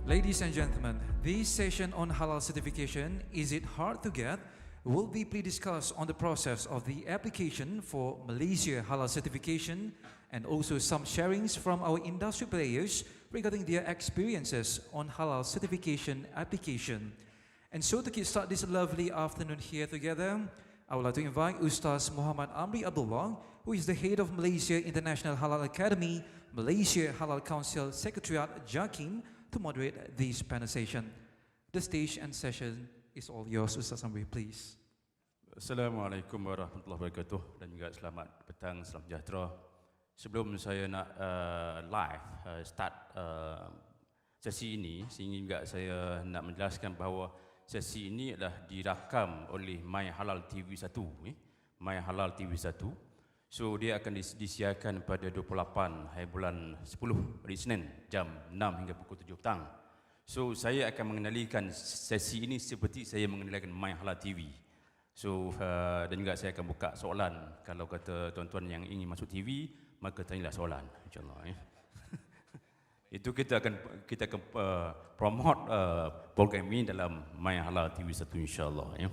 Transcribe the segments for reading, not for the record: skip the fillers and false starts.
Ladies and gentlemen, this session on halal certification, is it hard to get, will deeply discuss on the process of the application for Malaysia halal certification and also some sharings from our industry players regarding their experiences on halal certification application. And so to kickstart this lovely afternoon here together, I would like to invite Ustaz Muhammad Amri Abdullah, who is the head of Malaysia International Halal Academy, Malaysia Halal Council Secretariat JAKIM, to moderate this panel session. The stage and session is all yours, Ustaz Amri, please. Assalamualaikum warahmatullahi wabarakatuh dan juga selamat petang, salam sejahtera. Sebelum saya nak start sesi ini, sehingga juga saya nak menjelaskan bahawa sesi ini adalah dirakam oleh My Halal TV1, My Halal TV1. So dia akan disiarkan pada 28 hari bulan 10 hari Senin jam 6 hingga pukul 7 petang. So saya akan mengenalikan sesi ini seperti saya mengenalikan My Halal TV. So dan juga saya akan buka soalan. Kalau kata tuan-tuan yang ingin masuk TV, maka tanyalah soalan, insya-Allah. Itu kita akan promote program ini dalam My Halal TV1, insya-Allah, ya.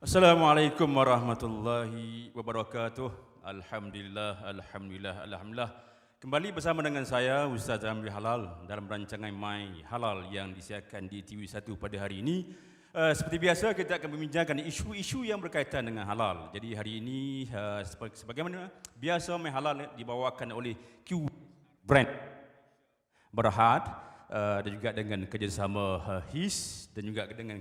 Assalamualaikum warahmatullahi wabarakatuh. Alhamdulillah. Kembali bersama dengan saya, Ustaz Amri Halal, dalam rancangan My Halal yang disiarkan di TV1 pada hari ini. Seperti biasa, kita akan membincangkan isu-isu yang berkaitan dengan halal. Jadi hari ini, sebagaimana biasa, My Halal dibawakan oleh Q Brand Berhad dan juga dengan kerjasama HIS dan juga dengan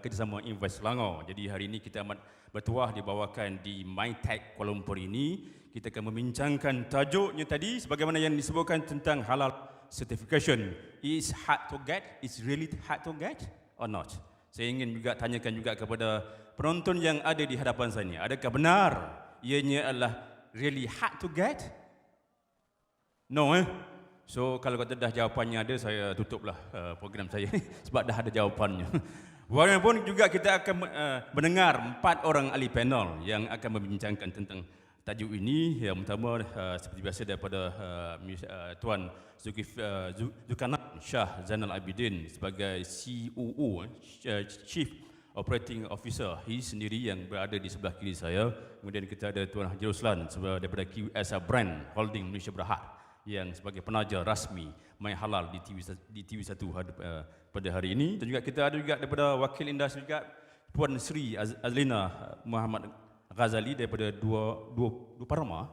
kerjasama Invest Selangor. Jadi hari ini kita amat bertuah dibawakan di MyTech Kuala Lumpur ini. Kita akan membincangkan tajuknya tadi sebagaimana yang disebutkan tentang halal certification. Is hard to get? Is really hard to get or not? Saya ingin juga tanyakan juga kepada penonton yang ada di hadapan saya ini. Adakah benar ianya adalah really hard to get? No, So kalau kata dah jawapannya ada, saya tutuplah program saya sebab dah ada jawapannya. Walaupun juga kita akan mendengar 4 orang ahli panel yang akan membincangkan tentang tajuk ini. Yang pertama seperti biasa daripada Tuan Zulkarnain Shah Zainal Abidin sebagai COO, Chief Operating Officer, sendiri yang berada di sebelah kiri saya. Kemudian kita ada Tuan Haji Ruslan daripada QS Brand Holding Malaysia Berhad yang sebagai penaja rasmi My Halal di TV1 pada hari ini. Dan juga kita ada juga daripada wakil industri juga Puan Sri Azlina Muhammad Ghazali daripada dua Parma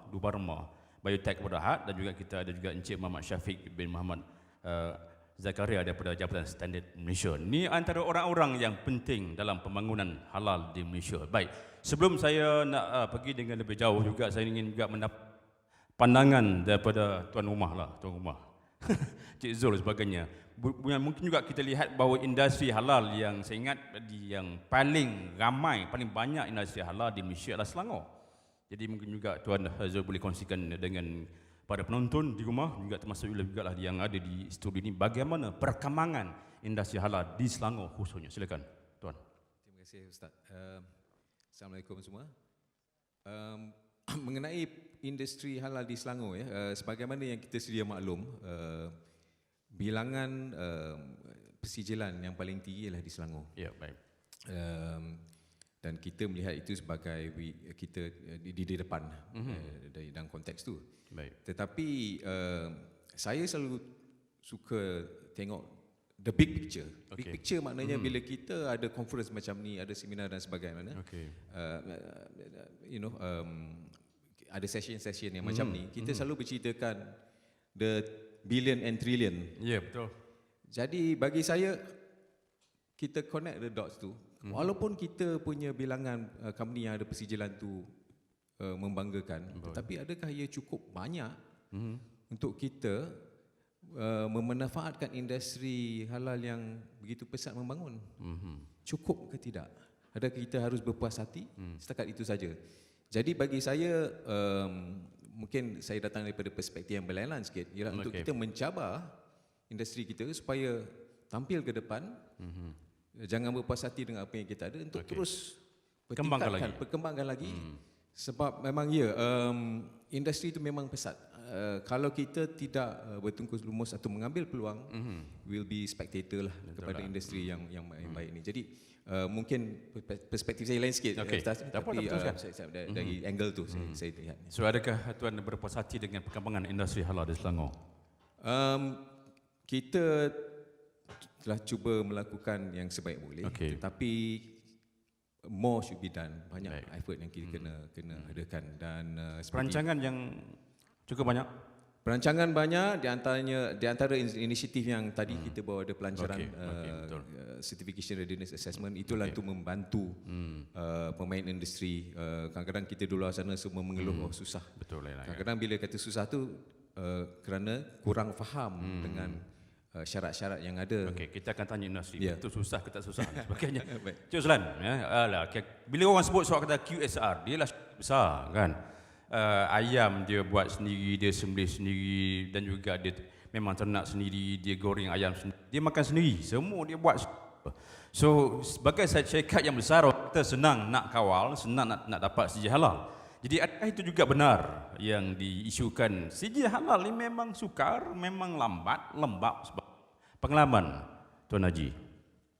Biotech Berhad, dan juga kita ada juga Encik Muhammad Syafiq bin Muhammad Zakaria daripada Jabatan Standard Malaysia. Ini antara orang-orang yang penting dalam pembangunan halal di Malaysia. Baik, sebelum saya nak pergi dengan lebih jauh juga, saya ingin juga mendapat pandangan daripada tuan rumah, Cik Zul sebagainya. Mungkin juga kita lihat bahawa industri halal yang saya ingat yang paling ramai, paling banyak industri halal di Malaysia adalah Selangor. Jadi mungkin juga Tuan Zul boleh kongsikan dengan para penonton di rumah, juga termasuk juga lah yang ada di studio ini, bagaimana perkembangan industri halal di Selangor khususnya. Silakan, Tuan. Terima kasih, Ustaz. Assalamualaikum semua. Mengenai industri halal di Selangor, sebagaimana yang kita sedia maklum, bilangan persijilan yang paling tinggi ialah di Selangor. Ya, baik. Dan kita melihat itu sebagai kita di depan dalam konteks tu. Baik. Tetapi saya selalu suka tengok the big picture. Big picture maknanya bila kita ada conference macam ni, ada seminar dan sebagainya, ada session-session yang macam ni, kita selalu berceritakan the billion and trillion. Ya, betul. Jadi bagi saya, kita connect the dots tu. Walaupun kita punya bilangan company yang ada persijilan tu membanggakan, tetapi adakah ia cukup banyak untuk kita memanfaatkan industri halal yang begitu pesat membangun? Cukup ke tidak? Adakah kita harus berpuas hati? Setakat itu saja. Jadi bagi saya, mungkin saya datang daripada perspektif yang berlainan sikit, ialah untuk kita mencabar industri kita supaya tampil ke depan, jangan berpuas hati dengan apa yang kita ada, untuk terus perkembangkan lagi. Sebab memang industri itu memang pesat. Kalau kita tidak bertungkus lumus atau mengambil peluang, will be spectator lah kepada industri yang baik ini. Jadi mungkin perspektif saya lain sikit, tapi dari angle tu saya lihat. So adakah tuan berpuas hati dengan perkembangan industri halal di Selangor? Kita telah cuba melakukan yang sebaik boleh, tetapi more should be done. Banyak effort yang kita kena adakan, dan perancangan yang cukup banyak. Perancangan banyak, di antara inisiatif yang tadi kita bawa ada pelancaran Certification Readiness Assessment, itulah untuk membantu pemain industri. Kadang-kadang kita di luar sana semua mengeluh susah. Betul lah. Kadang-kadang bila kata susah tu kerana kurang faham dengan syarat-syarat yang ada. Kita akan tanya industri, itu susah ke tak susah dan sebagainya. Cik Uzlan, bila orang sebut soal kata QSR, dia lah besar kan. Ayam dia buat sendiri, dia sembelih sendiri, dan juga dia memang ternak sendiri, dia goreng ayam sendiri, dia makan sendiri, semua dia buat. So sebagai syarikat yang besar, kita senang nak kawal, senang nak dapat SIHC halal. Jadi adakah itu juga benar yang diisukan SIHC halal ini memang sukar, memang lembab sebab pengalaman Tuan Haji?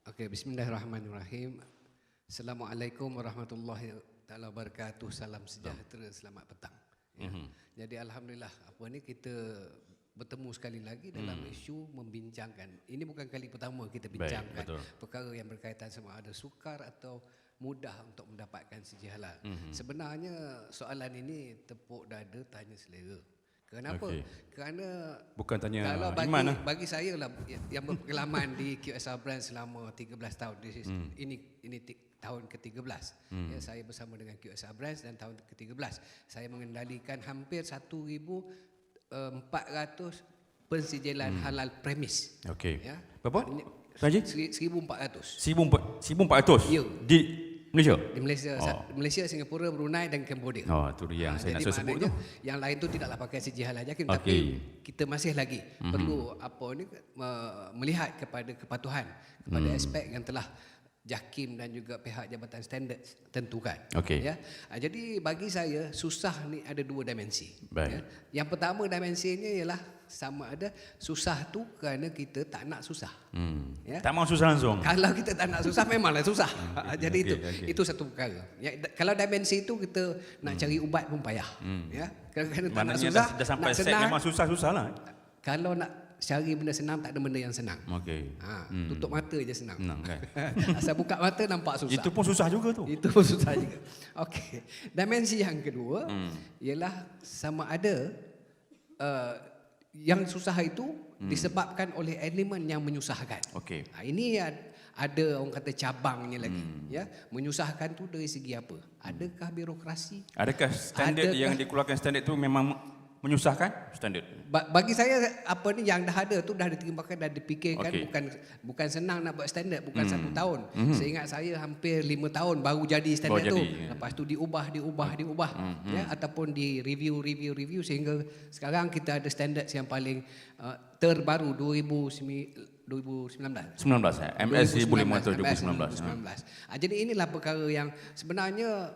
Okey, bismillahirrahmanirrahim. Assalamualaikum warahmatullahi wabarakatuh. Salam sejahtera, selamat petang. Jadi alhamdulillah, kita bertemu sekali lagi dalam isu membincangkan. Ini bukan kali pertama kita bincangkan perkara yang berkaitan sama ada sukar atau mudah untuk mendapatkan SIHC halal. Sebenarnya soalan ini tepuk dada tanya selera. Kenapa? Kerana bukan tanya kalau bagi saya lah yang berpengalaman di QSR brand selama 13 tahun, ini tahun ke-13. Saya bersama dengan QSR Brands, dan tahun ke-13 saya mengendalikan hampir 1,400 pensijilan halal premis. Berapa? Haji? 1,400. 1,400? Ya. Di Malaysia? Di Malaysia, Singapura, Brunei dan Cambodia. Itu dia yang saya nak sebut tu. Yang lain tu tidaklah pakai SIHC halal Jakim, tapi kita masih lagi perlu melihat kepada kepatuhan, kepada aspek yang telah Jakim dan juga pihak Jabatan Standard tentukan. Jadi bagi saya susah ni ada dua dimensi. Yang pertama dimensinya ialah sama ada susah tu kerana kita tak nak susah. Tak mahu susah langsung. Kalau kita tak nak susah memanglah susah. Jadi itu satu perkara. Kalau dimensi itu kita nak cari ubat pun payah. Kadang-kadang tak nak susah, dah sampai nak senang. memang susah-susah lah. Kalau nak cari benda senang, tak ada benda yang senang. Tutup mata je senang. Asal buka mata nampak susah. Itu pun susah juga tu. Itu pun susah juga. Dimensi yang kedua ialah sama ada yang susah itu disebabkan oleh elemen yang menyusahkan. Ini ada orang kata cabangnya lagi. Menyusahkan tu dari segi apa? Adakah birokrasi? Adakah standard yang dikeluarkan standard tu memang menyusahkan standard? Bagi saya yang dah ada tu dah ditimbangkan, dah dipikirkan. Bukan senang nak buat standard, bukan 1 tahun. Seingat saya hampir 5 tahun baru jadi standard tu. Lepas tu diubah ataupun di review sehingga sekarang kita ada standard yang paling terbaru 2019. MS 1500 2019. Jadi inilah perkara yang sebenarnya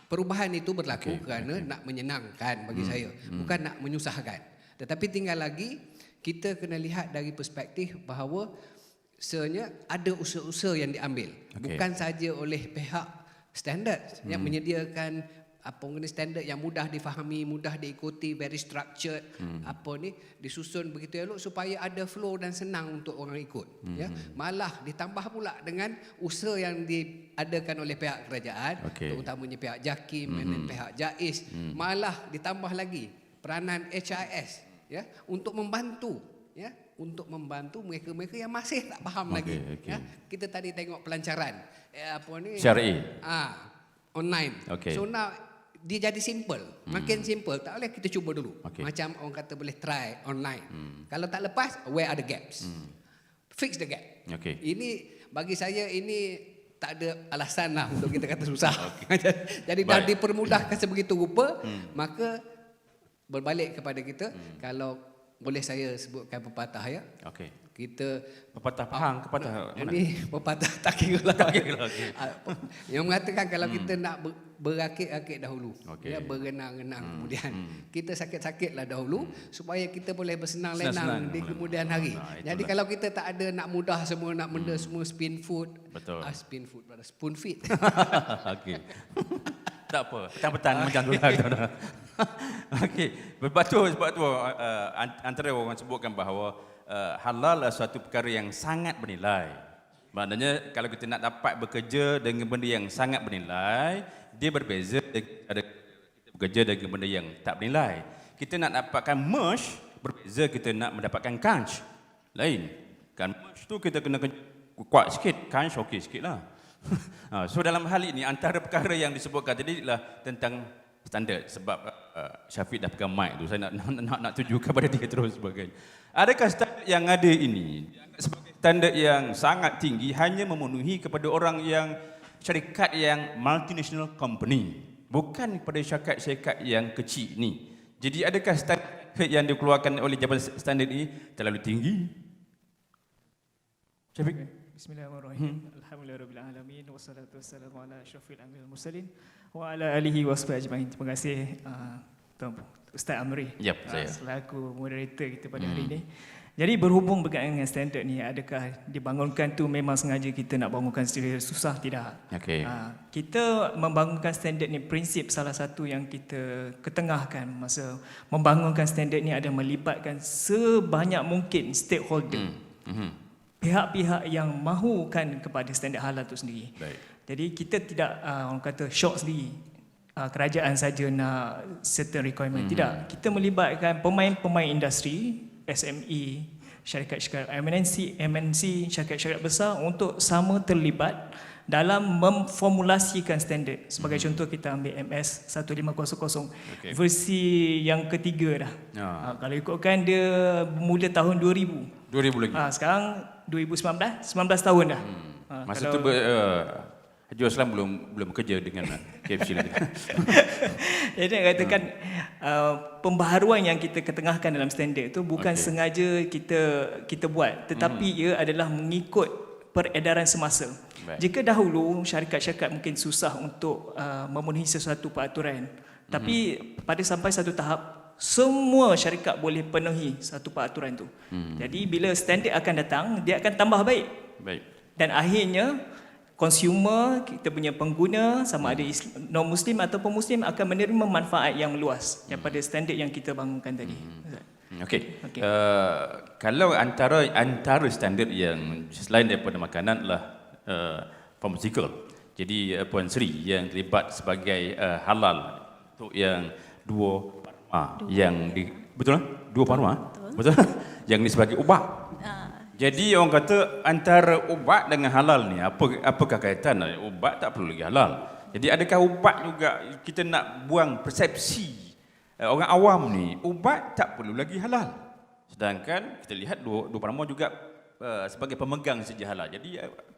perubahan itu berlaku kerana nak menyenangkan bagi saya, bukan nak menyusahkan. Tetapi tinggal lagi kita kena lihat dari perspektif bahawa sebenarnya ada usaha-usaha yang diambil, bukan saja oleh pihak standard yang menyediakan standard yang mudah difahami, mudah diikuti, very structured, disusun begitu elok supaya ada flow dan senang untuk orang ikut. Malah ditambah pula dengan usaha yang diadakan oleh pihak kerajaan, terutamanya pihak Jakim dan pihak JAIS, malah ditambah lagi peranan HIS untuk membantu mereka-mereka yang masih tak faham lagi. Kita tadi tengok pelancaran syar'i online. So now dia jadi simple. Makin simple, tak boleh kita cuba dulu. Macam orang kata boleh try online. Kalau tak lepas, where are the gaps? Fix the gap. Ini bagi saya ini tak ada alasan lah untuk kita kata susah. Jadi dah dipermudahkan sebegitu rupa, maka berbalik kepada kita, kalau boleh saya sebutkan pepatah ya. Okey. Kita Pepatah Pahang, pepatah mana? ini pepatah tak kira lah. Tak kira lah, okey. Yang mengatakan kalau kita nak berakit-akit dahulu, Okey. ya, berenang-renang kemudian kita sakit-sakitlah dahulu supaya kita boleh bersenang Senang-senang lenang di mula-mula. kemudian hari. Nah, Jadi kalau kita tak ada nak mudah semua, nak benda semua spin food. Betul. Spin food, spoon feed. Okey. Tak apa, petang-petang macam tu lah. Okey, sebab tu antara orang sebutkan bahawa halal adalah suatu perkara yang sangat bernilai. Maknanya kalau kita nak dapat bekerja dengan benda yang sangat bernilai, dia berbeza daripada kita bekerja dengan benda yang tak bernilai. Kita nak dapatkan merge, berbeza kita nak mendapatkan kanch. Lain. Kan merge tu kita kena kuat sikit, kanch okey sikit lah. So dalam hal ini antara perkara yang disebutkan tadi adalah tentang standard. Sebab Syafiq dah pegang mic tu, saya nak tujukan pada dia terus sebagainya. Adakah standard yang ada ini sebagai standard yang sangat tinggi hanya memenuhi kepada orang yang syarikat yang multinational company, bukan kepada syarikat yang kecil ni? Jadi adakah standard yang dikeluarkan oleh Jabatan Standard ini terlalu tinggi? Syafiq? Bismillahirrahmanirrahim. Alhamdulillahirabbil alamin wassalatu wassalamu ala asyrafil anbiya'il mursalin wa ala alihi washabihi ajmain. Terima kasih Tuan Ustaz Amri, Saya selaku moderator kita pada hari ini. Jadi berhubung berkaitan dengan standard ni, adakah dibangunkan tu memang sengaja kita nak bangunkan secara susah? Tidak. Okey. Kita membangunkan standard ni, prinsip salah satu yang kita ketengahkan masa membangunkan standard ni ada melibatkan sebanyak mungkin stakeholder. Pihak-pihak yang mahukan kepada standard halal itu sendiri. Baik. Jadi kita tidak orang kata short sendiri. Kerajaan saja nak certain requirement. Tidak. Kita melibatkan pemain-pemain industri, SME, syarikat-syarikat MNC, syarikat-syarikat besar untuk sama terlibat dalam memformulasikan standard. Sebagai contoh kita ambil MS 1500 versi yang ketiga dah. Kalau ikutkan dia bermula tahun 2000. 2000 lagi. Sekarang 2019, 19 tahun dah. Masa tu Haji Aslam belum bekerja dengan KFC lagi. Jadi nak katakan pembaharuan yang kita ketengahkan dalam standard itu bukan sengaja kita buat, tetapi ia adalah mengikut peredaran semasa. Baik. Jika dahulu syarikat-syarikat mungkin susah untuk memenuhi sesuatu peraturan, tapi pada sampai satu tahap semua syarikat boleh penuhi satu peraturan itu. Jadi bila standard akan datang, dia akan tambah baik. Baik. Dan akhirnya consumer, kita punya pengguna sama ada non-Muslim ataupun Muslim akan menerima manfaat yang meluas daripada standard yang kita bangunkan tadi. Okey. Kalau antara standard yang selain daripada makanan adalah pharmaceutical. Jadi Puan Sri yang terlibat sebagai halal untuk yang dua pharma yang betul lah? Dua pharma? Betul. Yang ni sebagai ubat. Jadi orang kata antara ubat dengan halal ni apakah kaitan? Ubat tak perlu lagi halal. Jadi adakah ubat juga kita nak buang persepsi orang awam ni ubat tak perlu lagi halal. Sedangkan kita lihat dua pharma juga sebagai pemegang saja halal. Jadi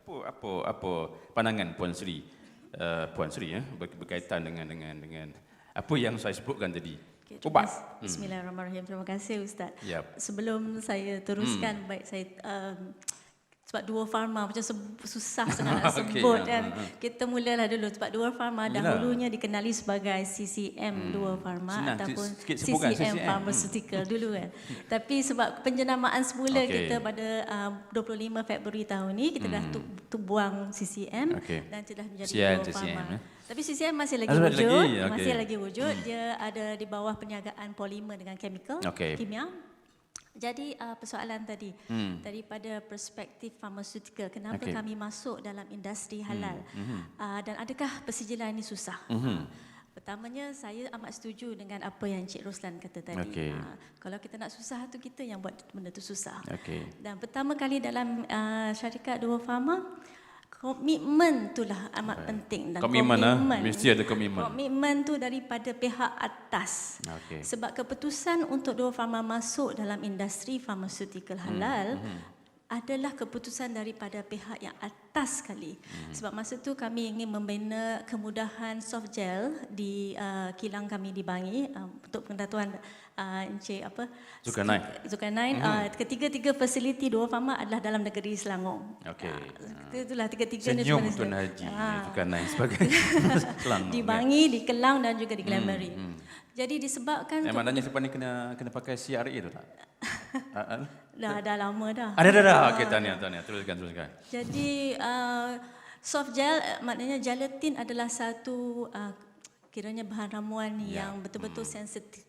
apa pandangan Puan Sri berkaitan dengan apa yang saya sebutkan tadi? Ubat. Bismillahirrahmanirrahim. Terima kasih Ustaz. Yep. Sebelum saya teruskan, baik saya sebab dua farma macam susah sangat nak sebut kan. Kita mulalah dulu sebab dua farma dahulunya dikenali sebagai CCM dua farma ataupun CCM pharmaceutical dulu kan. Tapi sebab penjenamaan semula kita pada 25 Februari tahun ni kita dah buang CCM dan telah menjadi dua farma. Tapi CCM masih lagi wujud, masih lagi wujud. Dia ada di bawah perniagaan polimer dengan chemical, kimia. Jadi persoalan tadi daripada perspektif pharmaceutical, kenapa kami masuk dalam industri halal dan adakah persijilan ini susah? Pertamanya saya amat setuju dengan apa yang Cik Roslan kata tadi. Kalau kita nak susah tu kita yang buat benda tu susah. Dan pertama kali dalam syarikat dua farma, komitmen itulah amat penting dan komitmen mesti ada komitmen. Komitmen tu daripada pihak atas. Sebab keputusan untuk dua farma masuk dalam industri pharmaceutical halal adalah keputusan daripada pihak yang atas sekali. Sebab masa tu kami ingin membina kemudahan soft gel di kilang kami di Bangi untuk pengetahuan Encik Zulkarnain. Ketiga-tiga fasiliti dua farma adalah dalam negeri Selangor. Okey. Itulah tiga-tiganya Senyum Tuan Haji Zulkarnain sebagai Selangor. di Bangi, di Kelang dan juga di Glenberry. Jadi disebabkan maknanya lepas ni kena pakai CRA tu tak? dah lama dah. Dah. Okey, tahniah. Teruskan. Jadi soft gel maknanya gelatin adalah satu kiranya bahan ramuan yang betul-betul sensitif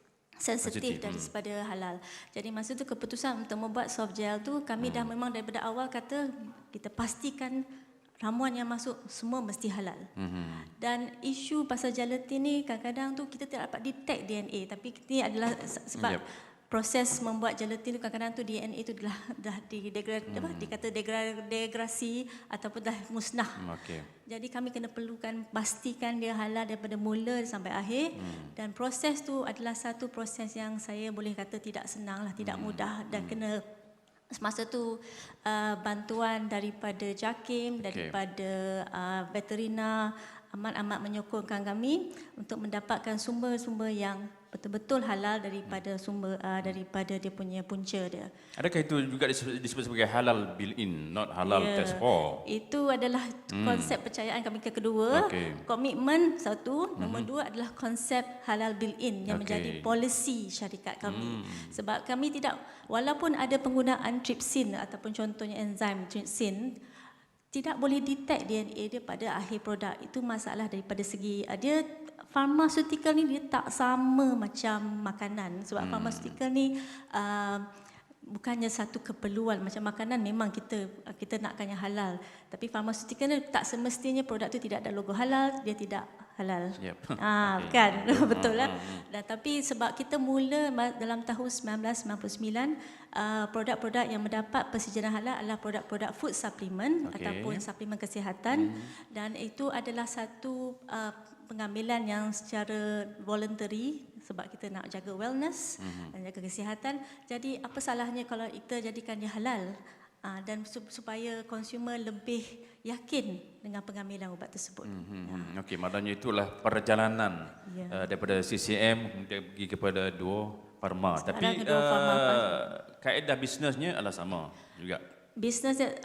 daripada halal. Jadi masa tu keputusan untuk membuat soft gel tu kami dah memang daripada awal kata kita pastikan ramuan yang masuk semua mesti halal. Dan isu pasal gelatin ni kadang-kadang tu kita tidak dapat detect DNA, tapi ini adalah sebab proses membuat gelatin tu kadang-kadang tu DNA tu dah dikata degradasi ataupun dah musnah. Jadi kami kena perlukan pastikan dia halal daripada mula sampai akhir, dan proses tu adalah satu proses yang saya boleh kata tidak senang lah, tidak mudah, dan kena semasa tu bantuan daripada JAKIM, daripada veterina amat menyokongkan kami untuk mendapatkan sumber-sumber yang betul-betul halal daripada sumber daripada dia punya punca dia. Adakah itu juga disebut sebagai halal built-in, not halal test for? Itu adalah konsep percayaan kami kedua. Komitmen satu, nombor dua adalah konsep halal built-in yang menjadi polisi syarikat kami. Sebab kami tidak, walaupun ada penggunaan trypsin ataupun contohnya enzim trypsin, tidak boleh detect DNA dia pada akhir produk. Itu masalah daripada segi dia pharmaceutical ni dia tak sama macam makanan. Sebab pharmaceutical ni bukannya satu keperluan. Macam makanan memang kita nakkan yang halal. Tapi pharmaceutical ni tak semestinya produk tu tidak ada logo halal, dia tidak halal. Kan? Betul lah. Dan tapi sebab kita mula dalam tahun 1999, produk-produk yang mendapat persetujuan halal adalah produk-produk food supplement ataupun suplemen kesihatan, dan itu adalah satu pengambilan yang secara voluntary sebab kita nak jaga wellness dan jaga kesihatan. Jadi apa salahnya kalau kita jadikan dia halal dan supaya consumer lebih yakin dengan pengambilan ubat tersebut. Okey, maknanya itulah perjalanan daripada CCM kemudian pergi kepada dua farma. Tapi kaedah bisnesnya adalah sama juga. Bisnesnya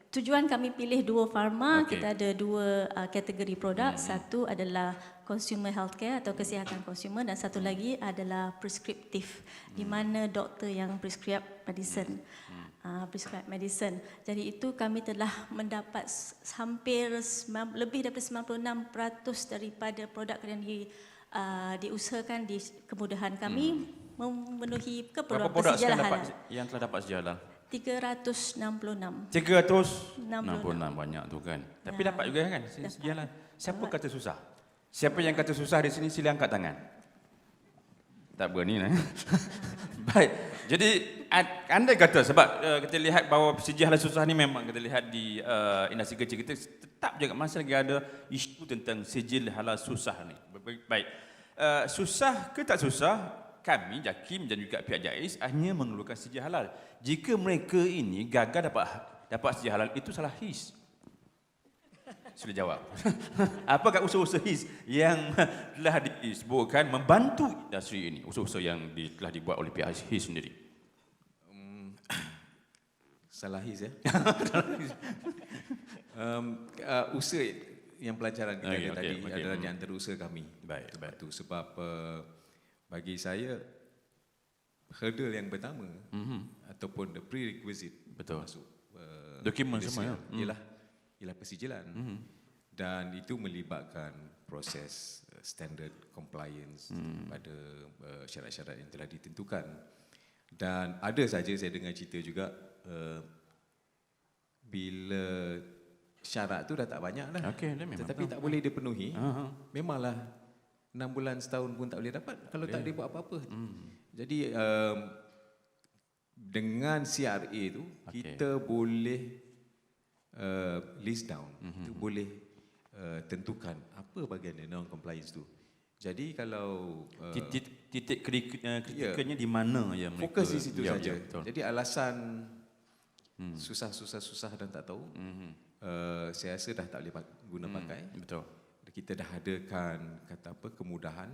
tujuan kami pilih dua farma, kita ada dua kategori produk. Satu adalah consumer healthcare atau kesihatan konsumer, dan satu lagi adalah preskriptif, di mana doktor yang prescribe medicine. Jadi itu kami telah mendapat hampir lebih daripada 96% daripada produk yang diusahakan di kemudahan kami memenuhi keperluan persejalan halal. Yang telah dapat sejalan? 366. 366 banyak tu kan. Tapi dapat juga kan sejalan. Siapa kata susah? Siapa yang kata susah di sini sila angkat tangan. Tak berani lah. Baik. Jadi anda kata sebab kita lihat bahawa sejarah susah ni memang kita lihat di industri kecil kita tetap juga masih lagi ada isu tentang sijil halal susah ni. Baik. Susah ke tak susah? Kami JAKIM dan juga pihak JAIS hanya mengeluarkan sijil halal. Jika mereka ini gagal dapat sijil halal, itu salah HIS. Sudah jawab. Apakah usaha-usaha HIS yang telah disebutkan membantu industri ini, usaha-usaha yang telah dibuat oleh pihak HIS sendiri? Salah HIS ya. Usaha yang pelajaran kita tadi adalah di antara usaha kami. Baik. Itu sebab bagi saya hurdle yang pertama ataupun the prerequisite masuk dokumen semua ialah persijilan, dan itu melibatkan proses standard compliance pada syarat-syarat yang telah ditentukan. Dan ada saja saya dengar cerita juga bila syarat tu dah tak banyak dah, tetapi tak boleh dipenuhi, memanglah 6 bulan setahun pun tak boleh dapat kalau tak dia buat apa-apa. Jadi dengan CRA tu kita boleh list down, kita boleh tentukan apa bahagian non compliance tu. Jadi kalau titik kritikanya di mana yang fokus di situ saja. Jadi alasan susah dan tak tahu, saya rasa dah tak boleh guna pakai. Betul. Kita dah adakan kata apa kemudahan.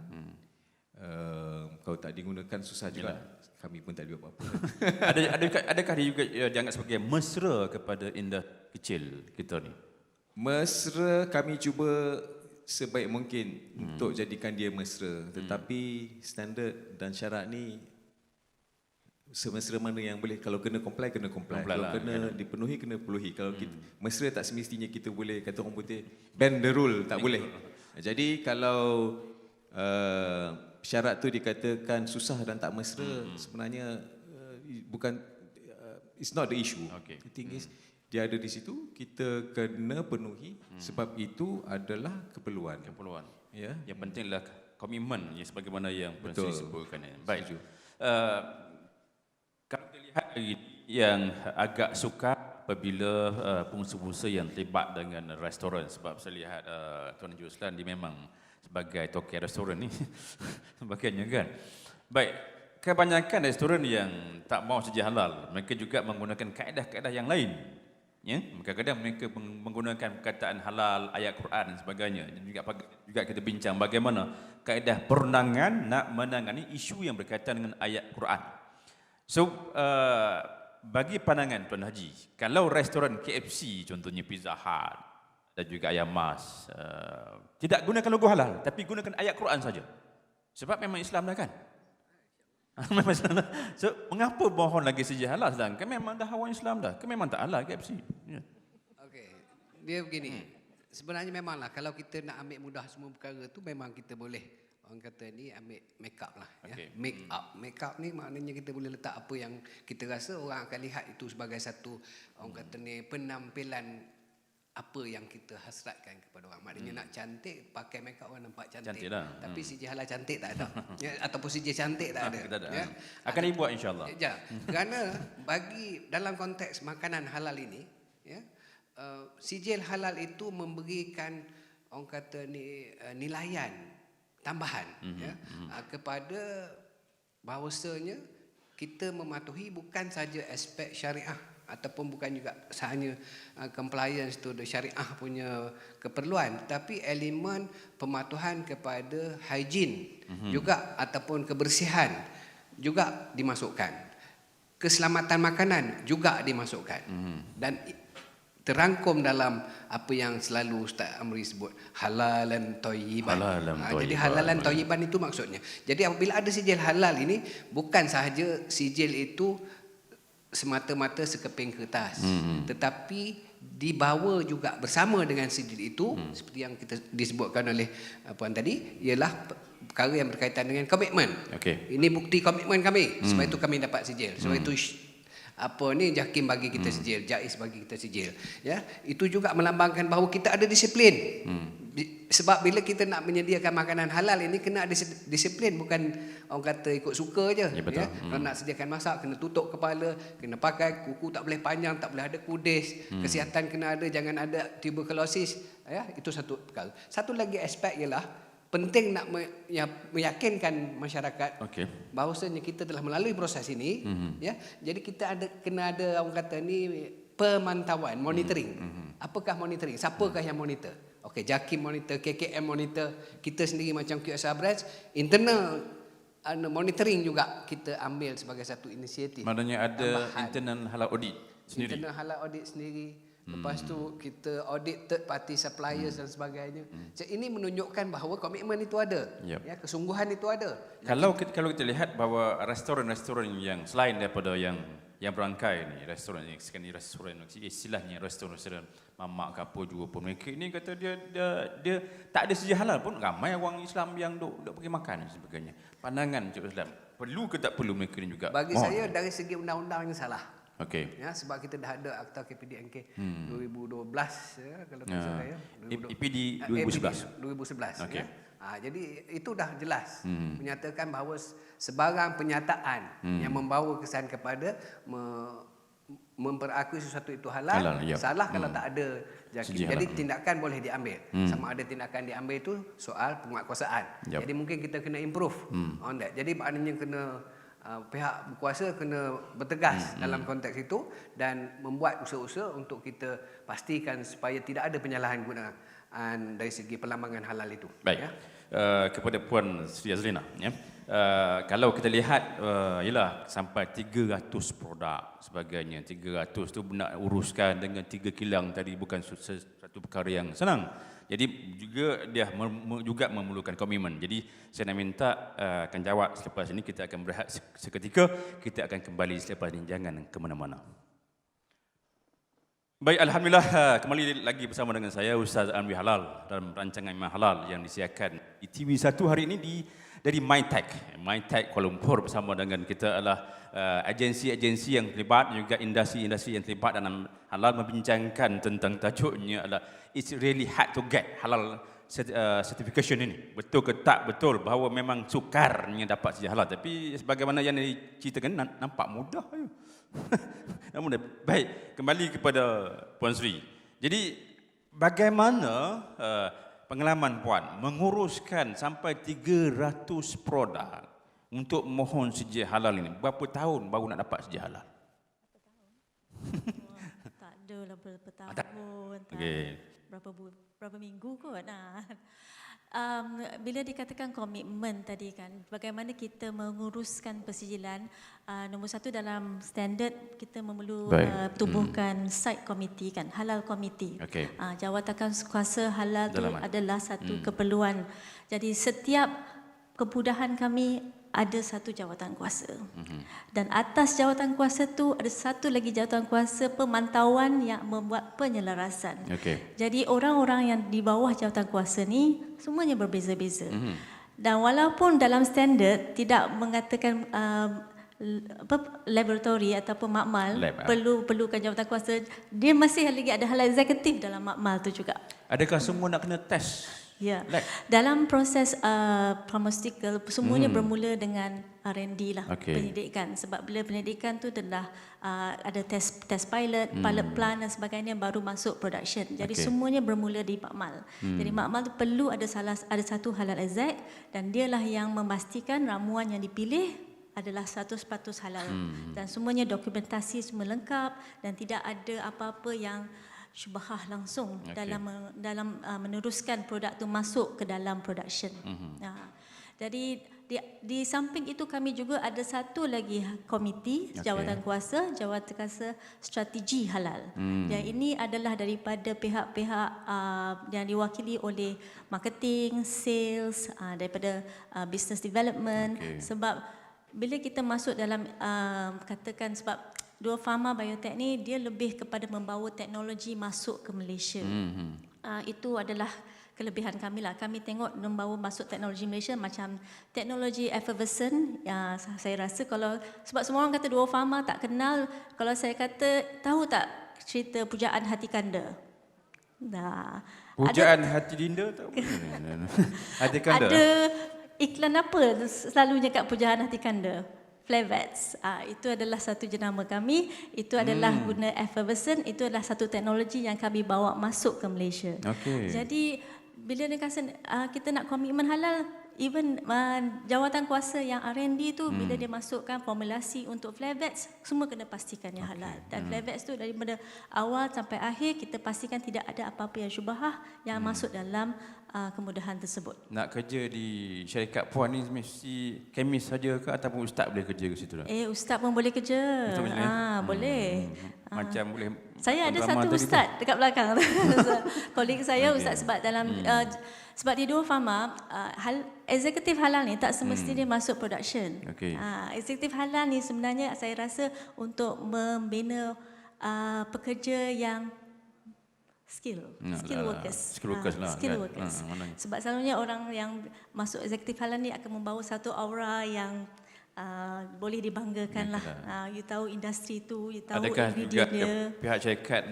Kalau tak digunakan susah juga. Kami pun tak boleh buat apa-apa. Adakah dia juga dianggap sebagai mesra kepada industri kecil kita ni? Mesra kami cuba sebaik mungkin untuk jadikan dia mesra, tetapi standard dan syarat ni semesra mana yang boleh. Kalau kena comply kalau kena dipenuhi kena penuhi. Kalau kita mesra, tak semestinya kita boleh kata orang putih bend the rule, tak boleh. Jadi kalau syarat tu dikatakan susah dan tak mesra, sebenarnya bukan it's not the issue. The thing is dia ada di situ, kita kena penuhi, sebab itu adalah keperluan. Ya. Yang penting adalah komitmen yang sebagaimana yang Puan sebutkan. Baik. Kalau kita lihat yang agak sukar apabila pengusaha-pengusaha yang terlibat dengan restoran, sebab saya lihat Tuan Haji Uslan dia memang sebagai tokoh restoran ni sebagainya kan. Baik, kebanyakan restoran yang tak mau saja halal, mereka juga menggunakan kaedah-kaedah yang lain. Ya, kadang-kadang mereka menggunakan perkataan halal, ayat Quran dan sebagainya. Dan juga kita bincang bagaimana kaedah perundangan nak menangani isu yang berkaitan dengan ayat Quran. So, bagi pandangan Tuan Haji, kalau restoran KFC contohnya Pizza Hut dan juga Ayam Mas tidak gunakan logo halal, tapi gunakan ayat Quran saja. Sebab memang Islam dah kan? Memang Islam dah. So, mengapa mohon lagi saja halal sedangkan memang dah hawa Islam dah? Kan memang tak halal KFC. Ya. Okey. Dia begini. Sebenarnya memanglah kalau kita nak ambil mudah semua perkara tu memang kita boleh. Orang kata ni ambil make up lah. Ya. Make up ni maknanya kita boleh letak apa yang kita rasa orang akan lihat itu sebagai satu orang kata ni penampilan apa yang kita hasratkan kepada orang. Maknanya nak cantik, pakai make up orang nampak cantik. Tapi sijil halal cantik tak ada. Ya, ataupun sijil cantik tak ada. Ya. Akan dibuat insya-Allah. Ya. Kerana bagi dalam konteks makanan halal ini, ya, sijil halal itu memberikan orang kata ni nilaian tambahan kepada bahawasanya kita mematuhi bukan saja aspek syariah ataupun bukan juga hanya compliance to the syariah punya keperluan, tapi elemen pematuhan kepada hygiene juga ataupun kebersihan juga dimasukkan. Keselamatan makanan juga dimasukkan. Dan terangkum dalam apa yang selalu Ustaz Amri sebut halalan thayyiban. Jadi halalan thayyiban itu maksudnya. Jadi apabila ada sijil halal ini bukan sahaja sijil itu semata-mata sekeping kertas, tetapi dibawa juga bersama dengan sijil itu seperti yang kita disebutkan oleh puan tadi ialah perkara yang berkaitan dengan komitmen. Ini bukti komitmen kami, sebab itu kami dapat sijil. Sebab itu apa ni Jakim bagi kita sijil, Jais bagi kita sijil, ya. Itu juga melambangkan bahawa kita ada disiplin. Sebab bila kita nak menyediakan makanan halal ini kena ada disiplin, bukan orang kata ikut suka je. Ya, ya. Kalau nak sediakan masak kena tutup kepala, kena pakai kuku tak boleh panjang, tak boleh ada kudis, kesihatan kena ada, jangan ada tuberkulosis, ya. Itu satu perkara. Satu lagi aspek ialah penting nak meyakinkan masyarakat bahawasanya kita telah melalui proses ini, ya. Jadi kita kena ada orang kata ni pemantauan, monitoring. Apakah monitoring? Siapakah yang monitor? Okey, Jakim monitor, KKM monitor, kita sendiri macam QSR Branch, internal monitoring juga kita ambil sebagai satu inisiatif. Maknanya ada tambahan. Internal halal audit sendiri. Internal halal audit sendiri. Lepas tu kita audit third party suppliers dan sebagainya. Jadi ini menunjukkan bahawa komitmen itu ada, ya, kesungguhan itu ada. Kalau kita lihat bahawa restoran-restoran yang selain daripada yang berangkai ni, restoran yang sekarang ni restoran istilahnya restoran mamak ke apa juga pun, mereka ni kata dia tak ada sijil halal pun ramai orang Islam yang duk pergi makan dan sebagainya. Pandangan Cik Islam, perlu ke tak perlu mereka ni juga? Bagi saya dari segi undang-undangnya salah. Okey. Ya, sebab kita dah ada Akta KPDNK 2012, ya, kalau tak salah, ya. EPD 2011. Okey. Ya. Jadi itu dah jelas menyatakan bahawa sebarang penyataan yang membawa kesan kepada memperakui sesuatu itu halal, salah kalau tak ada Jakim. Jadi tindakan boleh diambil. Sama ada tindakan diambil itu soal penguatkuasaan. Jadi mungkin kita kena improve on that. Jadi maknanya kena pihak berkuasa kena bertegas dalam konteks itu dan membuat usaha-usaha untuk kita pastikan supaya tidak ada penyalahan gunaan dari segi perlambangan halal itu. Baik. Kepada Puan Sri Azlina, ya. Kalau kita lihat ialah sampai 300 produk sebagainya. 300 tu nak uruskan dengan 3 kilang tadi bukan satu perkara yang senang. Jadi juga dia juga memerlukan komitmen. Jadi saya nak minta akan jawab selepas ini, kita akan berehat seketika, kita akan kembali selepas ini, jangan ke mana-mana. Baik, alhamdulillah kembali lagi bersama dengan saya Ustaz Amri Halal dalam rancangan Imam Halal yang disiarkan di TV1 hari ini dari MyTech Kuala Lumpur. Bersama dengan kita adalah agensi-agensi yang terlibat, juga industri-industri yang terlibat dalam halal, membincangkan tentang tajuknya adalah It's really hard to get halal certification ini. Betul ke tak betul bahawa memang sukarnya dapat saja halal, tapi sebagaimana yang diceritakan nampak mudah. Namun baik, kembali kepada Puan Sri. Jadi bagaimana pengalaman Puan menguruskan sampai 300 produk untuk mohon sedia halal ini? Berapa tahun baru nak dapat sedia halal? Tak ada lah berapa tahun. Okay. Berapa minggu kot. Bila dikatakan komitmen tadi kan, bagaimana kita menguruskan persijilan, nombor satu dalam standard kita tubuhkan site committee kan, halal committee. Okay. Jawatan kuasa halal itu adalah satu keperluan. Jadi setiap kemudahan kami ada satu jawatan kuasa. Dan atas jawatan kuasa tu ada satu lagi jawatan kuasa pemantauan yang membuat penyelarasan. Okay. Jadi orang-orang yang di bawah jawatan kuasa ni semuanya berbeza-beza. Dan walaupun dalam standard tidak mengatakan laboratory ataupun makmal perlukan jawatan kuasa, dia masih lagi ada halal eksekutif dalam makmal tu juga. Adakah semua nak kena test? Ya. Dalam proses pharmaceutical semuanya bermula dengan R&D lah, penyelidikan. Sebab bila penyelidikan tu adalah ada test pilot plant dan sebagainya, baru masuk production. Jadi semuanya bermula di makmal. Jadi makmal tu perlu ada satu halal exec, dan dialah yang memastikan ramuan yang dipilih adalah 100% halal. Dan semuanya dokumentasi semua lengkap dan tidak ada apa-apa yang syubhah langsung dalam meneruskan produk tu masuk ke dalam production. Jadi di samping itu kami juga ada satu lagi komiti jawatan kuasa strategi halal. Yang ini adalah daripada pihak-pihak yang diwakili oleh marketing, sales, daripada business development. Sebab bila kita masuk dalam katakan, sebab dua farma biotech ni dia lebih kepada membawa teknologi masuk ke Malaysia. Itu adalah kelebihan kami lah. Kami tengok membawa masuk teknologi Malaysia macam teknologi effervescent. Saya rasa sebab semua orang kata dua farma tak kenal. Kalau saya kata, tahu tak cerita pujaan hati kanda? Pujaan hati dinda tak? Hati kanda. Ada iklan apa selalunya kat pujaan hati kanda? Flavets. Itu adalah satu jenama kami. Itu adalah guna effervescent. Itu adalah satu teknologi yang kami bawa masuk ke Malaysia. Jadi bila kita nak komitmen halal, even jawatan kuasa yang R&D tu bila dia masukkan formulasi untuk flavets, semua kena pastikan yang halal. Dan flavets tu daripada awal sampai akhir kita pastikan tidak ada apa-apa yang syubhah yang masuk dalam kemudahan tersebut. Nak kerja di syarikat Puan ni mesti kemis saja ke ataupun ustaz boleh kerja ke situ? Ustaz pun boleh kerja. Boleh. Macam boleh. Saya ada satu ustaz dekat belakang. Kolik saya ustaz, sebab dalam sebab di dua farma eksekutif halal ni tak semestinya masuk production. Eksekutif halal ni sebenarnya saya rasa untuk membina pekerja yang skill workers. Sebab selalunya orang yang masuk eksekutif halal ni akan membawa satu aura yang boleh dibanggakan lah. You tahu industri tu, you tahu ingredient dia. Adakah pihak syarikat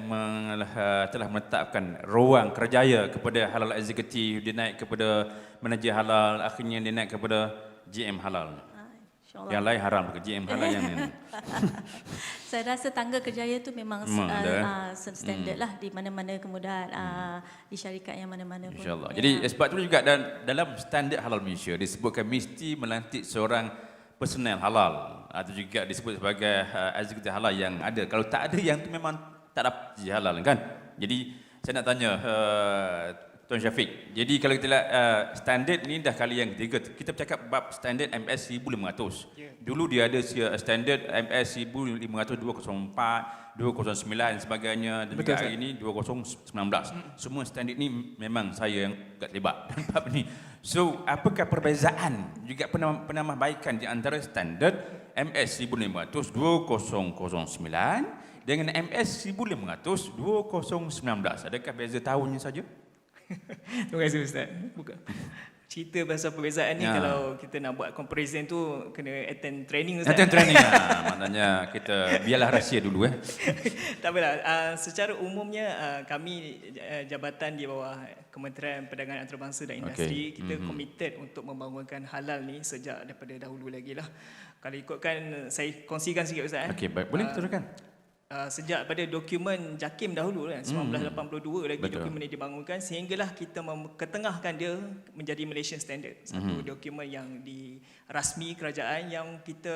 telah menetapkan ruang kerjaya kepada halal eksekutif, dia naik kepada manager halal, akhirnya dia naik kepada GM halal? Yang lain haram ke GM halal yang ni? Saya rasa tangga kerjaya tu memang standard lah di mana-mana kemudahan di syarikat yang mana-mana pun. InsyaAllah. Jadi sebab tu juga dalam standard halal Malaysia disebutkan mesti melantik seorang personel halal atau juga disebut sebagai eksekutif halal yang ada. Kalau tak ada yang tu memang tak dapat jadi halal kan. Jadi saya nak tanya Tuan Syafiq. Jadi kalau kita lihat standard ni dah kali yang ketiga. Kita bercakap bab standard MS 1500. Dulu dia ada standard MS 1500 204, 209 dan sebagainya, dan juga hari ini 2019. Semua standard ni memang saya yang agak terlibat dalam bab ni. So, apakah perbezaan juga penambahbaikan di antara standard MS 1500 2009 dengan MS 1500 2019? Adakah beza tahunnya saja? Terima kasih Ustaz. Bukan. Cerita pasal perbezaan ni kalau kita nak buat comparison tu kena attend training Ustaz. Attend training maknanya kita biarlah rahsia dulu Tak apalah. Secara umumnya kami jabatan di bawah Kementerian Perdagangan Antarabangsa dan Industri, kita committed untuk membangunkan halal ni sejak daripada dahulu lagi lah. Kalau ikutkan, saya kongsikan sikit Ustaz. Okey, baik. Boleh teruskan. Sejak pada dokumen JAKIM dahulu kan, 1982 lagi dokumen ini dibangunkan, sehinggalah kita ketengahkan dia menjadi Malaysian Standard. Satu dokumen yang dirasmi kerajaan yang kita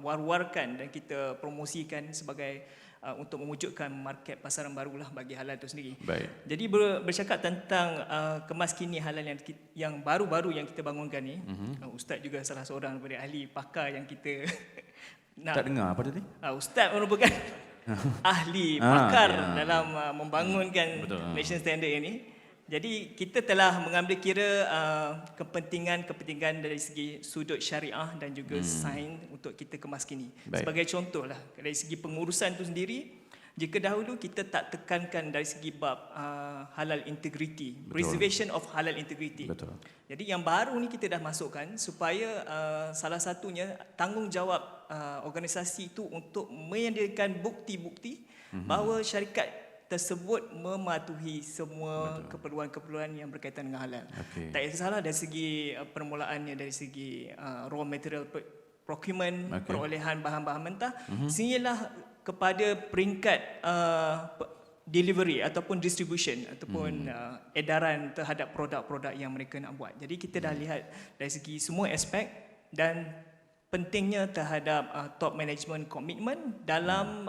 war-warkan dan kita promosikan sebagai untuk mewujudkan market pasaran barulah bagi halal itu sendiri. Baik. Jadi bercakap tentang kemaskini halal yang baru-baru yang kita bangunkan ni, Ustaz juga salah seorang daripada ahli pakar yang kita tak dengar apa tadi? Ustaz merupakan ahli pakar dalam membangunkan Malaysian Standard ini. Jadi kita telah mengambil kira kepentingan dari segi sudut syariah dan juga sains untuk kita kemaskini. Sebagai contohlah dari segi pengurusan itu sendiri, jika dahulu kita tak tekankan dari segi bab halal integrity, preservation of halal integrity. Jadi yang baru ni kita dah masukkan supaya salah satunya tanggungjawab organisasi itu untuk menyediakan bukti-bukti bahawa syarikat tersebut mematuhi semua keperluan-keperluan yang berkaitan dengan halal. Tak kisahlah dari segi permulaannya dari segi raw material procurement, perolehan bahan-bahan mentah, sehinggalah kepada peringkat delivery ataupun distribution ataupun edaran terhadap produk-produk yang mereka nak buat. Jadi kita dah lihat dari segi semua aspek dan pentingnya terhadap top management commitment dalam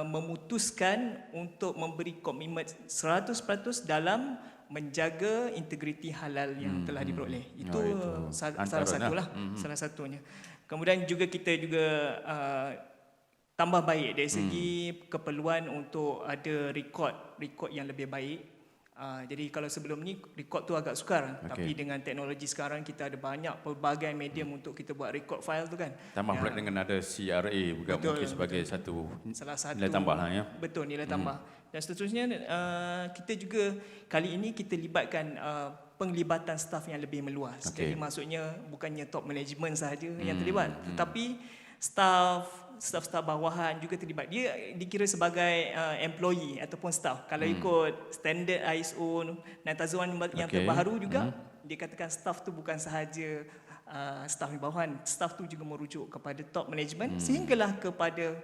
memutuskan untuk memberi komitmen 100% dalam menjaga integriti halal yang telah diperoleh. Itu salah satulah, salah satunya. Kemudian juga kita juga tambah baik dari segi keperluan untuk ada rekod yang lebih baik. Jadi kalau sebelum ni rekod tu agak sukar, tapi dengan teknologi sekarang kita ada banyak pelbagai medium untuk kita buat rekod file tu kan. Tambah pula dengan ada CRA juga mungkin sebagai salah satu nilai tambah lah ya. Betul, nilai tambah. Dan seterusnya kita juga kali ini kita libatkan penglibatan staf yang lebih meluas. Jadi maksudnya bukannya top management sahaja yang terlibat, tetapi staf bawahan juga terlibat. Dia dikira sebagai employee ataupun staff. Kalau ikut standard ISO 9001 yang terbaru juga, dikatakan staff tu bukan sahaja staff di bawahan. Staff tu juga merujuk kepada top management sehinggalah kepada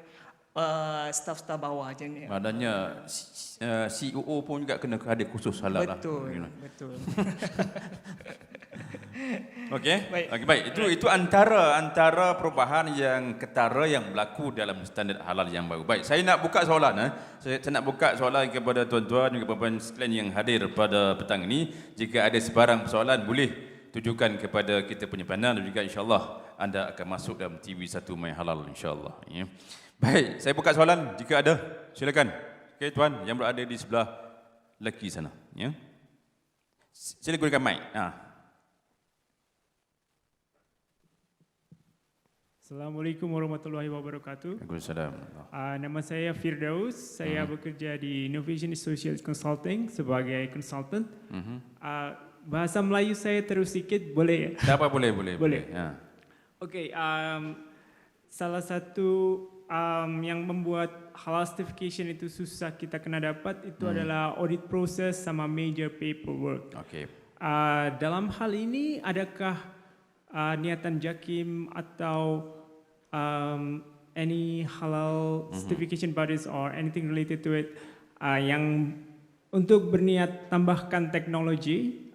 staff-staff bawah je ni. Maknanya CEO pun juga kena hadir khusus halal lah. Betul. Okey. Baik. Itu antara perubahan yang ketara yang berlaku dalam standard halal yang baru. Baik, saya nak buka soalan Saya nak buka soalan kepada tuan-tuan dan puan-puan sekalian yang hadir pada petang ini. Jika ada sebarang soalan boleh tujukan kepada kita punya panel dan juga insya-Allah anda akan masuk dalam TV1 My Halal insya-Allah ya. Baik, saya buka soalan jika ada. Silakan. Okey tuan yang berada di sebelah lelaki sana ya. Sila gunakan mic. Assalamualaikum warahmatullahi wabarakatuh. Waalaikumsalam. Nama saya Firdaus. Saya bekerja di Innovation Social Consulting sebagai consultant. Bahasa Melayu saya terus sikit boleh? Tak apa, boleh. Ya. Okey, salah satu yang membuat halal certification itu susah kita kena dapat itu adalah audit process sama major paperwork. Okey. Dalam hal ini adakah niatan JAKIM atau any halal certification bodies or anything related to it yang untuk berniat tambahkan teknologi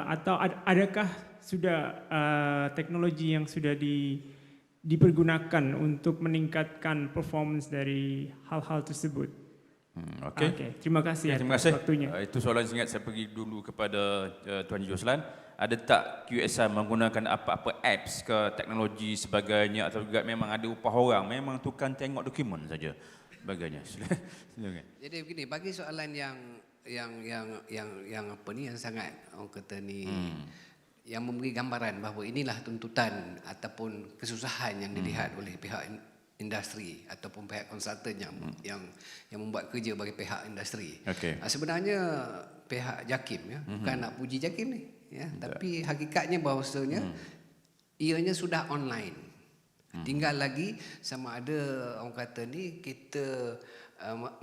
atau adakah sudah teknologi yang sudah dipergunakan untuk meningkatkan performance dari hal-hal tersebut. Okey. Terima kasih Terima atas kasih. waktunya. Itu soalan singkat saya pergi dulu kepada Tuan Joslan. Ada tak QSR menggunakan apa-apa apps ke teknologi sebagainya atau juga memang ada upah orang, memang tukang tengok dokumen saja sebagainya. Silakan. Jadi begini, bagi soalan yang apa ni, yang sangat orang kata ni, yang memberi gambaran bahawa inilah tuntutan ataupun kesusahan yang dilihat oleh pihak industri ataupun pihak konsultan yang membuat kerja bagi pihak industri. Okey. Sebenarnya pihak JAKIM ya, bukan nak puji JAKIM ni ya, tapi hakikatnya bahawasanya ianya sudah online. Tinggal lagi sama ada orang kata ni kita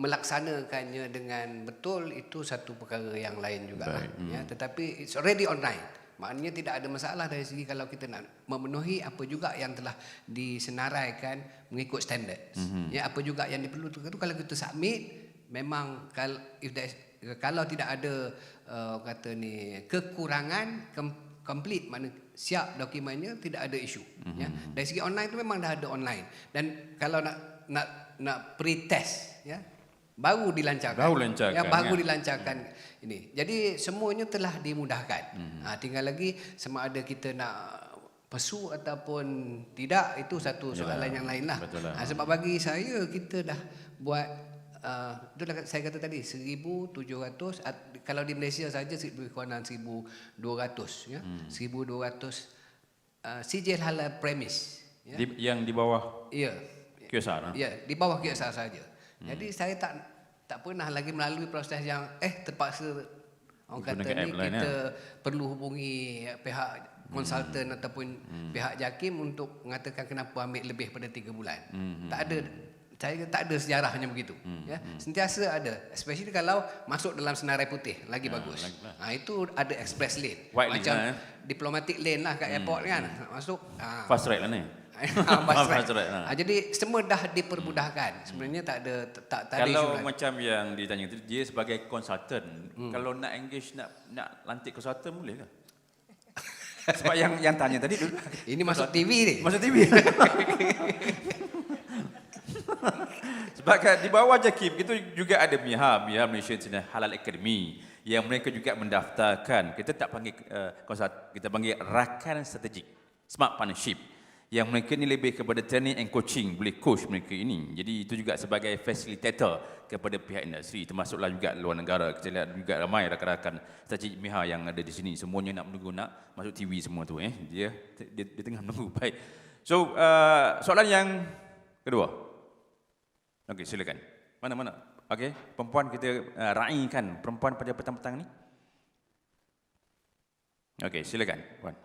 melaksanakannya dengan betul, itu satu perkara yang lain jugalah ya, tetapi it's already online. Maknanya tidak ada masalah dari segi kalau kita nak memenuhi apa juga yang telah disenaraikan mengikut standard. Ya, apa juga yang diperlukan itu kalau kita submit, memang kalau tidak ada kata ni kekurangan, complete, mana siap dokumennya, tidak ada isu. Ya. Dari segi online itu memang dah ada online. Dan kalau nak pre-test ya, baru dilancarkan. Baru dilancarkan ini. Jadi semuanya telah dimudahkan. Tinggal lagi sama ada kita nak pesu ataupun tidak, itu satu soalan yang lain lah. Sebab bagi saya kita dah buat itulah saya kata tadi 1,700, kalau di Malaysia saja lebih kurang 1,200 ya. 1,200 sijil halal premis ya. Yang di bawah QSR. Ya, di bawah QSR saja. Jadi saya tak pernah lagi melalui proses yang terpaksa orang kata ni kita perlu hubungi pihak konsultan ataupun pihak JAKIM untuk mengatakan kenapa ambil lebih pada 3 bulan. Tak ada, saya tak ada sejarahnya begitu. Ya, sentiasa ada, especially kalau masuk dalam senarai putih lagi bagus. Itu ada express lane, macam diplomatic lane lah kat airport kan. Masuk fast track lah ni. Jadi semua dah dipermudahkan. Sebenarnya tak ada kalau isu macam yang ditanya itu, dia sebagai konsultan, kalau nak engage, nak lantik konsultan boleh ke? Sebab yang tanya tadi dulu. Ini masuk TV ni. Masuk TV. Sebab di bawah JAKIM itu juga ada MIHA Malaysia International Halal Academy, yang mereka juga mendaftarkan. Kita tak panggil kita panggil rakan strategik, smart partnership, yang mereka ni lebih kepada training and coaching, boleh coach mereka ini. Jadi itu juga sebagai facilitator kepada pihak industri, termasuklah juga luar negara. Kita lihat juga ramai rakan-rakan strategik MIHA yang ada di sini, semuanya nak menunggu nak masuk TV semua tu. Dia tengah menunggu. Baik. So soalan yang kedua. Okey, silakan. Mana? Okey, perempuan kita raikan perempuan pada petang-petang ni. Okey, silakan, puan.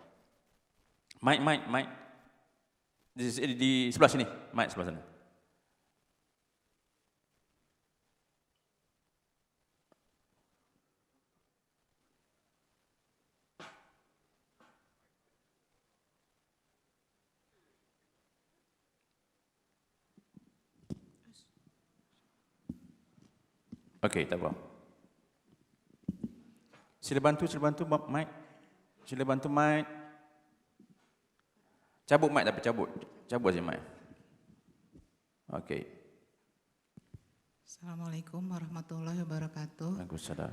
Mic. Di sebelah sini, mic sebelah sana. Okey, tak apa. Sila bantu mic. Sila bantu mic. Cabut mic tapi cabut saja mic. Okey. Assalamualaikum warahmatullahi wabarakatuh. Waalaikumsalam.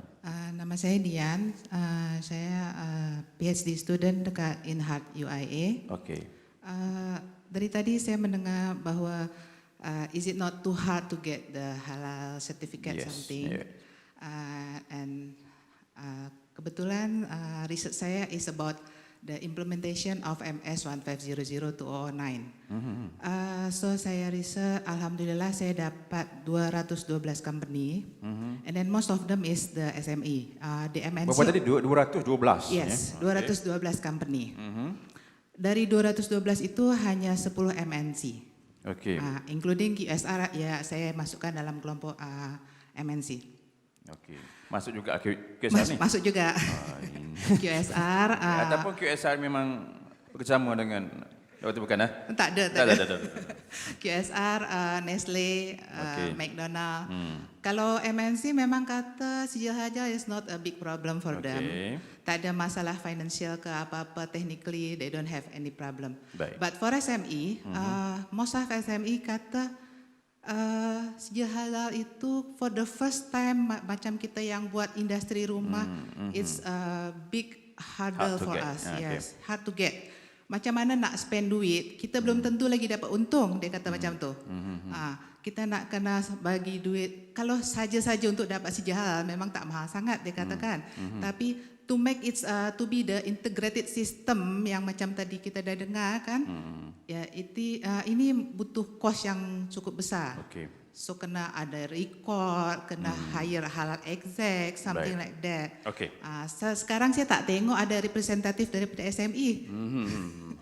Nama saya Dian. Saya PhD student dekat INHART UIA. Okey. Dari tadi saya mendengar bahwa is it not too hard to get the halal certificate something? Yeah. And kebetulan research saya is about the implementation of MS 1500-2009. So saya riset, alhamdulillah saya dapat 212 company, and then most of them is the SME. The MNC. Berapa tadi? 212? Yes, 212 company. Dari 212 itu hanya 10 MNC. Okey. Including QSR, ya saya masukkan dalam kelompok MNC. Okey. Masuk juga QSR ni? Masuk juga. QSR. Ataupun QSR memang bersama dengan, itu bukan Tak ada. QSR, Nestle, Okay. McDonald. Kalau MNC memang kata sijil haja is not a big problem for them. tak ada masalah financial ke apa-apa, technically they don't have any problem. Baik. But for SME, most of SME kata sedia halal itu for the first time macam kita yang buat industri rumah, it's a big hurdle Hard to for get. us. Okay. Yes, hard to get. Macam mana nak spend duit, kita belum tentu lagi dapat untung, dia kata macam tu. Kita nak kena bagi duit, kalau saja-saja untuk dapat sedia halal memang tak mahal sangat dia katakan. Tapi to make it to be the integrated system yang macam tadi kita dah dengar kan, ya ini butuh kos yang cukup besar. Okay. So kena ada record, kena hire halal exec, something Baik. like that. Okay. Sekarang saya tak tengok ada representatif daripada SME.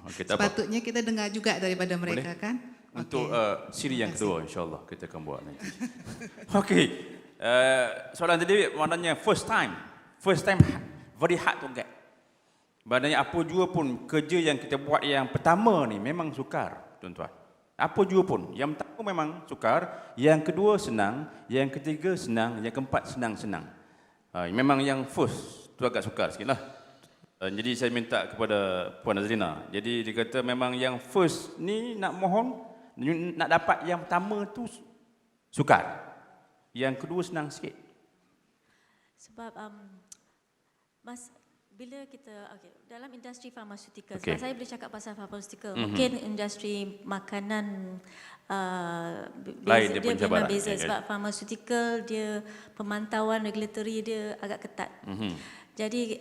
Okay, tak apa. Sepatutnya kita dengar juga daripada mereka. Boleh? Kan. Untuk siri yang kedua, insyaAllah kita akan buat nanti. Okey, soalan tadi maknanya first time very hard to get. Maknanya apa jua pun kerja yang kita buat yang pertama ni memang sukar, tuan-tuan. Apa jua pun, yang pertama memang sukar, yang kedua senang, yang ketiga senang, yang keempat senang-senang. Memang yang first tu agak sukar sikitlah. Jadi saya minta kepada Puan Nazrina. Jadi dia kata memang yang first ni nak mohon, nak dapat yang pertama tu sukar. Yang kedua senang sikit. Sebab Mas, bila kita dalam industri farmaceutical, Okay. sebab saya boleh cakap pasal farmaceutical, mungkin industri makanan Lain dia dia punya memang cabaran. beza sebab farmaceutical dia pemantauan regulatory dia agak ketat. Jadi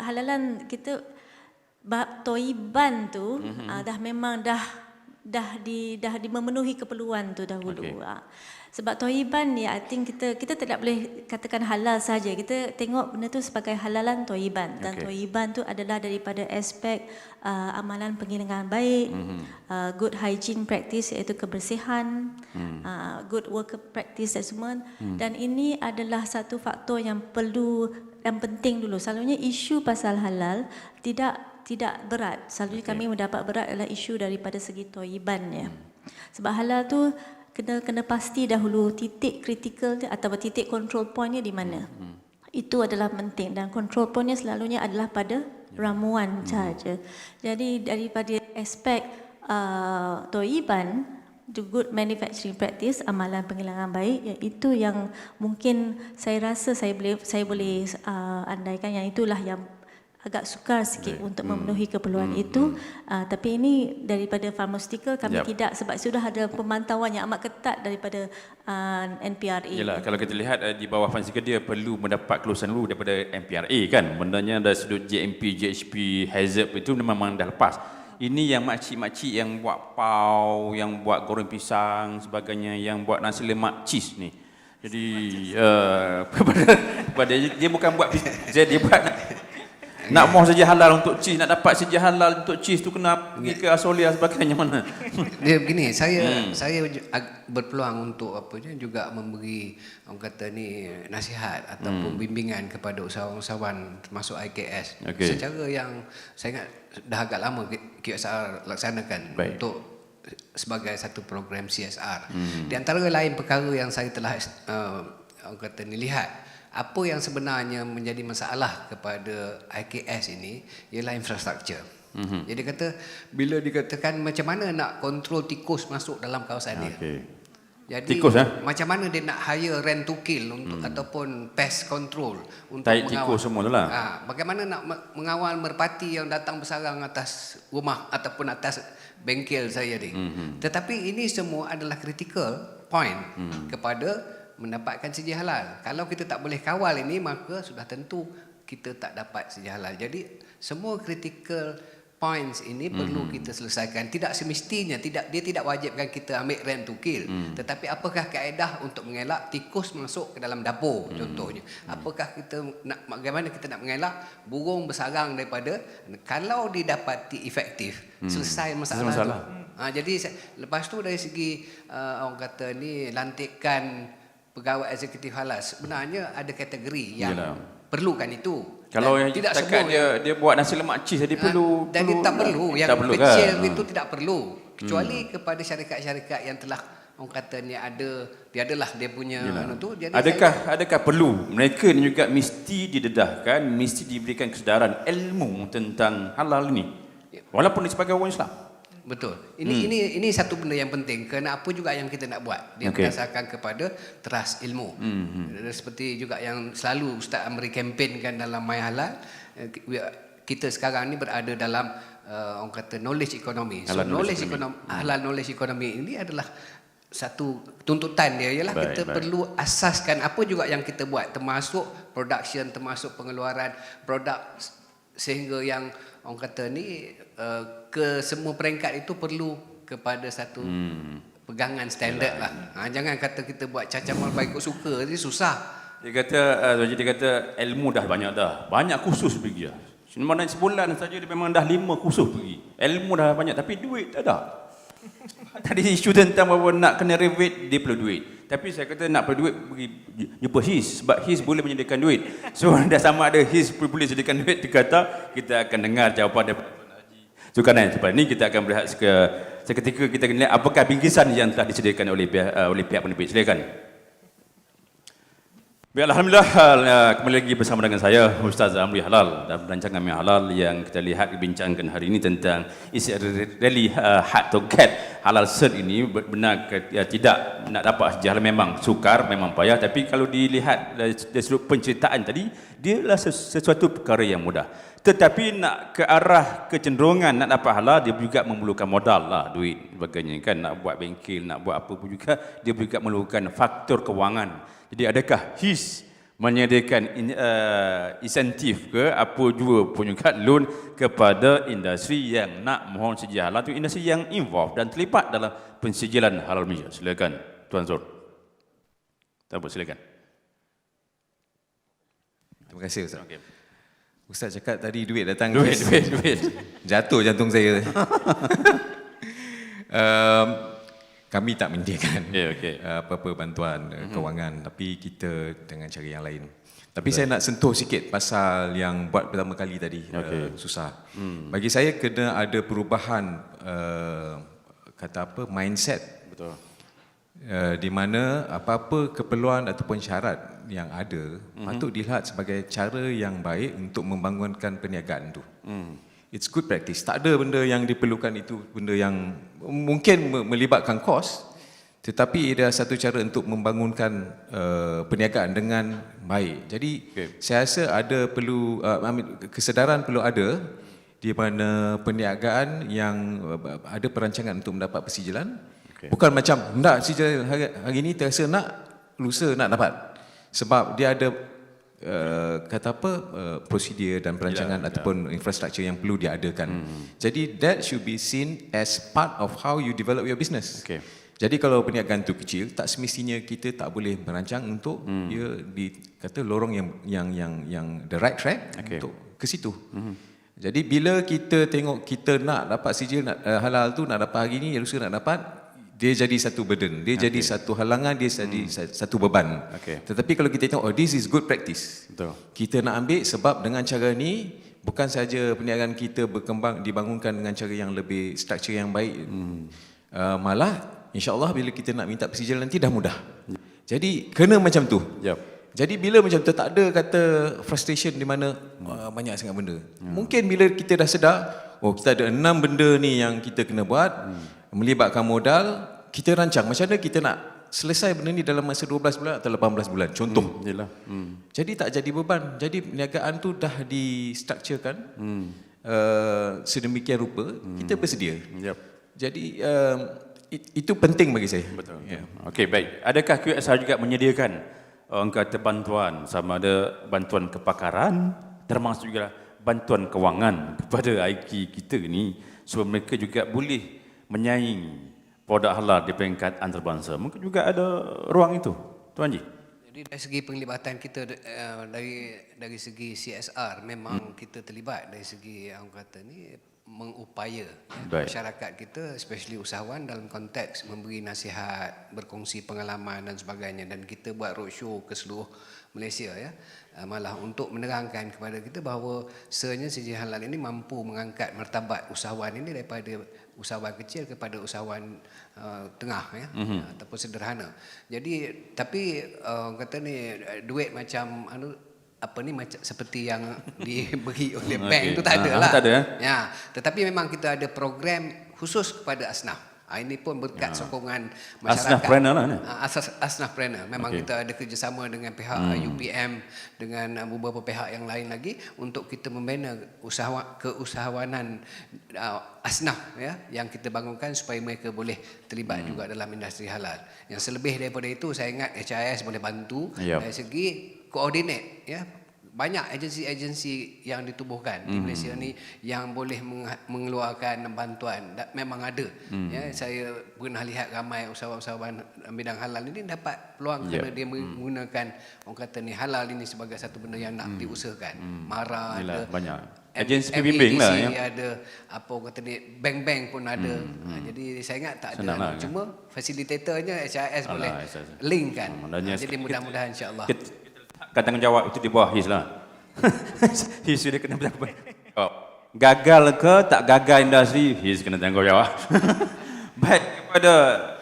halalan kita toiban tu dah memang dah memenuhi keperluan tu dahulu. Okay. Sebab toiban ni I think kita tidak boleh katakan halal saja. Kita tengok benda tu sebagai halalan toiban, dan toiban tu adalah daripada aspek amalan penghilangan baik, good hygiene practice iaitu kebersihan, good worker practice dan semua. Dan ini adalah satu faktor yang penting dulu. Selalunya isu pasal halal tidak berat. Selalunya kami mendapat berat adalah isu daripada segi toibannya. Sebab halal tu kena pasti dahulu titik kritikal atau titik control pointnya di mana. Itu adalah penting, dan control pointnya selalunya adalah pada ramuan sahaja. Jadi daripada aspek toiban, the good manufacturing practice, amalan penghilangan baik, iaitu yang mungkin saya rasa saya boleh andaikan yang itulah yang agak sukar sikit untuk memenuhi keperluan itu. Tapi ini daripada pharmaceutical kami tidak, sebab sudah ada pemantauan yang amat ketat daripada NPRA. Yalah, kalau kita lihat di bawah pharmaceutical dia perlu mendapat kelulusan dulu daripada NPRA kan. Bendanya dari sudut GMP, GHP, hazard itu memang dah lepas. Ini yang makcik-makcik yang buat pau, yang buat goreng pisang sebagainya, yang buat nasi lemak cheese ni. Jadi pada dia bukan buat dia buat nak mau saja halal untuk cheese, nak dapat saja halal untuk cheese tu kena pergi ke Australia sebagainya mana. Dia begini, saya berpeluang untuk juga memberi orang kata ni nasihat ataupun bimbingan kepada usahawan-usahawan termasuk IKS secara yang saya ingat dah agak lama QSR laksanakan untuk sebagai satu program CSR. Di antara lain perkara yang saya telah orang kata ni lihat, apa yang sebenarnya menjadi masalah kepada IKS ini ialah infrastruktur. Jadi kata bila dikatakan macam mana nak kontrol tikus masuk dalam kawasan dia. Jadi tikus, macam mana dia nak hire rent to kill untuk ataupun pest control untuk taik tikus semua tu lah. Bagaimana nak mengawal merpati yang datang bersarang atas rumah ataupun atas bengkel saya ni. Tetapi ini semua adalah critical point kepada mendapatkan sedia halal. Kalau kita tak boleh kawal ini, maka sudah tentu kita tak dapat sedia halal. Jadi semua critical points ini perlu kita selesaikan. Tidak semestinya dia tidak wajibkan kita ambil rent to kill. Tetapi apakah kaedah untuk mengelak tikus masuk ke dalam dapur contohnya? Apakah kita bagaimana kita nak mengelak burung bersarang daripada, kalau didapati efektif, selesai masalah itu. Jadi lepas tu dari segi orang kata ni lantikan pegawai eksekutif halal, sebenarnya ada kategori yang perlukan itu. Kalau dan yang tidak setakat semua dia buat nasi lemak cheese dia perlu, dan dia tak perlu, yang tak perlu kecil kan? itu tidak perlu, kecuali kepada syarikat-syarikat yang telah orang kata ni dia adalah dia punya tu. Jadi Adakah perlu mereka ni juga mesti didedahkan, mesti diberikan kesedaran ilmu tentang halal ni, walaupun dia sebagai orang Islam? Betul. Ini satu benda yang penting. Kerana apa juga yang kita nak buat, dia berdasarkan kepada trust ilmu. Seperti juga yang selalu Ustaz Amri kempenkan dalam My Halal, kita sekarang ni berada dalam orang kata knowledge economy. So halal knowledge economy ini adalah satu tuntutan dia ialah kita perlu asaskan apa juga yang kita buat, termasuk production, termasuk pengeluaran produk, sehingga yang orang kata ni ke semua peringkat itu perlu kepada satu pegangan standard lah. Jangan kata kita buat cacamal baik ikut suka, jadi susah. Dia kata ilmu dah banyak kursus pergi dah. Mana sebulan saja dia memang dah 5 kursus pergi. Ilmu dah banyak tapi duit tak ada. Tadi isu tentang bahawa nak kena renovate, dia perlu duit. Tapi saya kata nak perlu duit, pergi jumpa HIS, sebab HIS boleh menyediakan duit. So dah sama ada HIS boleh sediakan duit, dia kata kita akan dengar jawapan daripada Tuan Haji. So kerana lepas ni kita akan berehat seketika, kita akan lihat apakah bingkisan yang telah disediakan oleh pihak penerbit. Silakan. Baik, Alhamdulillah, kembali lagi bersama dengan saya Ustaz Amri Halal dalam rancangan My Halal yang kita lihat bincangkan hari ini tentang is it really hard to get halal cert ini. Benar tidak nak dapat sejahtera, memang sukar, memang payah, tapi kalau dilihat dari sudut penceritaan tadi, dia adalah sesuatu perkara yang mudah. Tetapi nak ke arah kecenderungan nak dapat halal, dia juga memerlukan modal lah, duit sebagainya kan, nak buat bengkel, nak buat apa pun juga, dia juga memerlukan faktor kewangan. Jadi adakah HIS menyediakan insentif ke apa juga pun juga loan kepada industri yang nak mohon sedia halal, tu industri yang involved dan terlibat dalam pensijilan halal Malaysia? Silakan Tuan Zul. Silakan. Terima kasih Ustaz. Okay. Ustaz cakap tadi duit datang. Duit. Jatuh jantung saya. Kami tak menyediakan apa-apa bantuan kewangan, tapi kita dengan cara yang lain. Tapi saya nak sentuh sikit pasal yang buat pertama kali tadi, susah. Bagi saya kena ada perubahan mindset. Betul. Di mana apa-apa keperluan ataupun syarat yang ada patut dilihat sebagai cara yang baik untuk membangunkan perniagaan itu. It's good practice. Tak ada benda yang diperlukan itu, benda yang mungkin melibatkan kos, tetapi ada satu cara untuk membangunkan perniagaan dengan baik. Jadi saya rasa ada perlu kesedaran perlu ada di mana perniagaan yang ada perancangan untuk mendapat persijilan. Bukan macam nak persijilan hari ini terasa nak, lusa nak dapat. Sebab dia ada prosedur dan perancangan ataupun infrastruktur yang perlu diadakan. Jadi that should be seen as part of how you develop your business. Jadi kalau perniagaan itu kecil, tak semestinya kita tak boleh merancang untuk dia dikata lorong yang the right track untuk ke situ. Jadi bila kita tengok kita nak dapat sijil halal tu, nak dapat hari ni, lusa nak dapat, dia jadi satu burden, dia jadi satu halangan, dia jadi satu beban. Tetapi kalau kita tengok, this is good practice. Betul. Kita nak ambil sebab dengan cara ni, bukan saja perniagaan kita berkembang, dibangunkan dengan cara yang lebih struktur yang baik. Malah, insyaAllah bila kita nak minta persijilan nanti dah mudah. Jadi, kena macam tu. Jadi bila macam tu, tak ada kata frustration di mana banyak sangat benda. Mungkin bila kita dah sedar, kita ada 6 benda ni yang kita kena buat, melibatkan modal, kita rancang macam mana kita nak selesai benda ni dalam masa 12 bulan atau 18 bulan contoh. Jadi tak jadi beban. Jadi perniagaan tu dah distrukturkan sedemikian rupa, kita bersedia. Jadi itu penting bagi saya. Betul. Okey, baik. Adakah QSR juga menyediakan orang kata bantuan, sama ada bantuan kepakaran termasuk juga bantuan kewangan kepada IK kita ni, supaya mereka juga boleh menyaing produk halal di peringkat antarabangsa? Mungkin juga ada ruang itu, Tuan Haji. Jadi dari segi penglibatan kita dari segi CSR memang kita terlibat. Dari segi orang kata ni mengupaya Baik. masyarakat kita, especially usahawan, dalam konteks memberi nasihat, berkongsi pengalaman dan sebagainya, dan kita buat roadshow ke seluruh Malaysia ya, malah untuk menerangkan kepada kita bahawa sebenarnya SIHC Halal ini mampu mengangkat martabat usahawan ini daripada usahawan kecil kepada usahawan tengah ya, ataupun sederhana. Jadi tapi kata ni duit macam apa ni macam seperti yang diberi oleh bank tu tak ada lah. Tak ada. Ya, tetapi memang kita ada program khusus kepada asnaf. Ini pun berkat sokongan masyarakat. Asnafpreneur lah ni. Asnafpreneur. Memang kita ada kerjasama dengan pihak UPM, dengan beberapa pihak yang lain lagi untuk kita membina keusahawanan asnaf ya, yang kita bangunkan supaya mereka boleh terlibat juga dalam industri halal. Yang selebih daripada itu, saya ingat HIS boleh bantu dari segi koordinat ya. Banyak agensi-agensi yang ditubuhkan di Malaysia ni yang boleh mengeluarkan bantuan. Memang ada. Ya, saya pernah lihat ramai usahawan-usahawan bidang halal ini dapat peluang kerana dia menggunakan orang kata ni halal ini sebagai satu benda yang nak diusahakan. MARA ada, banyak. Agensi pembimbing lah ya. Ada apa orang kata ni, bank-bank pun ada. Jadi saya ingat tak ada. Senang Cuma fasilitatornya HIS boleh linkkan. Jadi mudah-mudahan insya-Allah. Tanggungjawab itu di bawah HIS lah. HIS sudah kena berapa? Gagal ke tak gagal industri, HIS kena tanggungjawab. Baik, kepada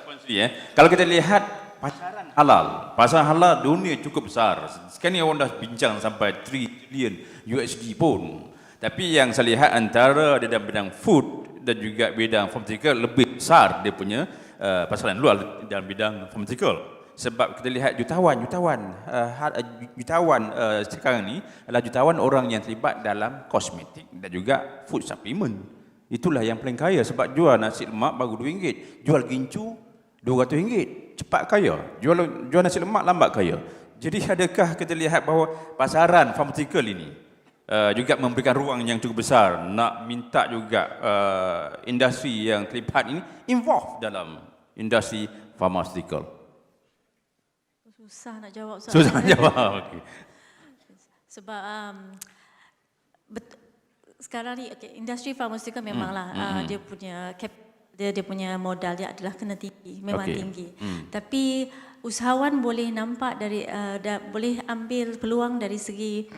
sponsor kalau kita lihat pasaran halal, pasar halal dunia cukup besar. Sekarang ni orang dah bincang sampai 3 trilion USD pun. Tapi yang saya lihat antara dalam bidang food dan juga bidang pharmaceutical lebih besar dia punya pasaran luar dalam bidang pharmaceutical. Sebab kita lihat jutawan sekarang ni adalah jutawan orang yang terlibat dalam kosmetik dan juga food supplement. Itulah yang paling kaya sebab jual nasi lemak baru RM2, jual gincu RM200, cepat kaya. Jual nasi lemak lambat kaya. Jadi adakah kita lihat bahawa pasaran pharmaceutical ini juga memberikan ruang yang cukup besar nak minta juga industri yang terlibat ini involved dalam industri pharmaceutical? Susah nak jawab soalan. Susah nak jawab. Okay. Sebab sekarang ni industri farmaceutical memanglah dia punya dia punya modal dia adalah kena tinggi, memang tinggi. Tapi usahawan boleh nampak dari boleh ambil peluang dari segi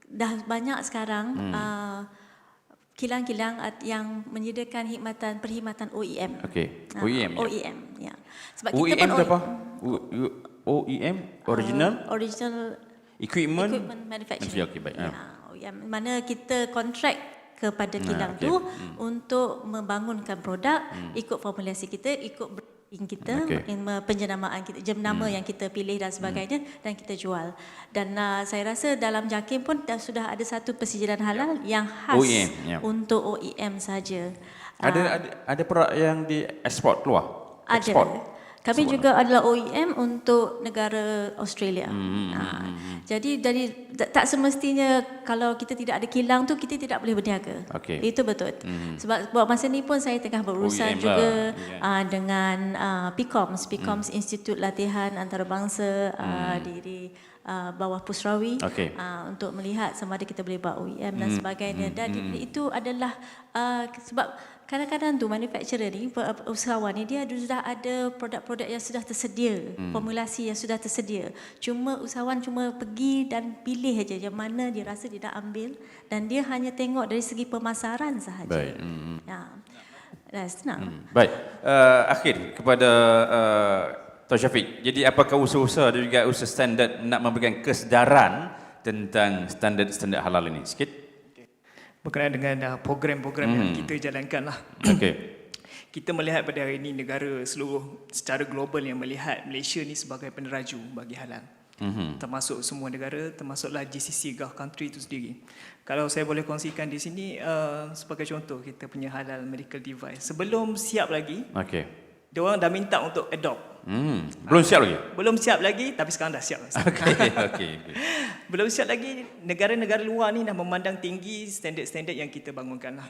dah banyak sekarang kilang-kilang yang menyediakan perkhidmatan OEM. OEM. OEM ya. Sebab OEM kita pun apa? OEM, original equipment manufacturing. Okay, baik. OEM mana kita kontrak kepada kilang tu untuk membangunkan produk ikut formulasi kita, ikut branding kita, penjenamaan kita, jenama yang kita pilih dan sebagainya, dan kita jual. Dan saya rasa dalam JAKIM pun sudah ada satu persediaan halal yang khas untuk OEM saja. Ada produk yang diekspor keluar? Ada. Kami juga adalah OEM untuk negara Australia. Jadi tak semestinya kalau kita tidak ada kilang tu kita tidak boleh berniaga. Itu betul. Sebab buat masa ni pun saya tengah berurusan OEM juga dengan PCOMS Institut Latihan Antarabangsa di bawah Pusrawi untuk melihat sama ada kita boleh buat OEM dan sebagainya. Dan itu adalah sebab kadang-kadang tu manufacturer ni, usahawan ni, dia sudah ada produk-produk yang sudah tersedia, formulasi yang sudah tersedia. Cuma usahawan cuma pergi dan pilih aja yang mana dia rasa dia nak ambil, dan dia hanya tengok dari segi pemasaran sahaja. Baik. Dah senang. Baik. Akhir kepada Tuan Syafiq. Jadi apakah usaha-usaha dan juga usaha standard nak memberikan kesedaran tentang standard halal ini? Sikit. Berkenaan dengan program-program yang kita jalankan lah. Kita melihat pada hari ini negara seluruh secara global yang melihat Malaysia ni sebagai peneraju bagi halal. Termasuk semua negara, termasuklah GCC Gulf country itu sendiri. Kalau saya boleh kongsikan di sini sebagai contoh, kita punya halal medical device. Sebelum siap lagi, dia orang dah minta untuk adopt. Belum siap lagi? Belum siap lagi, tapi sekarang dah siap. Belum siap lagi, negara-negara luar ni dah memandang tinggi standard-standard yang kita bangunkan lah.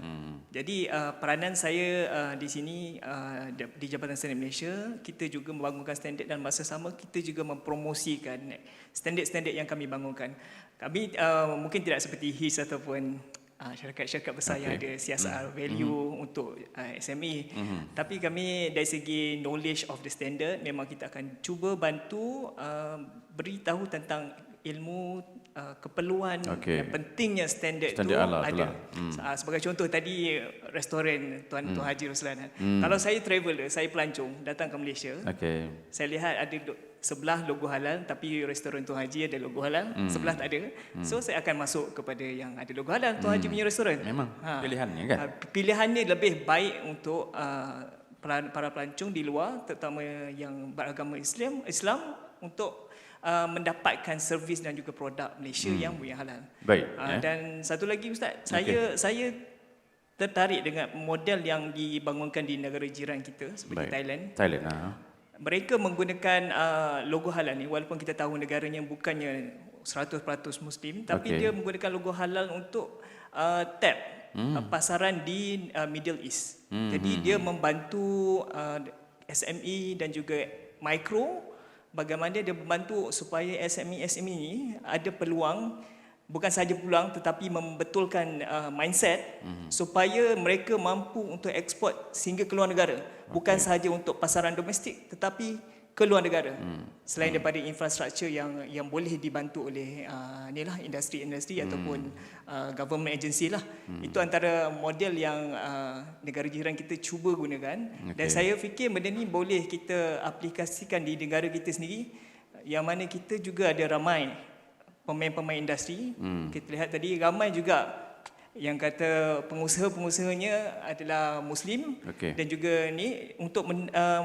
Jadi peranan saya di sini di Jabatan Standard Malaysia, kita juga membangunkan standard dan masa sama kita juga mempromosikan standard-standard yang kami bangunkan. Kami mungkin tidak seperti HIS ataupun syarikat-syarikat besar yang ada CSR value untuk SME. Tapi kami dari segi knowledge of the standard, memang kita akan cuba bantu beritahu tentang ilmu keperluan dan pentingnya standard itu ada. Sebagai contoh tadi restoran Tuan Haji Roslan. Kalau saya traveller, saya pelancong datang ke Malaysia, saya lihat ada sebelah logo halal tapi restoran Tuan Haji ada logo halal, sebelah tak ada. So saya akan masuk kepada yang ada logo halal, Tuan Haji punya restoran. Memang pilihannya kan. Pilihannya lebih baik untuk para pelancong di luar, terutama yang beragama Islam untuk mendapatkan servis dan juga produk Malaysia yang halal. Baik. Dan satu lagi Ustaz, saya tertarik dengan model yang dibangunkan di negara jiran kita seperti Thailand. Mereka menggunakan logo halal ni, walaupun kita tahu negaranya bukannya 100% Muslim, tapi dia menggunakan logo halal untuk tap pasaran di Middle East. Jadi dia membantu SME dan juga mikro. Bagaimana dia membantu supaya SME ni ada peluang, bukan sahaja peluang tetapi membetulkan mindset supaya mereka mampu untuk ekspor sehingga ke luar negara. Bukan sahaja untuk pasaran domestik tetapi ke luar negara. Selain daripada infrastruktur yang boleh dibantu oleh industri-industri ataupun government agency lah. Itu antara model yang negara jiran kita cuba gunakan. Dan saya fikir benda ni boleh kita aplikasikan di negara kita sendiri, yang mana kita juga ada ramai pemain-pemain industri. Kita lihat tadi ramai juga yang kata pengusaha-pengusahanya adalah Muslim dan juga ni untuk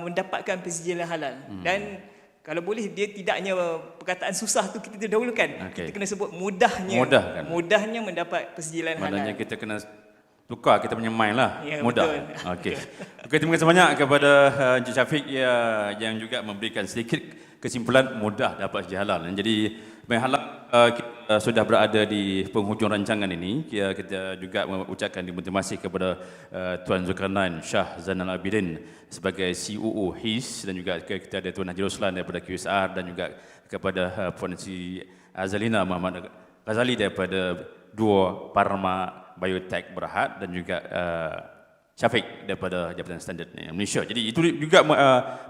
mendapatkan persetujuan halal. Dan kalau boleh dia tidak hanya perkataan susah tu kita dahulukan. Kita kena sebut mudahnya mendapat persetujuan halal. Maknanya kita kena tukar kita punya mind lah. Mudah. Okey, terima kasih banyak kepada Encik Syafiq yang juga memberikan sedikit kesimpulan mudah dapat sedia halal. Jadi halal kita sudah berada di penghujung rancangan ini. Kita juga mengucapkan terima kasih kepada Tuan Zulkarnain Shah Zainal Abidin sebagai COO HIS, dan juga kita ada Tuan Haji Roslan daripada QSR, dan juga kepada Puan Sri Azalina Muhammad Ghazali daripada Dua Parma Biotech Berhad, dan juga Syafiq daripada Jabatan Standard Malaysia. Jadi itu juga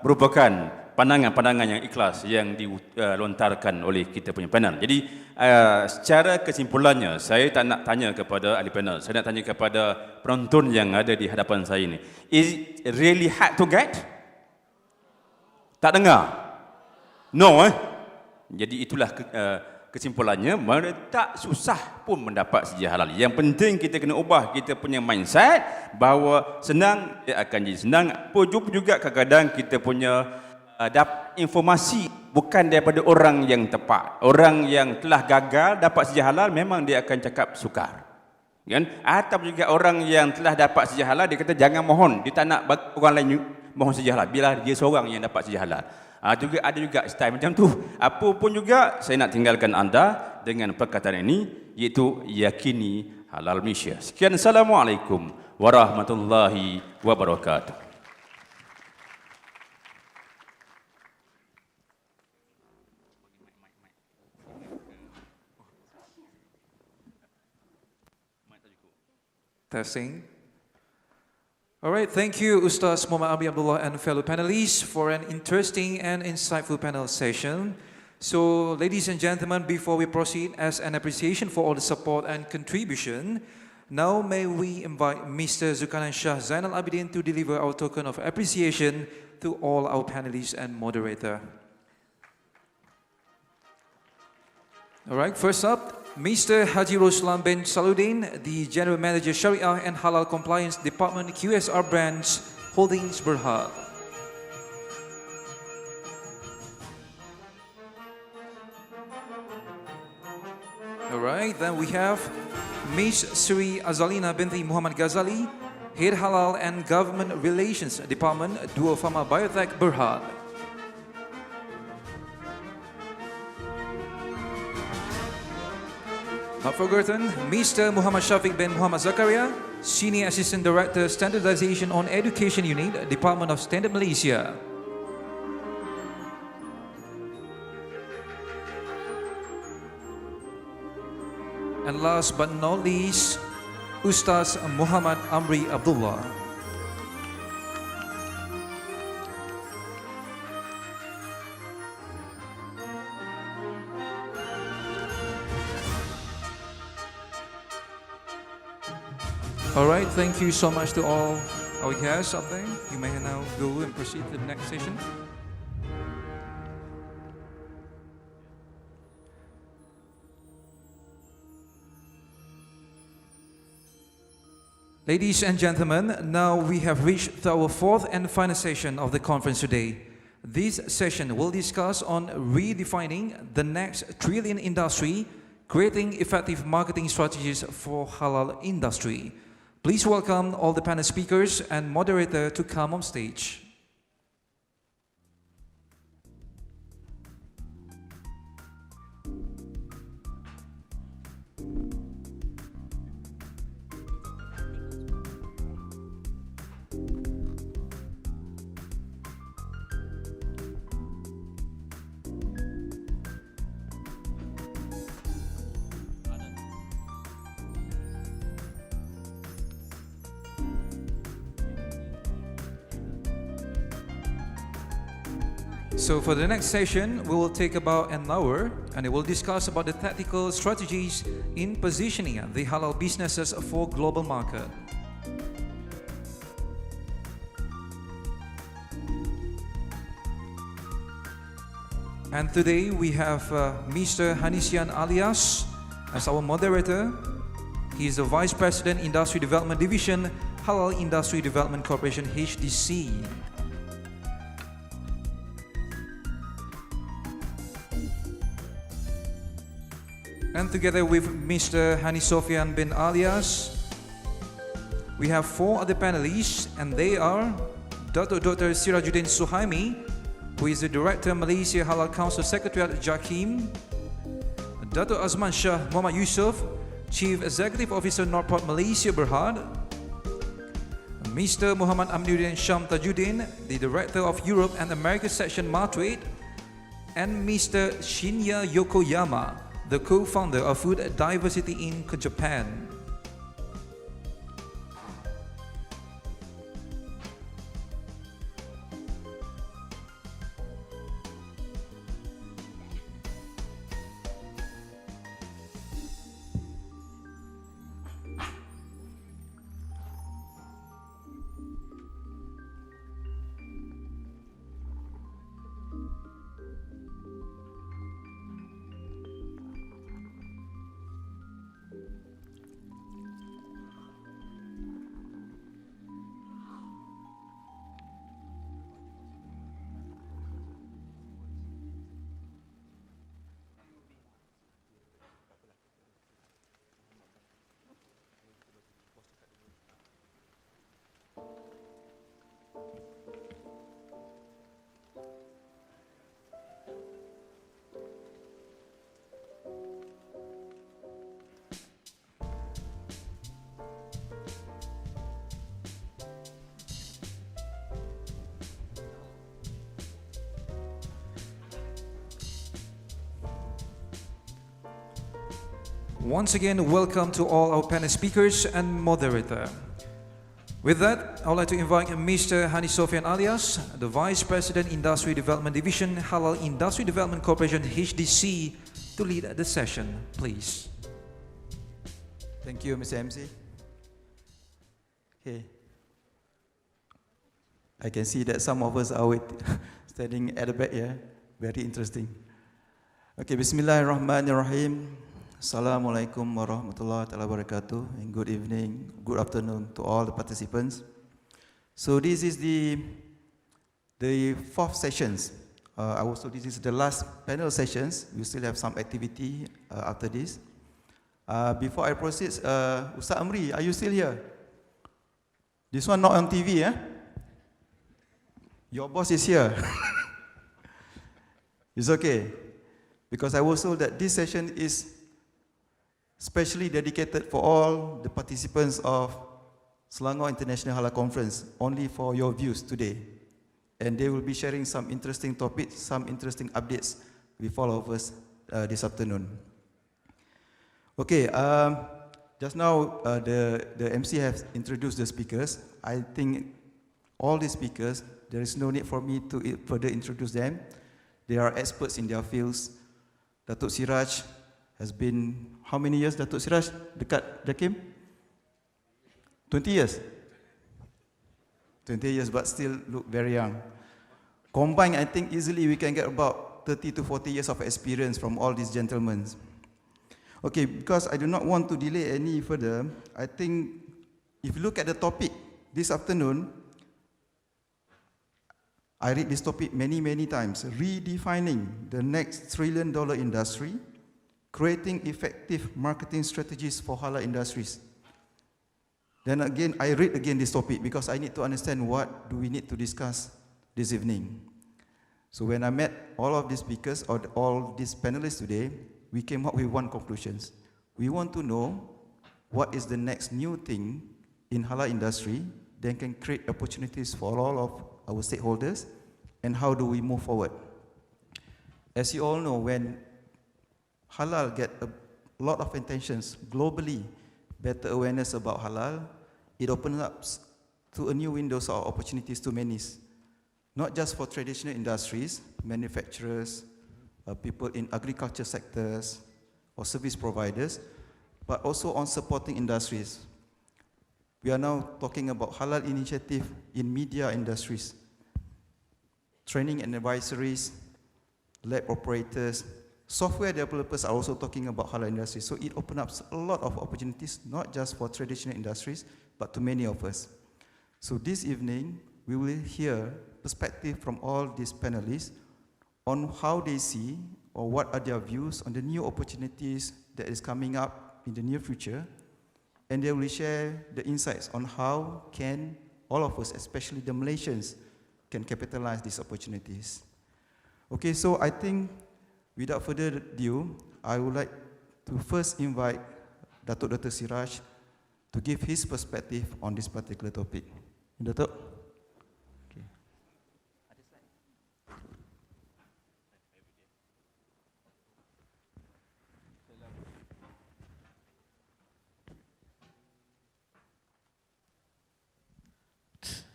merupakan pandangan-pandangan yang ikhlas yang dilontarkan oleh kita punya panel. Jadi secara kesimpulannya, saya tak nak tanya kepada ahli panel, saya nak tanya kepada penonton yang ada di hadapan saya ini. Is it really hard to get? Tak dengar? No Jadi itulah kesimpulannya, tak susah pun mendapat sedia halal. Yang penting kita kena ubah kita punya mindset bahawa senang, dia akan jadi senang. Apa juga kadang-kadang kita punya dapat informasi bukan daripada orang yang tepat. Orang yang telah gagal dapat sedia halal, memang dia akan cakap sukar. Kan? Atau juga orang yang telah dapat sedia halal, dia kata jangan mohon, dia tak nak orang lain mohon sedia halal, biarlah dia seorang yang dapat sedia halal. Juga ada juga style macam tu. Apa pun juga, saya nak tinggalkan anda dengan perkataan ini, iaitu yakini halal Malaysia. Sekian, Assalamualaikum warahmatullahi wabarakatuh. Testing. All right, thank you Ustaz Muhammad Abi Abdullah and fellow panelists for an interesting and insightful panel session. So, ladies and gentlemen, before we proceed, as an appreciation for all the support and contribution, now may we invite Mr. Zulkarnain Shah Zainal Abidin to deliver our token of appreciation to all our panelists and moderator. All right, first up, Mr. Haji Roslan bin Saludin, the General Manager Syariah and Halal Compliance Department, QSR Branch Holdings Berhad. Alright, then we have Ms. Sri Azalina binti Muhammad Ghazali, Head Halal and Government Relations Department, Dua Pharma Biotech Berhad. Not forgotten, Mr. Muhammad Shafiq bin Muhammad Zakaria, Senior Assistant Director Standardization on Education Unit, Department of Standard Malaysia. And last but not least, Ustaz Muhammad Amri Abdullah. All right, thank you so much to all our guests up there. You may now go and proceed to the next session. Ladies and gentlemen, now we have reached our fourth and final session of the conference today. This session will discuss on redefining the next trillion industry, creating effective marketing strategies for halal industry. Please welcome all the panel speakers and moderator to come on stage. So for the next session, we will take about an hour and it will discuss about the tactical strategies in positioning the halal businesses for global market. And today we have Mr. Hanisian Alias as our moderator. He is the Vice President Industry Development Division, Halal Industry Development Corporation HDC. And together with Mr. Hani Sofian bin Alias, we have four other panelists, and they are Dr. Sirajuddin Suhaimi, who is the Director Malaysia Halal Council Secretariat Jakim, Dr. Azman Shah Muhammad Yusof, Chief Executive Officer Norport Malaysia Berhad, Mr. Muhammad Aminuddin Syam Tajuddin, the Director of Europe and America Section Martrade, and Mr. Shinya Yokoyama, the co-founder of Food Diversity Inc. Japan. Once again, welcome to all our panel speakers and moderator. With that, I would like to invite Mr. Hani Sofian Alias, the Vice President Industry Development Division, Halal Industry Development Corporation HDC, to lead the session, please. Thank you, Mr. MC. Okay. I can see that some of us are standing at the back here. Very interesting. Okay, Bismillahirrahmanirrahim. Assalamualaikum warahmatullahi wabarakatuh, and good evening, good afternoon to all the participants. So this is the fourth sessions. Also, this is the last panel sessions. We still have some activity after this. Before I proceed, Ustaz Amri, are you still here? This one not on TV, eh? Your boss is here. It's okay, because I was told that this session is specially dedicated for all the participants of Selangor International Halal Conference, only for your views today. And they will be sharing some interesting topics, some interesting updates with all of us this afternoon. Okay, just now the MC has introduced the speakers. I think all the speakers, there is no need for me to further introduce them. They are experts in their fields. Datuk Siraj has been, how many years Datuk Siraj dekat JAKIM? 20 years? 20 years, but still look very young. Combined, I think easily we can get about 30 to 40 years of experience from all these gentlemen. Okay, because I do not want to delay any further, I think if you look at the topic this afternoon, I read this topic many times, redefining the next $1 trillion industry, creating effective marketing strategies for halal industries. Then again, I read again this topic because I need to understand what do we need to discuss this evening. So when I met all of these speakers or all these panelists today, we came up with one conclusion. We want to know what is the next new thing in halal industry that can create opportunities for all of our stakeholders, and how do we move forward. As you all know, when halal get a lot of attentions globally, better awareness about halal, it opens up to a new windows of opportunities to many, not just for traditional industries, manufacturers, people in agriculture sectors or service providers, but also on supporting industries. We are now talking about halal initiative in media industries, training and advisories, lab operators, software developers are also talking about halal industry. So it opens up a lot of opportunities, not just for traditional industries, but to many of us. So this evening, we will hear perspective from all these panelists on how they see or what are their views on the new opportunities that is coming up in the near future. And they will share the insights on how can all of us, especially the Malaysians, can capitalize these opportunities. Okay, so I think without further ado, I would like to first invite Dr. Siraj to give his perspective on this particular topic. Datuk? Okay.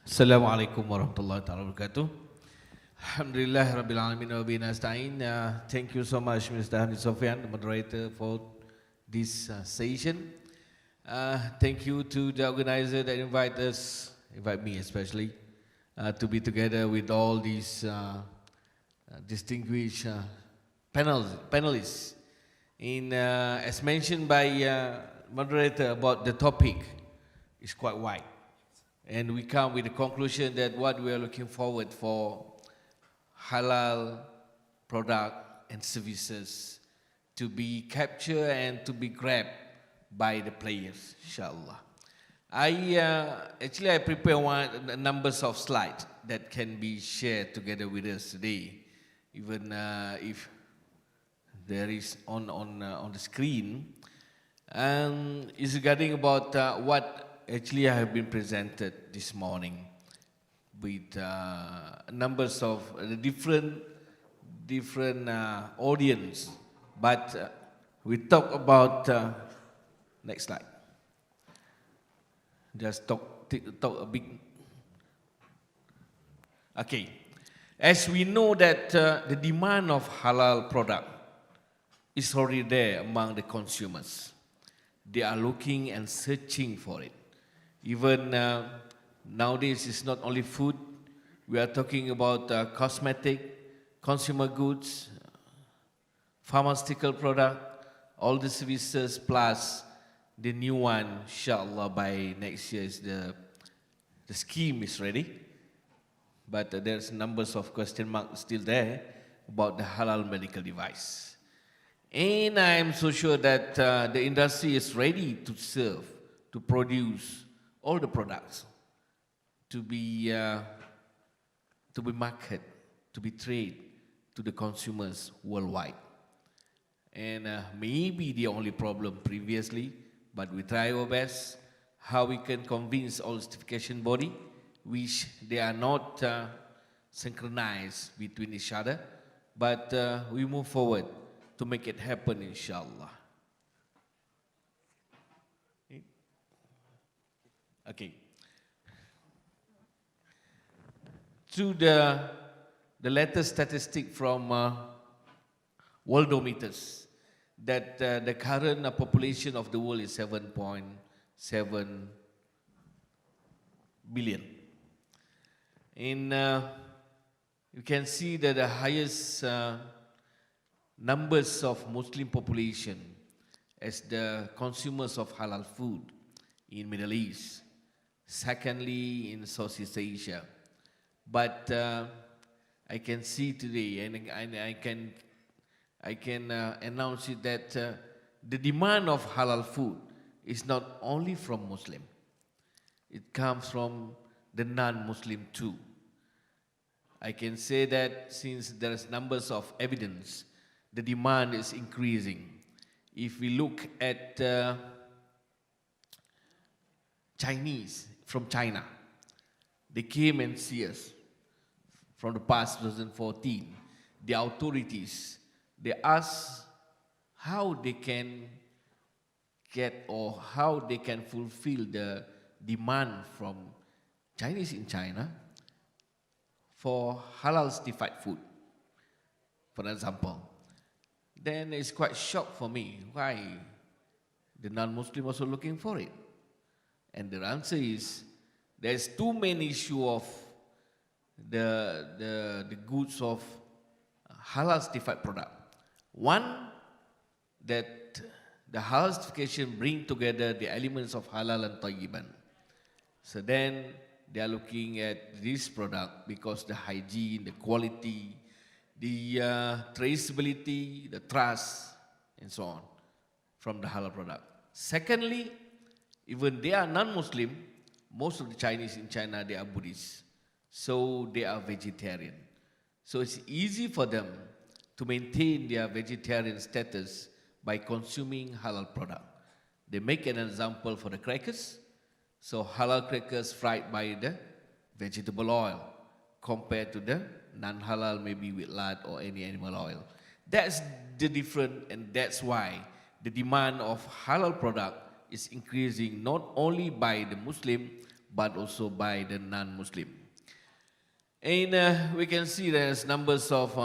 Assalamualaikum warahmatullahi wabarakatuh. Alhamdulillah Rabbil Alamin wa bihi nasta'in. Thank you so much, Mr. Hamid Sofyan, the moderator, for this session. Thank you to the organizer that invite me especially, to be together with all these distinguished panelists. As mentioned by moderator about the topic, is quite wide. And we come with the conclusion that what we are looking forward for halal product and services to be captured and to be grabbed by the players, inshallah. I prepare numbers of slides that can be shared together with us today, even if there is on the screen. And it's regarding about what actually I have been presented this morning, with numbers of different audience, but we talk about next slide. Just talk a bit. Okay, as we know that the demand of halal product is already there among the consumers. They are looking and searching for it. Even nowadays, it's not only food. We are talking about cosmetic, consumer goods, pharmaceutical product, all the services, plus the new one, inshallah, by next year is the scheme is ready. But there's numbers of question marks still there about the halal medical device. And I am so sure that the industry is ready to serve, to produce all the products, to be marketed, to be traded to the consumers worldwide. And maybe the only problem previously, but we try our best, how we can convince all certification body, which they are not synchronized between each other, but we move forward to make it happen, inshallah. Okay. Through the latest statistic from Worldometers, that the current population of the world is 7.7 billion. You can see that the highest numbers of Muslim population as the consumers of halal food in Middle East, secondly in Southeast Asia. But I can see today, and I can announce it that the demand of halal food is not only from Muslim. It comes from the non-Muslim too. I can say that since there is numbers of evidence, the demand is increasing. If we look at Chinese from China, they came and see us from the past 2014. The authorities, they asked how they can get or how they can fulfill the demand from Chinese in China for halal certified food, for example. Then it's quite shocked for me why the non-Muslim also looking for it. And the answer is there's two main issue of the goods of halal certified product. One, that the halal certification bring together the elements of halal and tayyiban. So then they are looking at this product because the hygiene, the quality, the traceability, the trust, and so on from the halal product. Secondly, even they are non-Muslim, most of the Chinese in China, they are Buddhists. So they are vegetarian. So it's easy for them to maintain their vegetarian status by consuming halal product. They make an example for the crackers. So halal crackers fried by the vegetable oil compared to the non-halal maybe with lard or any animal oil. That's the difference, and that's why the demand of halal product is increasing not only by the Muslim but also by the non-Muslim. And we can see there's numbers of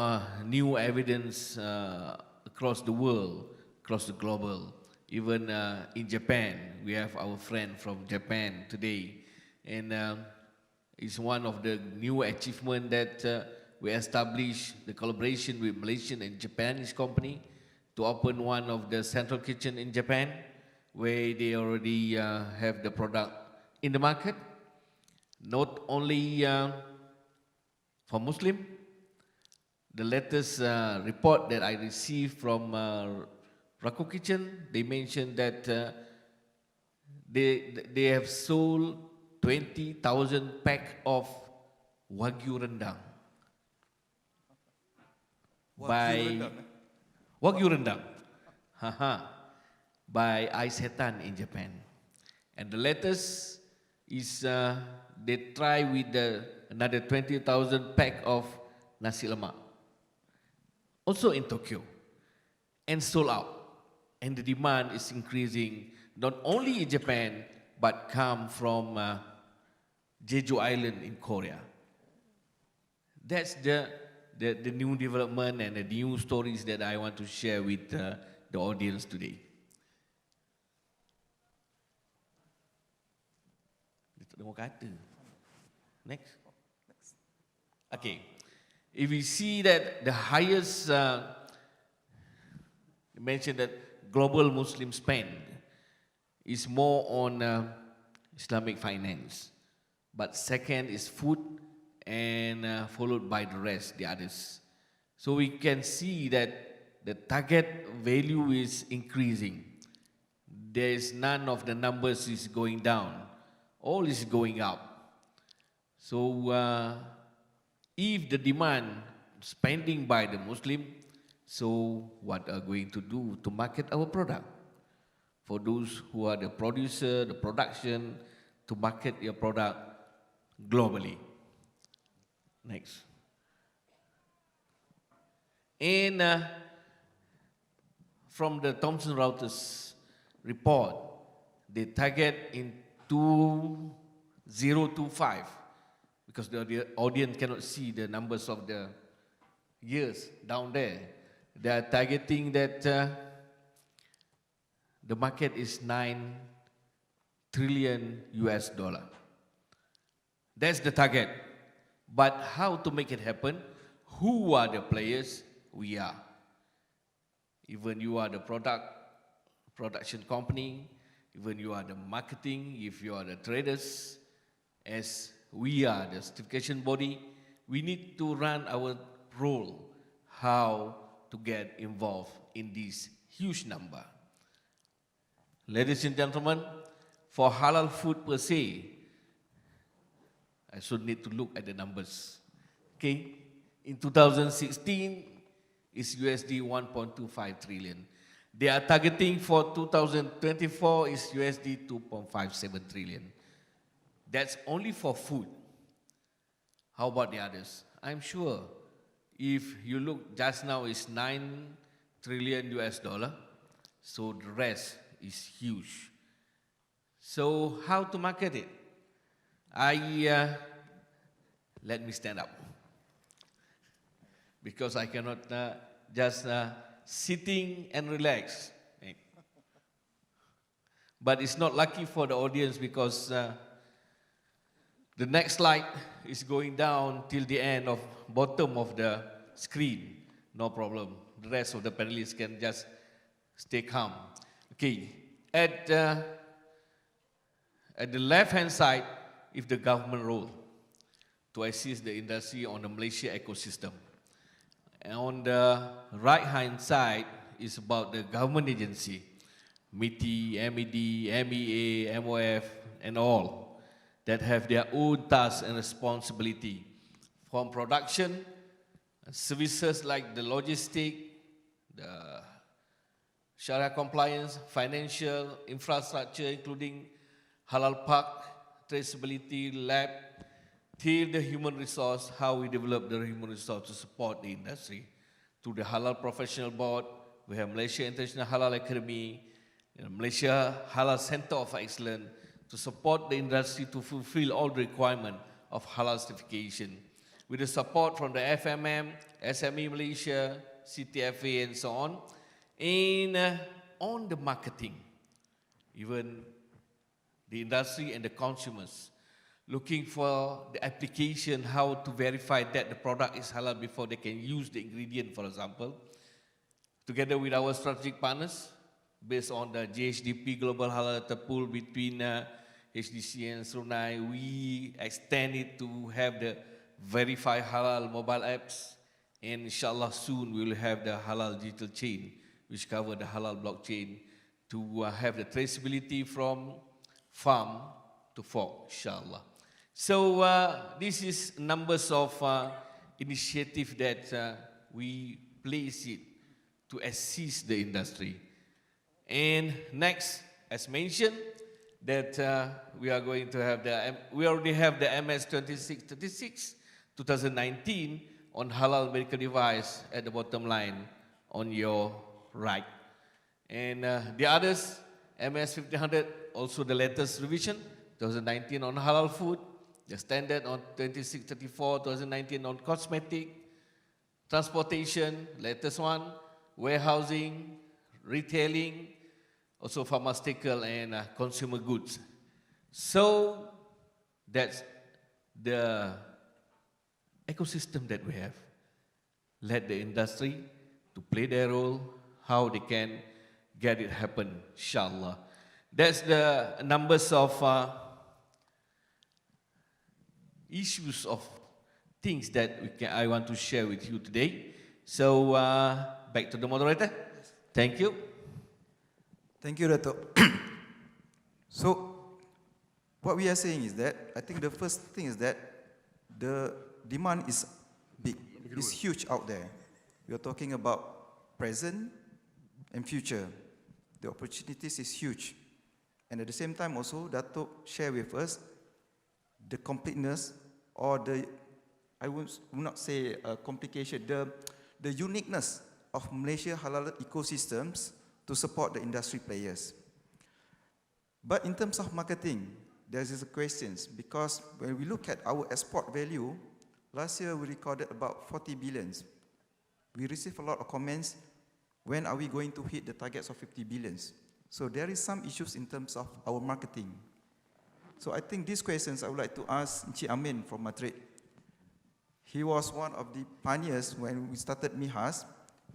new evidence across the world, across the global. Even in Japan, we have our friend from Japan today, and it's one of the new achievements that we established the collaboration with Malaysian and Japanese company to open one of the central kitchen in Japan, where they already have the product in the market. Not only for Muslim, the latest report that I received from Rako Kitchen, they mentioned that they have sold 20,000 pack of Wagyu rendang. Wagyu rendang. By Isetan in Japan. And the latest is they try with another 20,000 pack of nasi lemak. Also in Tokyo. And sold out. And the demand is increasing not only in Japan but come from Jeju Island in Korea. That's the new development and the new stories that I want to share with the audience today. Next. Okay. If we see that the highest, you mentioned that global Muslim spend is more on Islamic finance. But second is food and followed by the rest, the others. So we can see that the target value is increasing. There is none of the numbers is going down. All is going up. So if the demand spending by the Muslim, so what are going to do to market our product? For those who are the producer, the production, to market your product globally. Next. And from the Thomson Reuters report, they target in 2025, because the audience cannot see the numbers of the years down there. They are targeting that the market is $9 trillion US. That's the target. But how to make it happen? Who are the players? We are. Even you are the production company, even you are the marketing, if you are the traders, as we are the certification body, we need to run our role, how to get involved in this huge number. Ladies and gentlemen, for halal food per se, I should need to look at the numbers. Okay, in 2016, it's USD 1.25 trillion. They are targeting for 2024 is USD 2.57 trillion. That's only for food. How about the others? I'm sure if you look just now is 9 trillion US dollar, so the rest is huge. So how to market it? Let me stand up, because I cannot just sitting and relax. But it's not lucky for the audience, because the next slide is going down till the end of bottom of the screen. No problem. The rest of the panelists can just stay calm. Okay. At the left-hand side is the government role to assist the industry on the Malaysia ecosystem. And on the right-hand side is about the government agency, MITI, MED, MEA, MOF, and all that have their own tasks and responsibility, from production, services like the logistic, the Sharia compliance, financial, infrastructure, including halal park, traceability, lab, till the human resource, how we develop the human resource to support the industry. Through the Halal Professional Board, we have Malaysia International Halal Academy, Malaysia Halal Center of Excellence, to support the industry to fulfill all the requirements of halal certification. With the support from the FMM, SME Malaysia, CTFA, and so on. And on the marketing, even the industry and the consumers, looking for the application, how to verify that the product is halal before they can use the ingredient, for example. Together with our strategic partners, based on the GHDP Global Halal Pool between HDC and Serunai, we extend it to have the Verify Halal mobile apps, and inshallah soon we will have the Halal digital chain, which cover the halal blockchain, to have the traceability from farm to fork, inshallah. So this is numbers of initiative that we place it to assist the industry. And next, as mentioned, that we are going to have we already have the MS 2636 2019 on halal medical device at the bottom line on your right. And the others, MS 1500, also the latest revision, 2019 on halal food, the standard on 2634, 2019 on cosmetic, transportation, latest one, warehousing, retailing, also pharmaceutical and consumer goods. So that's the ecosystem that we have. Let the industry to play their role, how they can get it happen, inshallah. That's the numbers of issues of things that I want to share with you today. So back to the moderator. Thank you. Thank you, Dato'. So, what we are saying is that, I think the first thing is that the demand is big, it's huge out there. We are talking about present and future. The opportunities is huge. And at the same time also, Dato' share with us the completeness or the, I would not say complication, the uniqueness of Malaysia halal ecosystems to support the industry players. But in terms of marketing, there is a questions because when we look at our export value, last year we recorded about 40 billions. We received a lot of comments, when are we going to hit the targets of 50 billions? So there is some issues in terms of our marketing. So I think these questions I would like to ask Encik Amin from Madrid. He was one of the pioneers when we started MIHAS,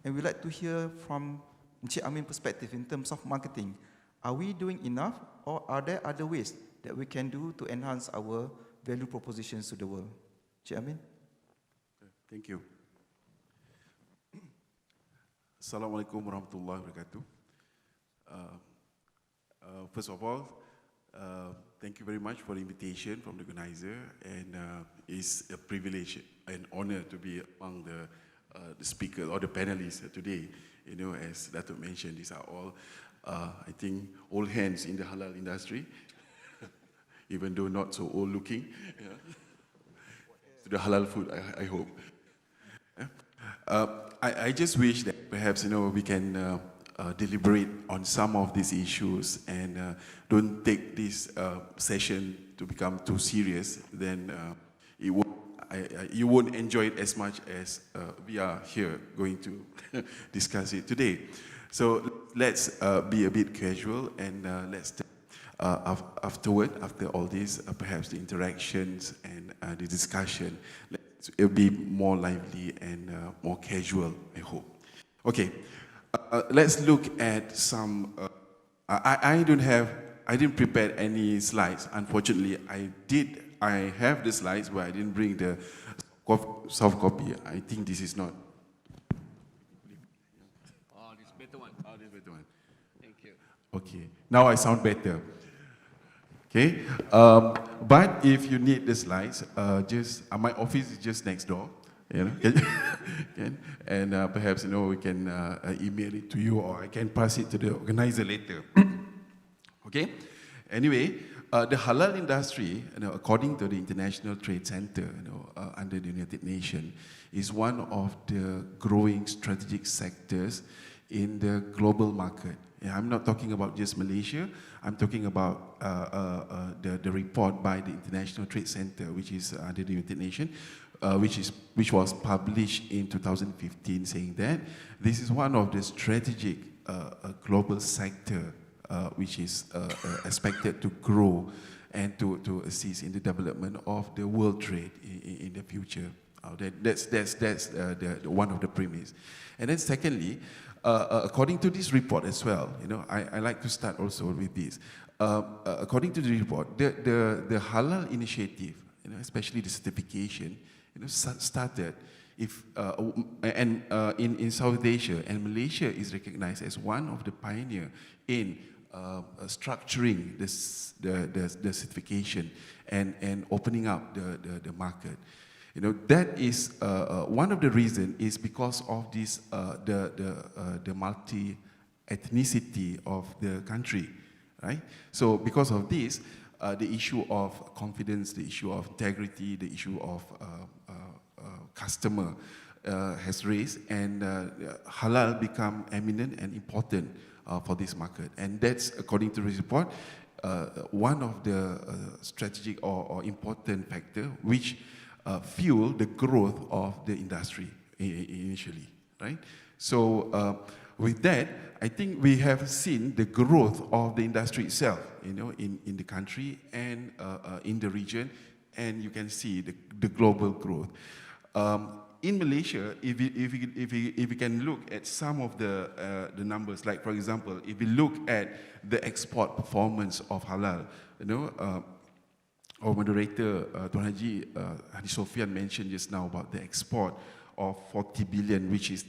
and we'd like to hear from Encik Amin perspective in terms of marketing. Are we doing enough, or are there other ways that we can do to enhance our value propositions to the world? Encik Amin? Thank you. Assalamualaikum warahmatullahi wabarakatuh. First of all, thank you very much for the invitation from the organizer, and it's a privilege and honor to be among the speakers or the panelists today. You know, as Dato' mentioned, these are all, I think, old hands in the halal industry, even though not so old looking. Yeah. To the halal food, I hope. I just wish that perhaps, you know, we can deliberate on some of these issues and don't take this session to become too serious. Then you won't enjoy it as much as we are here going to discuss it today. So let's be a bit casual, and let's afterward, after all this, perhaps the interactions and the discussion, it'll be more lively and more casual, I hope. Okay, let's look at some, I didn't prepare any slides. Unfortunately, I have the slides, but I didn't bring the soft copy. I think this is not. Oh, this better one. Oh, this better one. Thank you. Okay, now I sound better. Okay, but if you need the slides, my office is just next door. You know, and perhaps, you know, we can email it to you, or I can pass it to the organizer later. Okay. Anyway, the halal industry, you know, according to the International Trade Center, you know, under the United Nations, is one of the growing strategic sectors in the global market. Yeah, I'm not talking about just Malaysia. I'm talking about the report by the International Trade Center, which is under the United Nations, which was published in 2015, saying that this is one of the strategic global sector which is expected to grow and to assist in the development of the world trade in the future. That's one of the premise. And then secondly, according to this report as well, you know, I like to start also with this. According to the report, the halal initiative, you know, especially the certification, you know, started in South Asia, and Malaysia is recognized as one of the pioneer in structuring the certification and opening up the market. You know, that is one of the reasons is because of this the multi-ethnicity of the country, right? So because of this, the issue of confidence, the issue of integrity, the issue of customer has raised, and halal become eminent and important for this market. And that's, according to the report, one of the strategic or important factor which fuel the growth of the industry initially, right? So with that, I think we have seen the growth of the industry itself, you know, in the country and in the region, and you can see the global growth. In Malaysia, if we can look at some of the numbers, like for example, if we look at the export performance of halal, you know, our moderator, Tuan Haji Sofian mentioned just now about the export of 40 billion, which is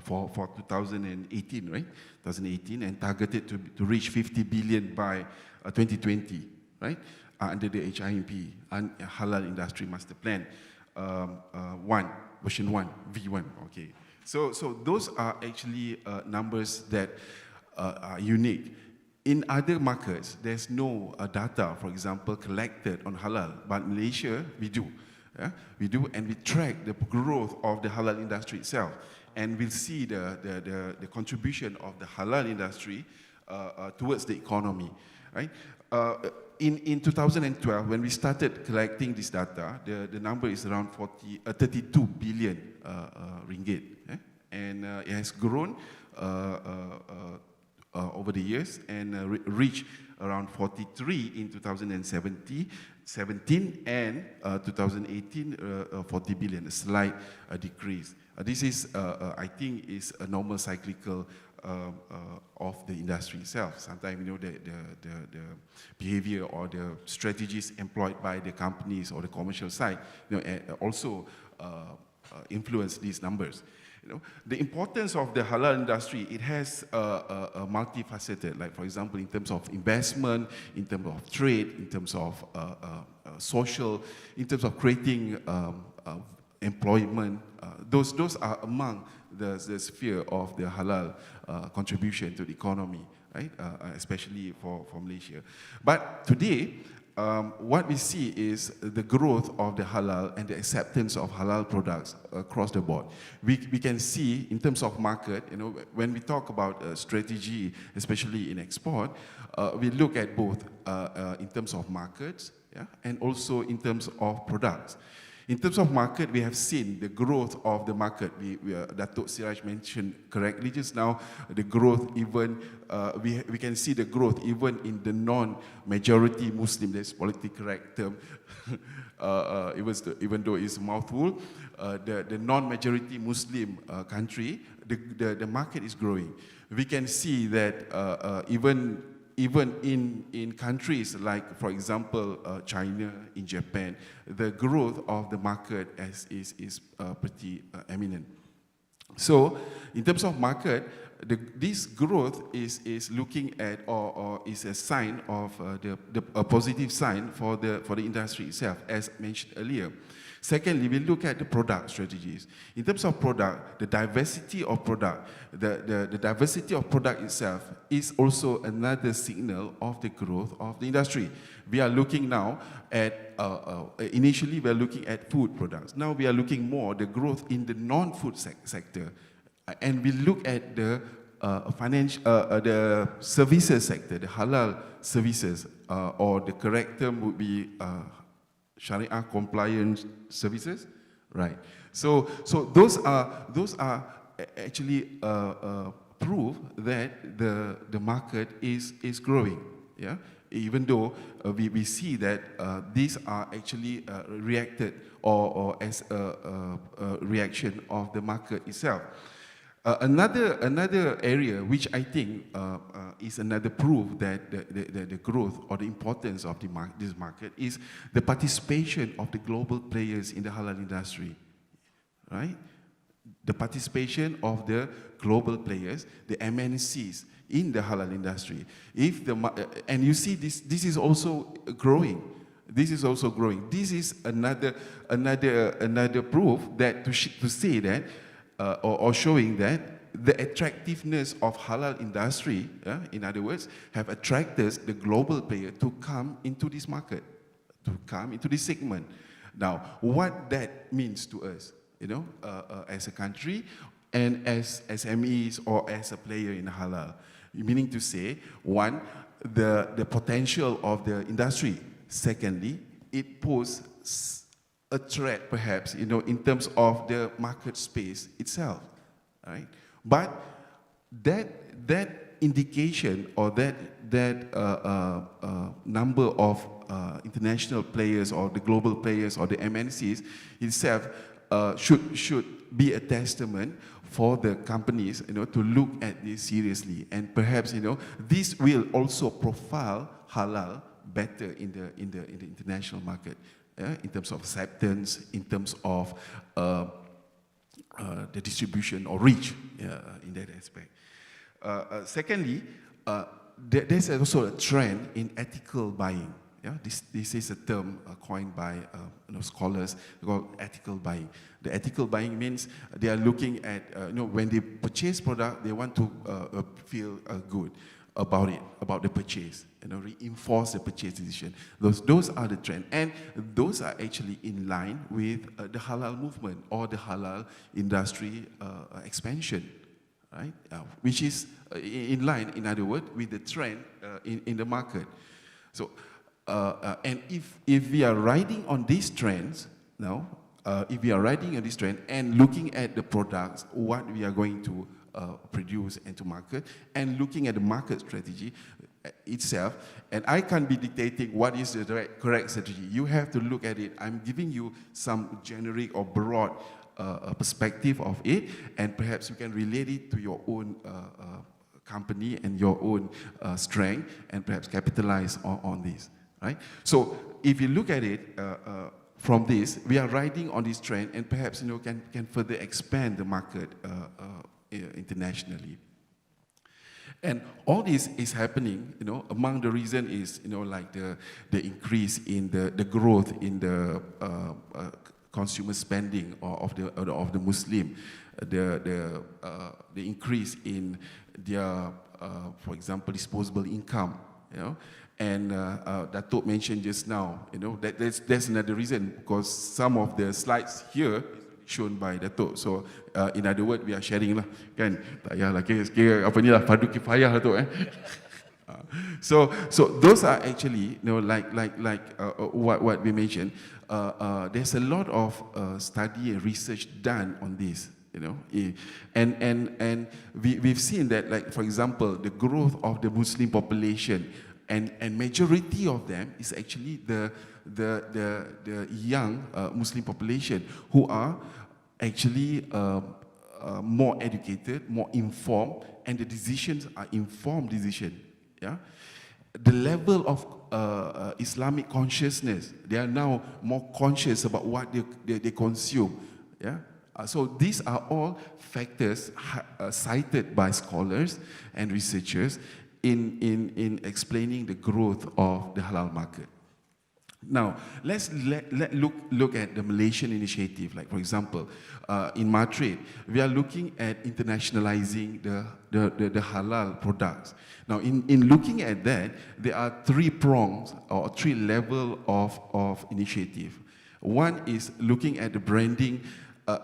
for 2018, right? 2018, and targeted to reach 50 billion by 2020, right? Under the HIMP, Halal Industry Master Plan. Version 1, V1, okay. So those are actually numbers that are unique. In other markets, there's no data, for example, collected on halal, but Malaysia, we do. Yeah? We do, and we track the growth of the halal industry itself, and we'll see the contribution of the halal industry towards the economy, right? in 2012, when we started collecting this data, the number is around 32 billion ringgit. And it has grown over the years and reached around 43 in 2017 and 2018, 40 billion, a slight decrease. This is, I think, is a normal cyclical of the industry itself. Sometimes, you know, the behavior or the strategies employed by the companies or the commercial side, you know, also influence these numbers. You know, the importance of the halal industry, it has a multifaceted, like for example, in terms of investment, in terms of trade, in terms of social, in terms of creating employment. Those are among the sphere of the halal contribution to the economy, right? Especially for Malaysia. But today, what we see is the growth of the halal and the acceptance of halal products across the board. We can see in terms of market, you know, when we talk about strategy, especially in export, we look at both in terms of markets, yeah, and also in terms of products. In terms of market, we have seen the growth of the market. Datuk Siraj mentioned correctly just now, the growth even, we can see the growth even in the non-majority Muslim, that's politically correct term, even though it's a mouthful, the non-majority Muslim country, the market is growing. We can see that even in countries like, for example, China, in Japan, the growth of the market is pretty eminent. So, in terms of market, this growth is looking at or is a sign of a positive sign for the industry itself, as mentioned earlier. Secondly, we look at the product strategies. In terms of product, the diversity of product, the diversity of product itself is also another signal of the growth of the industry. We are looking now at, initially we are looking at food products. Now we are looking more the growth in the non-food sector. And we look at the the services sector, the halal services, or the correct term would be Sharia compliance services, right? So those are actually proof that the market is growing, yeah. Even though we see that these are actually reacted or as a reaction of the market itself. Another area which I think is another proof that the growth or the importance of this market is the participation of the global players in the halal industry, right? The participation of the global players, the MNCs in the halal industry. And you see this is also growing. This is also growing. This is another proof that to say that. Or showing that the attractiveness of halal industry, in other words, have attracted the global player to come into this market, to come into this segment. Now, what that means to us, you know, as a country and as SMEs or as a player in halal, meaning to say, one, the potential of the industry. Secondly, it poses a threat, perhaps, you know, in terms of the market space itself, right? But that indication or that number of international players or the global players or the MNCs itself should be a testament for the companies, you know, to look at this seriously, and perhaps, you know, this will also profile halal better in the international market. In terms of acceptance, in terms of the distribution or reach in that aspect. Secondly, there's also a trend in ethical buying. Yeah, this is a term coined by scholars called ethical buying. The ethical buying means they are looking at, when they purchase product, they want to feel good about it, about the purchase, reinforce the purchase decision. Those are the trend, and those are actually in line with the halal movement or the halal industry expansion, right? Which is in line, in other words, with the trend in the market. So and if we are riding on these trends now, if we are riding on this trend and looking at the products, what we are going to produce and to market, and looking at the market strategy itself, and I can't be dictating what is the correct strategy. You have to look at it. I'm giving you some generic or broad perspective of it, and perhaps you can relate it to your own company and your own strength, and perhaps capitalize on this, right? So if you look at it from this, we are riding on this trend, and perhaps can further expand the market internationally. And all this is happening, among the reason is, like the increase in the growth in the consumer spending of the Muslim, the increase in their, for example, disposable income, and Datuk mentioned just now, that's another reason, because some of the slides here shown by Datuk. So in other words, we are sharing lah, kan? Tak payahlah kira apa ni lah, fardu kifayah Datuk So those are actually, like what we mentioned. There's a lot of study and research done on this, and we've seen that, like for example, the growth of the Muslim population, and majority of them is actually the young Muslim population who are actually more educated, more informed, and the decisions are informed decisions. Yeah, the level of Islamic consciousness, they are now more conscious about what they consume. Yeah, so these are all factors cited by scholars and researchers in explaining the growth of the halal market. Now, let's look at the Malaysian initiative. Like, for example, in Madrid, we are looking at internationalizing the halal products. Now, in looking at that, there are three prongs or three levels of initiative. One is looking at the branding,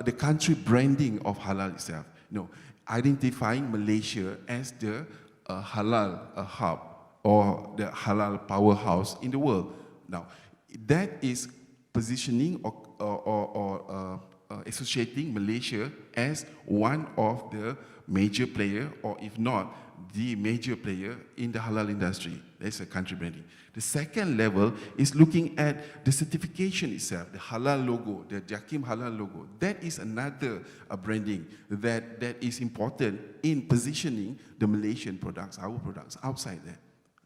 the country branding of halal itself. Identifying Malaysia as the halal hub or the halal powerhouse in the world. Now, that is positioning or associating Malaysia as one of the major player, or if not, the major player in the halal industry. That's a country branding. The second level is looking at the certification itself, the halal logo, the Jakim halal logo. That is another branding that is important in positioning the Malaysian products, our products, outside that.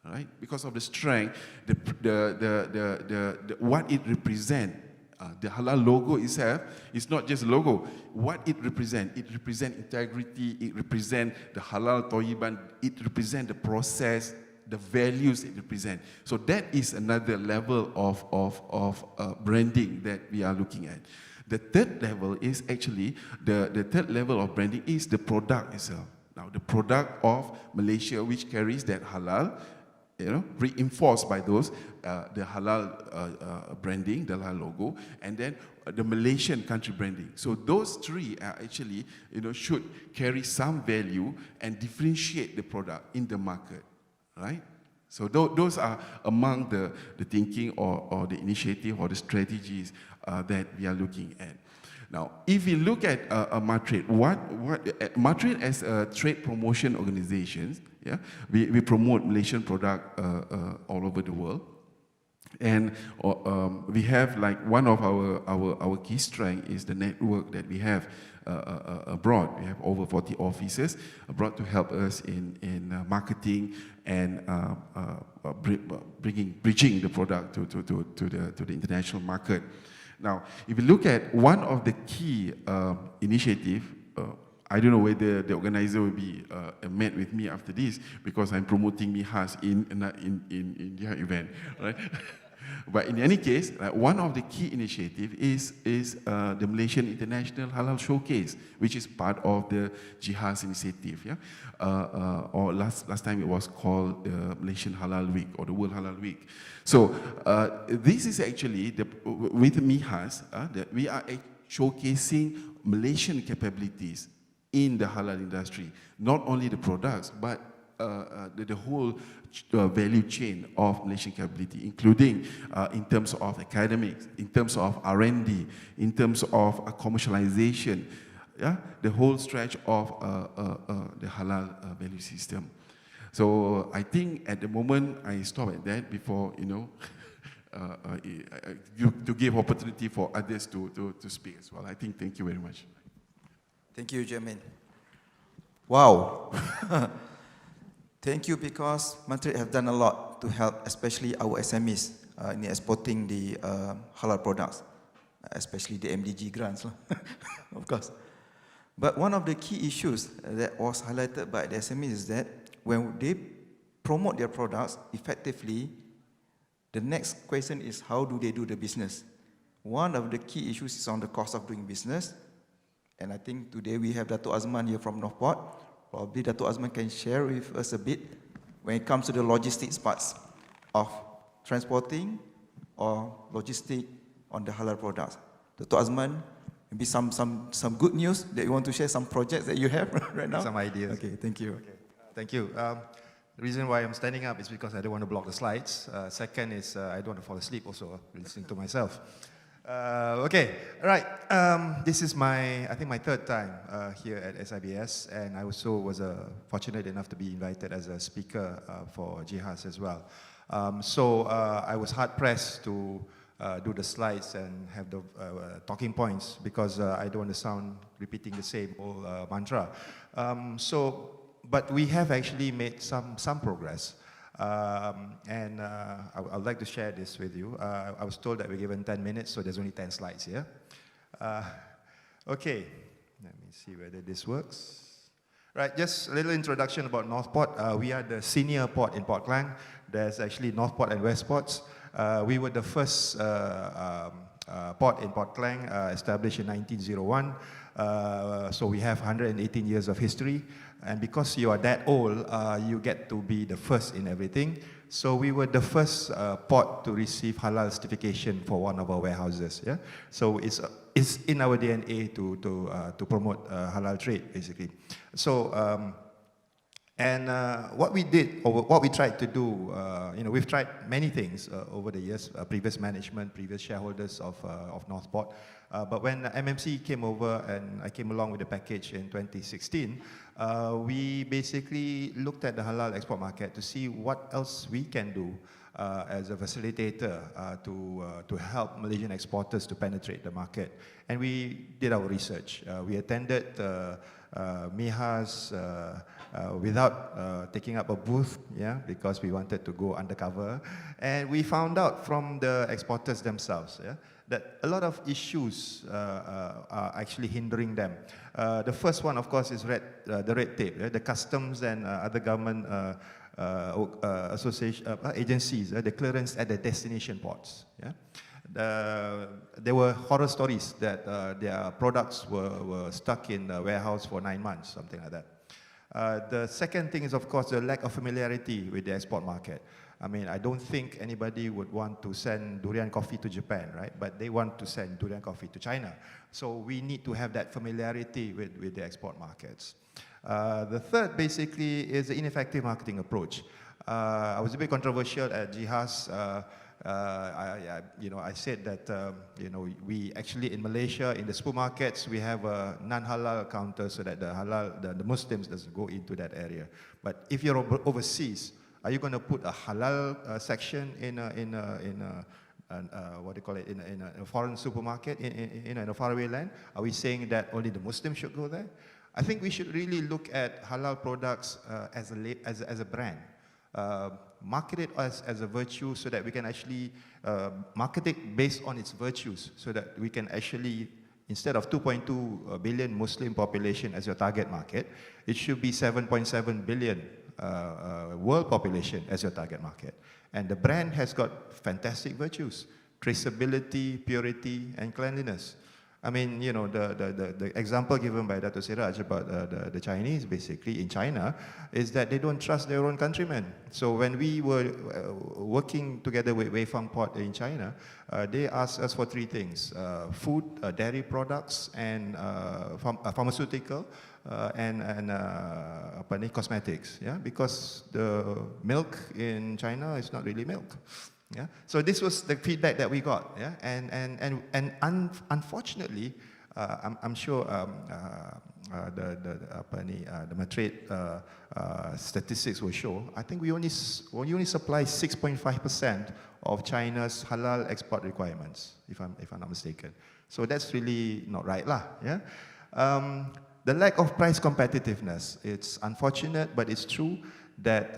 Right? Because of the strength, what it represents, the halal logo itself is not just a logo. What it represents integrity, it represents the halal toyiban, it represents the process, the values it represents. So that is another level of branding that we are looking at. The third level is actually, the third level of branding is the product itself. Now, the product of Malaysia, which carries that halal, reinforced by those, the halal branding, the halal logo, and then the Malaysian country branding. So those three are actually, should carry some value and differentiate the product in the market, right? So those are among the thinking or the initiative or the strategies that we are looking at. Now, if we look at Madrid, Madrid as a trade promotion organization, yeah, we promote Malaysian product all over the world, and we have, like, one of our key strength is the network that we have abroad. We have over 40 offices abroad to help us in marketing and bridging the product to the international market. Now, if you look at one of the key initiative, I don't know whether the organizer will be met with me after this, because I'm promoting Mihas in their event, right? But in any case, one of the key initiative is the Malaysian International Halal Showcase, which is part of the Jihaz initiative. Yeah, or last time it was called the Malaysian Halal Week or the World Halal Week. So this is actually with Mihas that we are showcasing Malaysian capabilities in the halal industry, not only the products, but the whole value chain of Malaysian capability, including in terms of academics, in terms of R&D, in terms of commercialization, yeah, the whole stretch of the halal value system. So I think at the moment I stop at that before, you know, to give opportunity for others to speak as well. I think, thank you very much. Thank you, Jermaine. Wow. Thank you, because Menteri have done a lot to help, especially our SMEs in exporting the halal products, especially the MDG grants, of course. But one of the key issues that was highlighted by the SMEs is that when they promote their products effectively, the next question is how do they do the business? One of the key issues is on the cost of doing business. And I think today we have Dato' Azman here from Northport. Probably Dato' Azman can share with us a bit when it comes to the logistics parts of transporting or logistic on the halal products. Dato' Azman, maybe some good news that you want to share, some projects that you have right now? Some ideas. Okay, thank you. Okay. Thank you. The reason why I'm standing up is because I don't want to block the slides. Second is I don't want to fall asleep also listening to myself. Okay, all right. This is I think my third time here at SIBS, and I also was fortunate enough to be invited as a speaker for JIHAS as well. So I was hard pressed to do the slides and have the talking points because I don't want to sound repeating the same old mantra. But we have actually made some progress. And I would like to share this with you. I was told that we're given 10 minutes, so there's only 10 slides here. Okay, let me see whether this works. Right, just a little introduction about Northport. We are the senior port in Port Klang. There's actually Northport and Westports. We were the first port in Port Klang, established in 1901. So we have 118 years of history. And because you are that old, you get to be the first in everything. So we were the first port to receive halal certification for one of our warehouses. Yeah? So it's in our DNA to promote halal trade, basically. So, what we did, or what we tried to do, we've tried many things over the years, previous management, previous shareholders of Northport. But when MMC came over and I came along with the package in 2016, we basically looked at the halal export market to see what else we can do as a facilitator to help Malaysian exporters to penetrate the market. And we did our research. We attended MIHAS without taking up a booth, yeah, because we wanted to go undercover. And we found out from the exporters themselves, yeah, that a lot of issues are actually hindering them. The first one, of course, is the red tape. The customs and other government agencies, the clearance at the destination ports. Yeah? There were horror stories that their products were stuck in a warehouse for 9 months, something like that. The second thing is, of course, the lack of familiarity with the export market. I mean, I don't think anybody would want to send durian coffee to Japan, right? But they want to send durian coffee to China. So we need to have that familiarity with the export markets. The third, basically, is the ineffective marketing approach. I was a bit controversial at JIHAS. I said that we actually in Malaysia in the supermarkets we have a non-halal counter so that the Muslims doesn't go into that area. But if you're overseas, are you going to put a halal section in what do you call it, in a foreign supermarket in a faraway land? Are we saying that only the Muslims should go there? I think we should really look at halal products as a brand. Market it as a virtue so that we can actually market it based on its virtues so that we can actually, instead of 2.2 billion Muslim population as your target market, it should be 7.7 billion world population as your target market. And the brand has got fantastic virtues: traceability, purity, and cleanliness. I mean, you know, the example given by Dr. Siraj about the Chinese, basically, in China, is that they don't trust their own countrymen. So when we were working together with Weifang Port in China, they asked us for three things: food, dairy products, and pharmaceutical, and cosmetics. Yeah, because the milk in China is not really milk. Yeah, so this was the feedback that we got. Yeah, and unfortunately, I'm sure the Madrid statistics will show. I think we only supply 6.5% of China's halal export requirements, if I'm not mistaken. So that's really not right, lah. Yeah. The lack of price competitiveness. It's unfortunate, but it's true that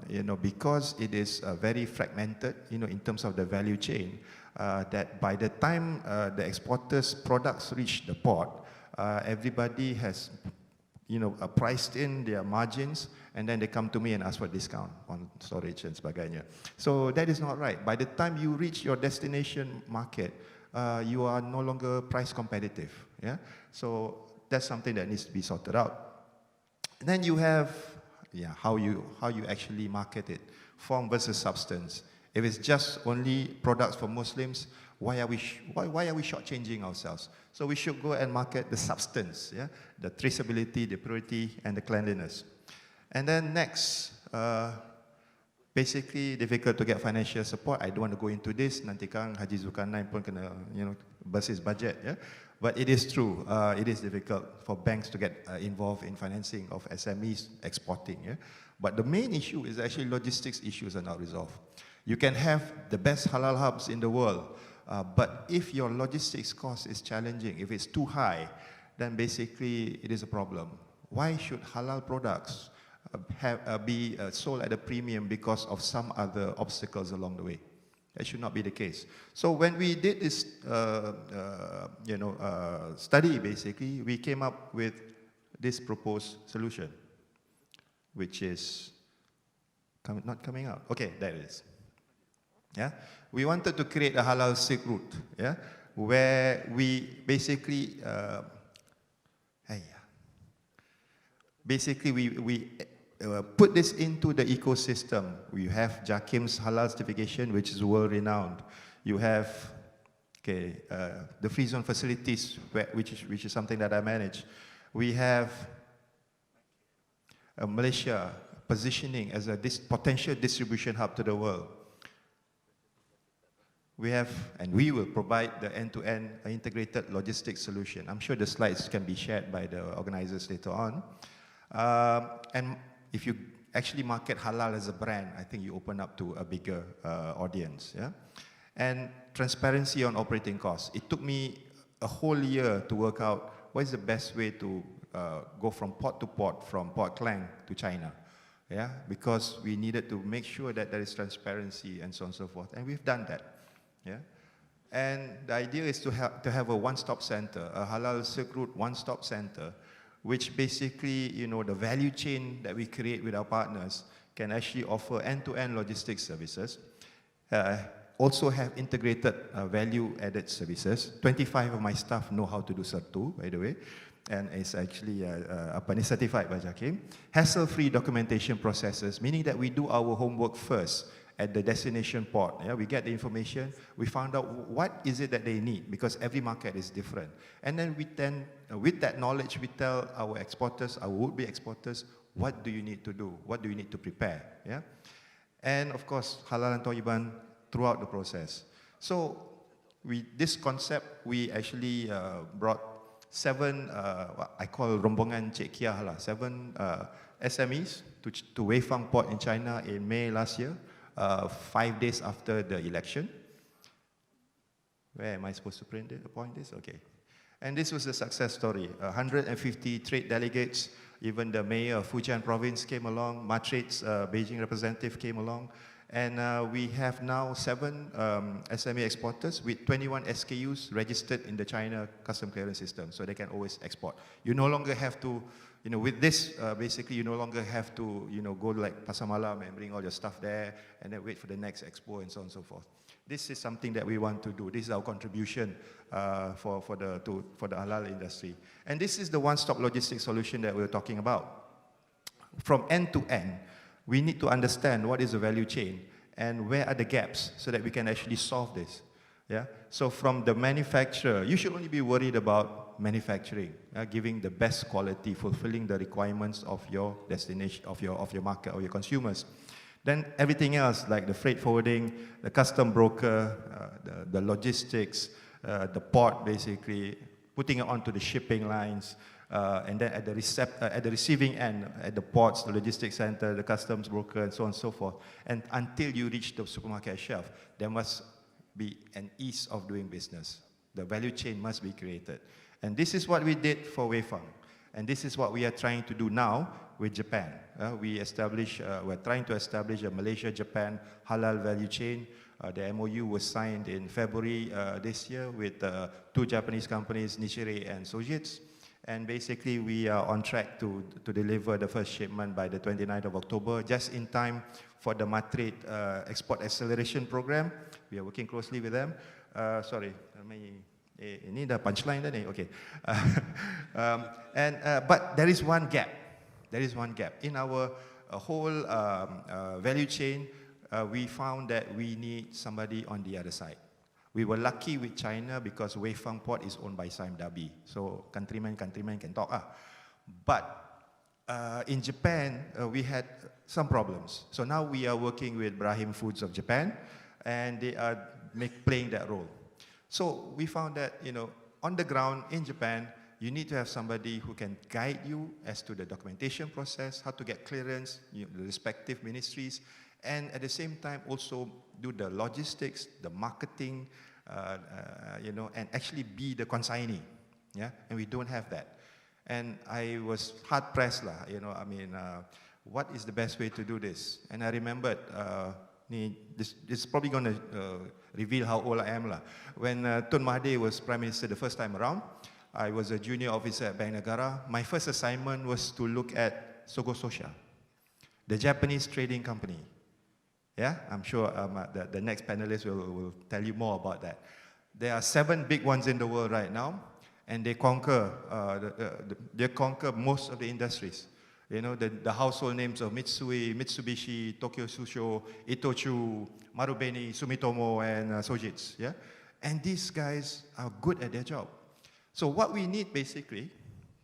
you know, because it is very fragmented, you know, in terms of the value chain, that by the time the exporters' products reach the port, everybody has, you know, priced in their margins, and then they come to me and ask for discount on storage and sebagainya. So that is not right. By the time you reach your destination market, you are no longer price competitive. Yeah. So that's something that needs to be sorted out. And then you have, yeah, how you actually market it, form versus substance. If it's just only products for Muslims, why are we shortchanging ourselves? So we should go and market the substance, yeah, the traceability, the purity, and the cleanliness. And then next, basically difficult to get financial support. I don't want to go into this. Nanti Kang Haji Zulkarnain pun kena, you know, basis budget, yeah. But it is true, it is difficult for banks to get involved in financing of SMEs exporting. Yeah? But the main issue is actually logistics issues are not resolved. You can have the best halal hubs in the world, but if your logistics cost is challenging, if it's too high, then basically it is a problem. Why should halal products be sold at a premium because of some other obstacles along the way? That should not be the case. So when we did this, study, basically, we came up with this proposed solution, which is not coming out. Okay, there it is. Yeah, we wanted to create a halal silk route. Yeah, where we basically, we put this into the ecosystem. We have Jakim's halal certification, which is world-renowned. You have the free zone facilities, which is something that I manage. We have Malaysia positioning as a potential distribution hub to the world. We have, and we will provide the end-to-end integrated logistics solution. I'm sure the slides can be shared by the organizers later on. And if you actually market halal as a brand, I think you open up to a bigger audience. Yeah? And transparency on operating costs. It took me a whole year to work out what is the best way to go from port to port, from Port Klang to China. Yeah? Because we needed to make sure that there is transparency and so on and so forth. And we've done that. Yeah? And the idea is to have a one-stop center, a halal silk route one-stop center, which basically, you know, the value chain that we create with our partners can actually offer end-to-end logistics services, also have integrated value-added services. 25 of my staff know how to do Sertu, by the way, and it's actually certified by Jakim. Hassle-free documentation processes, meaning that we do our homework first at the destination port. Yeah? We get the information, we found out what is it that they need, because every market is different. And then with that knowledge, we tell our exporters, our would-be exporters, what do you need to do? What do you need to prepare? Yeah? And of course, halal and Toyiban throughout the process. So this concept, we actually brought 7, I call Rombongan Cik Kia Halal, 7 SMEs to Weifang Port in China in May last year. 5 days after the election. Where am I supposed to point this? Okay. And this was a success story. 150 trade delegates, even the mayor of Fujian province came along, Madrid's Beijing representative came along, And we have now 7 SME exporters with 21 SKUs registered in the China custom clearance system, so they can always export. You no longer have to, with this, basically you no longer have to, go like Pasar Malam and bring all your stuff there and then wait for the next expo and so on and so forth. This is something that we want to do. This is our contribution for the halal industry. And this is the one-stop logistics solution that we're talking about. From end to end, we need to understand what is the value chain and where are the gaps so that we can actually solve this. Yeah? So from the manufacturer, you should only be worried about manufacturing, giving the best quality, fulfilling the requirements of your destination, of your market, or your consumers. Then everything else, like the freight forwarding, the custom broker, the logistics, the port basically, putting it onto the shipping lines, and then at the receiving end, at the ports, the logistics center, the customs broker, and so on and so forth. And until you reach the supermarket shelf, there must be an ease of doing business. The value chain must be created. And this is what we did for Weifang. And this is what we are trying to do now with Japan. We're trying to establish a Malaysia-Japan halal value chain. The MOU was signed in February this year with 2 Japanese companies, Nichire and Sojitz. And basically, we are on track to deliver the first shipment by the 29th of October, just in time for the Madrid Export Acceleration Program. We are working closely with them. Sorry, ini dah punchline dah ni, okay. But there is one gap. There is one gap. In our whole value chain, we found that we need somebody on the other side. We were lucky with China because Weifang port is owned by Sime Darby. So countrymen can talk. But in Japan, we had some problems. So now we are working with Brahim Foods of Japan, and they are playing that role. So we found that, on the ground in Japan, you need to have somebody who can guide you as to the documentation process, how to get clearance, the respective ministries, and at the same time also do the logistics, the marketing, and actually be the consignee. Yeah, and we don't have that. And I was hard pressed lah. What is the best way to do this? And I remembered, this is probably going to reveal how old I am lah. When Tun Mahathir was Prime Minister the first time around, I was a junior officer at Bank Negara. My first assignment was to look at Sogo Sosha, the Japanese trading company. Yeah, I'm sure the next panelist will tell you more about that. There are 7 big ones in the world right now, and they conquer most of the industries. The household names of Mitsui, Mitsubishi, Tokyo Susho, Itochu, Marubeni, Sumitomo, and Sojitz. Yeah, and these guys are good at their job. So what we need basically,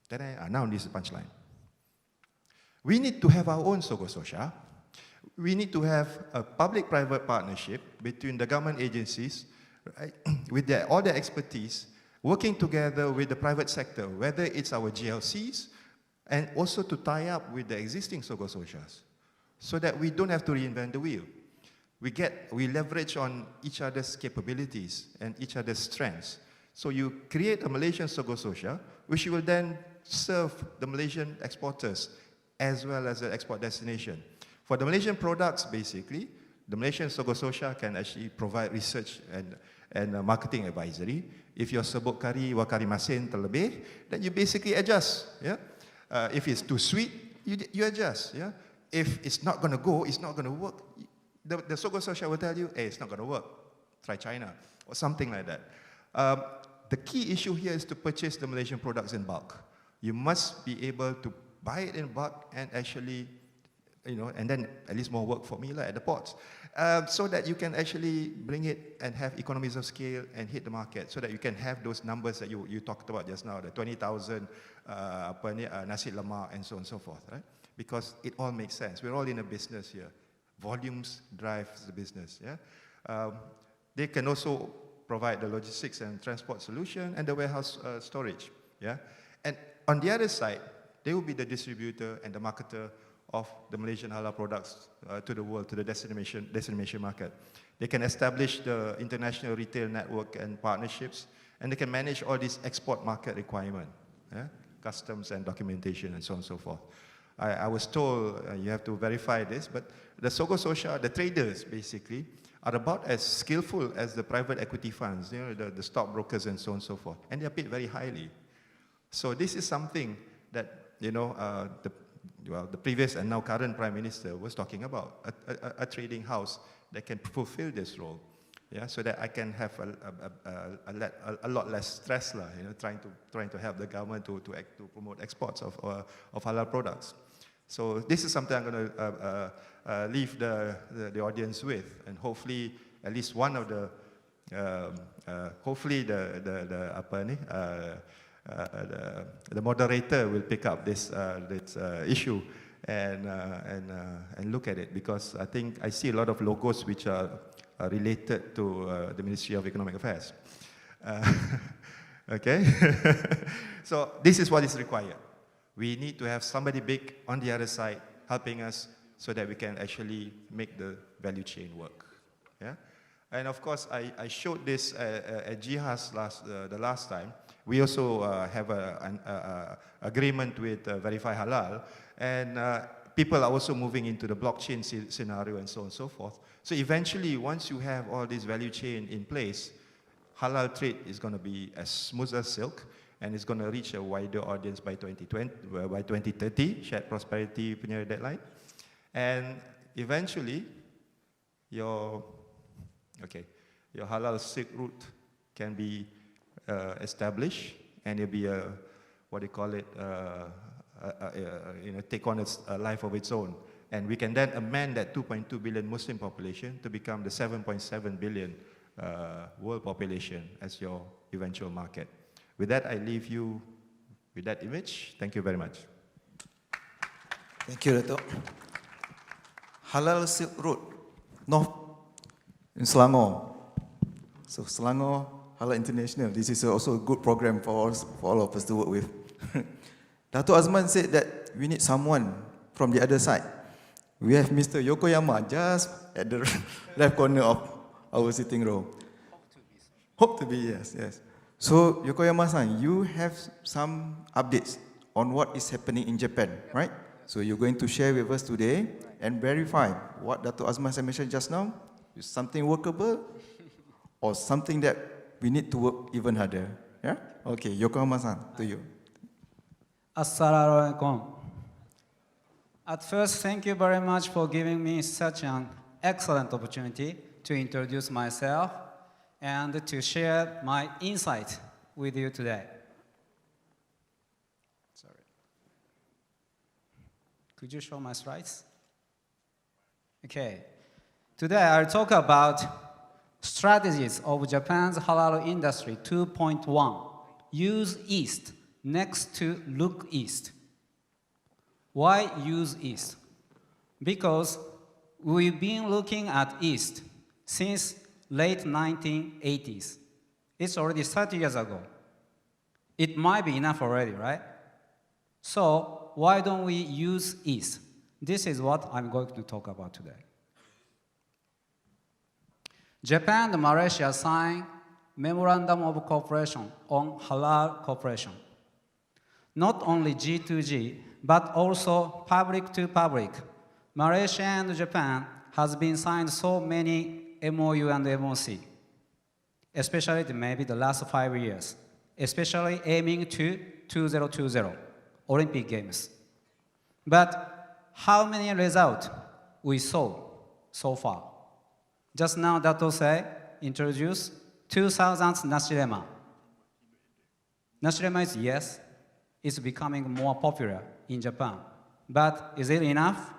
now this is the punchline. We need to have our own Sogo Sosha. We need to have a public-private partnership between the government agencies, right, with all their expertise, working together with the private sector, whether it's our GLCs, and also to tie up with the existing Sogo Soshas, so that we don't have to reinvent the wheel. We leverage on each other's capabilities and each other's strengths. So you create a Malaysian Sogo Sosha, which will then serve the Malaysian exporters as well as the export destination. For the Malaysian products, basically, the Malaysian Sogo Sosha can actually provide research and marketing advisory. If your sebut kari wakari masin terlebih, then you basically adjust. Yeah? If it's too sweet, you adjust. Yeah? If it's not going to go, it's not going to work, the Sogo Sosha will tell you, hey, it's not going to work. Try China, or something like that. The key issue here is to purchase the Malaysian products in bulk. You must be able to buy it in bulk and actually, and then at least more work for me at the ports, so that you can actually bring it and have economies of scale and hit the market, so that you can have those numbers that you talked about just now, the 20,000 nasi lemak and so on and so forth, right? Because it all makes sense. We're all in a business here. Volumes drives the business. Yeah. They can also provide the logistics and transport solution and the warehouse storage. Yeah. And on the other side, they will be the distributor and the marketer of the Malaysian halal products to the world, to the destination market. They can establish the international retail network and partnerships, and they can manage all these export market requirements, customs and documentation and so on and so forth. I was told you have to verify this, but the Sogo Sosha, the traders basically, are about as skillful as the private equity funds, you know, the stockbrokers and so on and so forth, and they are paid very highly. So this is something that, you know, the previous and now current Prime Minister was talking about, a trading house that can fulfill this role, yeah, so that I can have a lot less stress, you know, trying to help the government to promote exports of halal products. So this is something I'm going to leave the audience with, and hopefully at least one of the hopefully the moderator will pick up this issue and look at it, because I think I see a lot of logos which are related to the Ministry of Economic Affairs. Okay, so this is what is required. We need to have somebody big on the other side helping us so that we can actually make the value chain work. Yeah, and of course I showed this at Jihaz the last time. We also have an agreement with Verify Halal, and people are also moving into the blockchain scenario and so on and so forth. So eventually, once you have all this value chain in place, halal trade is going to be as smooth as silk, and it's going to reach a wider audience by 2030, shared prosperity punya deadline. And eventually, your halal Silk route can be established, and it'll be what do you call it, you know, take on a life of its own. And we can then amend that 2.2 billion Muslim population to become the 7.7 billion world population as your eventual market. With that, I leave you with that image. Thank you very much. Thank you, Dato'. Halal Silk Road, North in Selangor. So Selangor Halal International, this is also a good program for all of us to work with. Dato' Azman said that we need someone from the other side. We have Mr. Yokoyama just at the left corner of our sitting row. Hope to be, yes. So Yokoyama-san, you have some updates on what is happening in Japan, right? So you're going to share with us today and verify what Dato' Azman mentioned just now. Is something workable or something that we need to work even harder? Yeah? Okay, Yokoyama-san, to you. Assalamualaikum. At first, thank you very much for giving me such an excellent opportunity to introduce myself and to share my insight with you today. Sorry. Could you show my slides? Okay. Today, I'll talk about strategies of Japan's halal industry 2.1. Use East next to look East. Why use East? Because we've been looking at East since late 1980s. It's already 30 years ago. It might be enough already, right? So why don't we use East? This is what I'm going to talk about today. Japan and Malaysia signed Memorandum of Cooperation on Halal Cooperation. Not only G2G, but also public to public. Malaysia and Japan has been signed so many MOU and MOC, especially maybe the last 5 years, especially aiming to 2020 Olympic Games. But how many results we saw so far? Just now, Dato' introduced 2000's Nashirema. Nashirema is, yes, it's becoming more popular in Japan. But is it enough?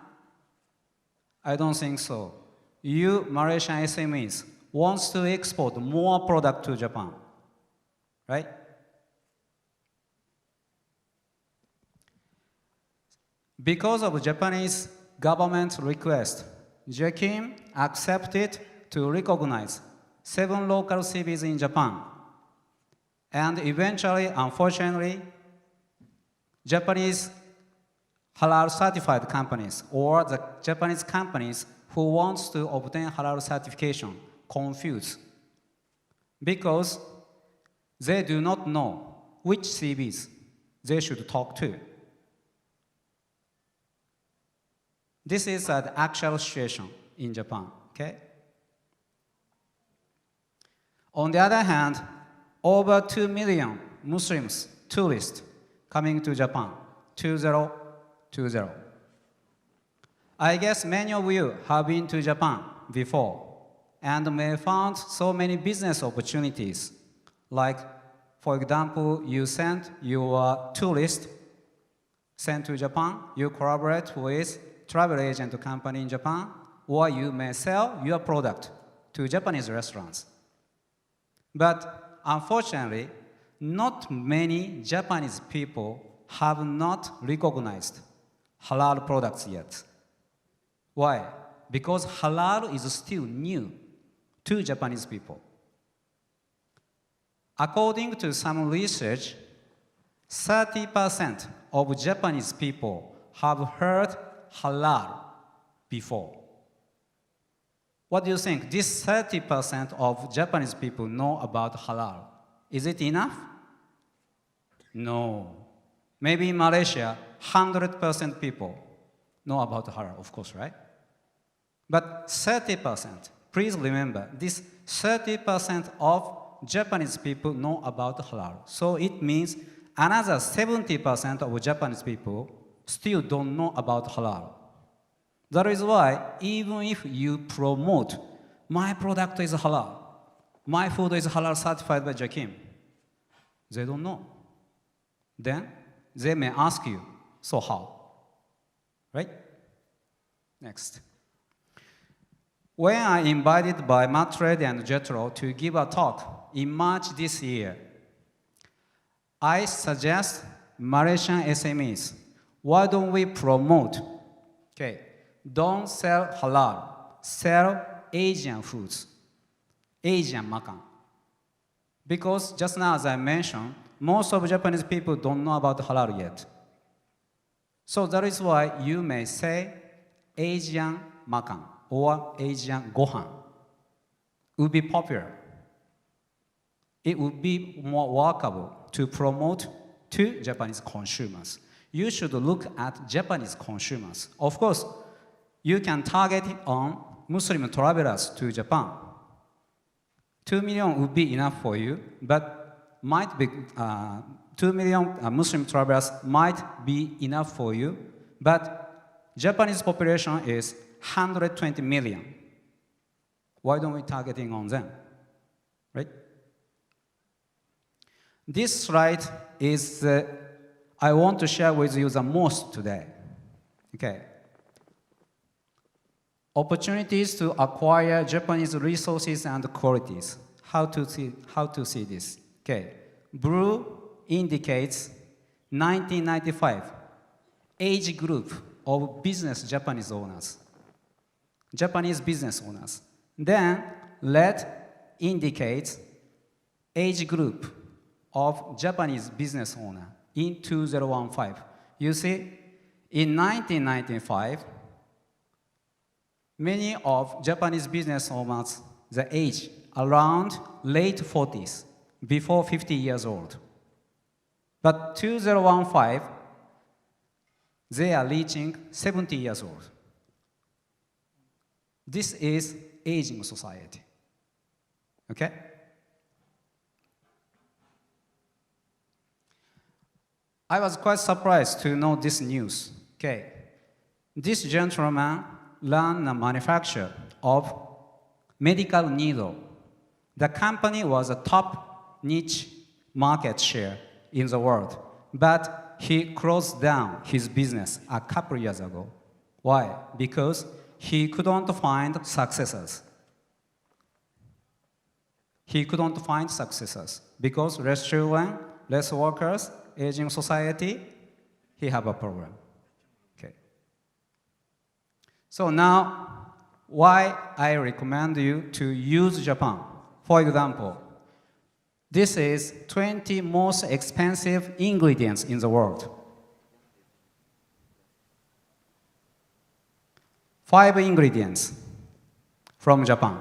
I don't think so. You, Malaysian SMEs, wants to export more product to Japan, right? Because of Japanese government request, JAKIM accepted to recognize 7 local CBs in Japan. And eventually, unfortunately, Japanese halal certified companies or the Japanese companies who wants to obtain halal certification confused because they do not know which CBs they should talk to. This is the actual situation in Japan, okay? On the other hand, over 2 million Muslims, tourists, coming to Japan, 2020. I guess many of you have been to Japan before and may found so many business opportunities. Like, for example, you send your tourist sent to Japan, you collaborate with travel agent company in Japan, or you may sell your product to Japanese restaurants. But unfortunately, not many Japanese people have not recognized halal products yet. Why? Because halal is still new to Japanese people. According to some research, 30% of Japanese people have heard halal before. What do you think? This 30% of Japanese people know about halal. Is it enough? No. Maybe in Malaysia, 100% people know about halal, of course, right? But 30%, please remember, this 30% of Japanese people know about halal. So it means another 70% of Japanese people still don't know about halal. That is why even if you promote, my product is halal, my food is halal certified by Jakim, they don't know. Then they may ask you, so how? Right? Next. When I invited by Matrade and Jetro to give a talk in March this year, I suggest Malaysian SMEs, why don't we promote, okay, don't sell halal, sell Asian foods, Asian makan. Because just now, as I mentioned, most of Japanese people don't know about halal yet. So that is why you may say Asian makan or Asian gohan would be popular. It would be more workable to promote to Japanese consumers. You should look at Japanese consumers. Of course, you can target on Muslim travelers to Japan. 2 million would be enough for you, but might be 2 million Muslim travelers might be enough for you, but Japanese population is 120 million. Why don't we targeting on them, right? This slide is I want to share with you the most today. Okay. Opportunities to acquire Japanese resources and qualities. How to see this? Okay. Blue indicates 1995 age group of Japanese business owners. Then red indicates age group of Japanese business owner in 2015. You see, in 1995, many of Japanese business owners, the age around late 40s, before 50 years old. But 2015, they are reaching 70 years old. This is aging society. Okay? I was quite surprised to know this news. Okay. This gentleman ran a manufacture of medical needle. The company was a top niche market share in the world, but he closed down his business a couple years ago. Why? Because he couldn't find successors. Because less children, less workers, aging society, he have a problem. Okay. So now, why I recommend you to use Japan. For example, this is 20 most expensive ingredients in the world. 5 ingredients from Japan.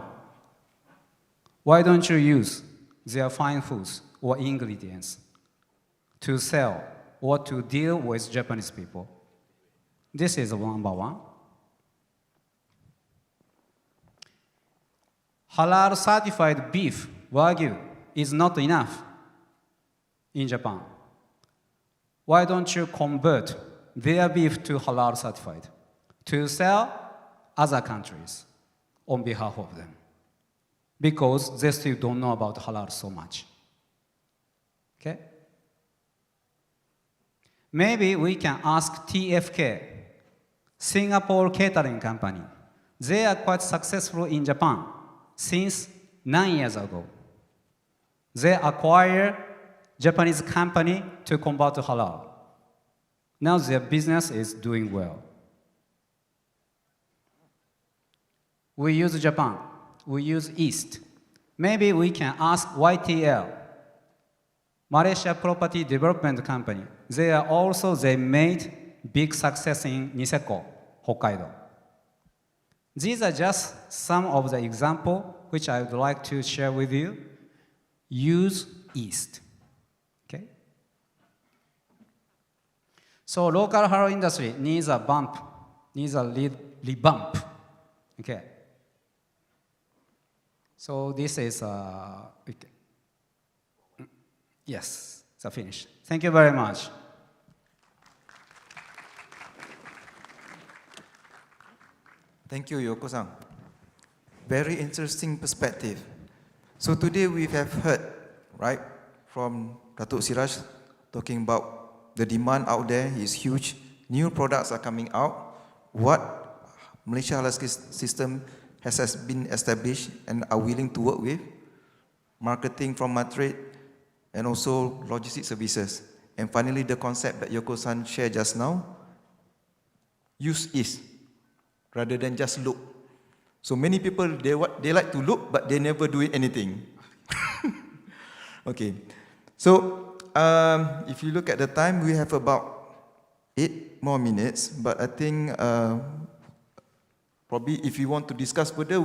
Why don't you use their fine foods or ingredients to sell or to deal with Japanese people? This is number one. halal certified beef, Wagyu, is not enough in Japan. Why don't you convert their beef to halal certified to sell other countries on behalf of them? Because they still don't know about halal so much. Okay? Maybe we can ask TFK, Singapore catering company. They are quite successful in Japan since 9 years ago. They acquire Japanese company to convert to halal. Now their business is doing well. We use Japan. We use East. Maybe we can ask YTL, Malaysia Property Development Company. They made big success in Niseko, Hokkaido. These are just some of the examples which I would like to share with you. Use East. Okay? So local halal industry needs a bump, needs a revamp. Okay. So this is, okay. Yes, it's finished. Thank you very much. Thank you, Yoko-san. Very interesting perspective. So today we have heard, right, from Datuk Siraj talking about the demand out there is huge. New products are coming out. What Malaysia Halal system has been established and are willing to work with. Marketing from Madrid and also logistic services. And finally, the concept that Yoko-san shared just now, use is rather than just look. So many people, they like to look, but they never do anything. Okay. So if you look at the time, we have about 8 more minutes, but I think probably if you want to discuss further,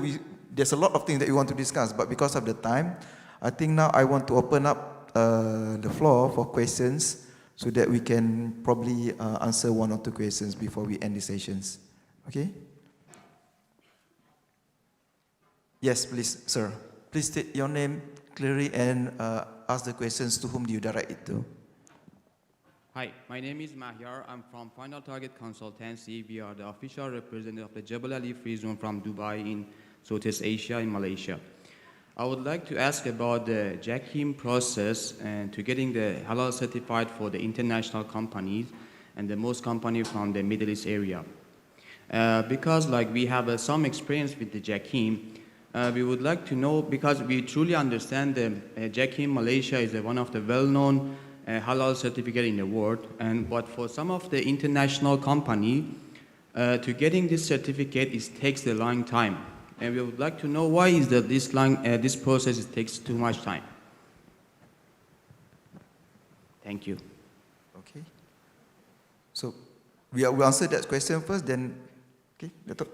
there's a lot of things that we want to discuss, but because of the time, I think now I want to open up the floor for questions so that we can probably answer 1 or 2 questions before we end the sessions. Okay? Yes, please, sir. Please state your name clearly and ask the questions to whom do you direct it to. Hi, my name is Mahyar. I'm from Final Target Consultancy. We are the official representative of the Jebel Ali Free Zone from Dubai in Southeast Asia in Malaysia. I would like to ask about the JAKIM process and to getting the halal certified for the international companies and the most company from the Middle East area. Because like we have some experience with the JAKIM, we would like to know, because we truly understand the JAKIM Malaysia is one of the well-known halal certificate in the world, but for some of the international company, to getting this certificate takes a long time. And we would like to know why is that this process takes too much time. Thank you. Okay. So we will answer that question first, then, okay, Datuk.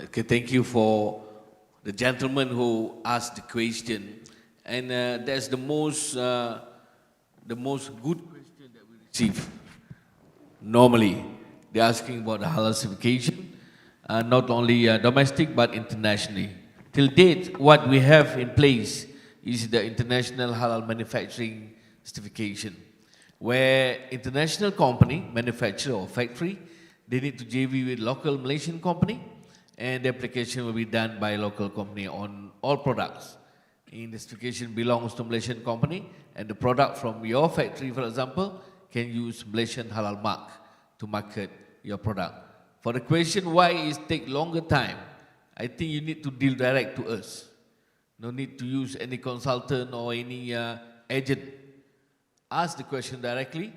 Okay, thank you for the gentleman who asked the question. And that's the most good question that we receive. Normally, they're asking about the halal certification. Not only domestic but internationally. Till date, what we have in place is the International Halal Manufacturing Certification, where international company, manufacturer or factory, they need to JV with local Malaysian company, and the application will be done by local company on all products. In the certification belongs to Malaysian company, and the product from your factory, for example, can use Malaysian Halal mark to market your product. For the question why it take longer time, I think you need to deal direct to us. No need to use any consultant or any agent. Ask the question directly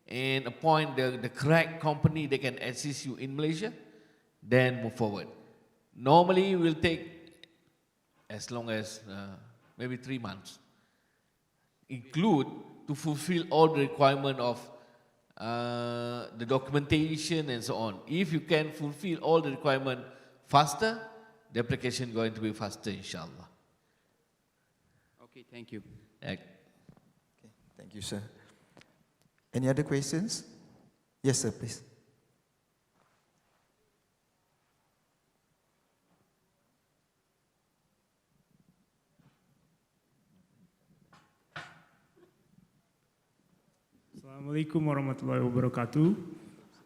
and appoint the correct company that can assist you in Malaysia, then move forward. Normally it will take as long as maybe 3 months. Include to fulfill all the requirement of the documentation and so on. If you can fulfill all the requirement faster, the application is going to be faster, inshallah. Okay, thank you. Okay, thank you, sir. Any other questions? Yes, sir, please. Assalamualaikum warahmatullahi wabarakatuh.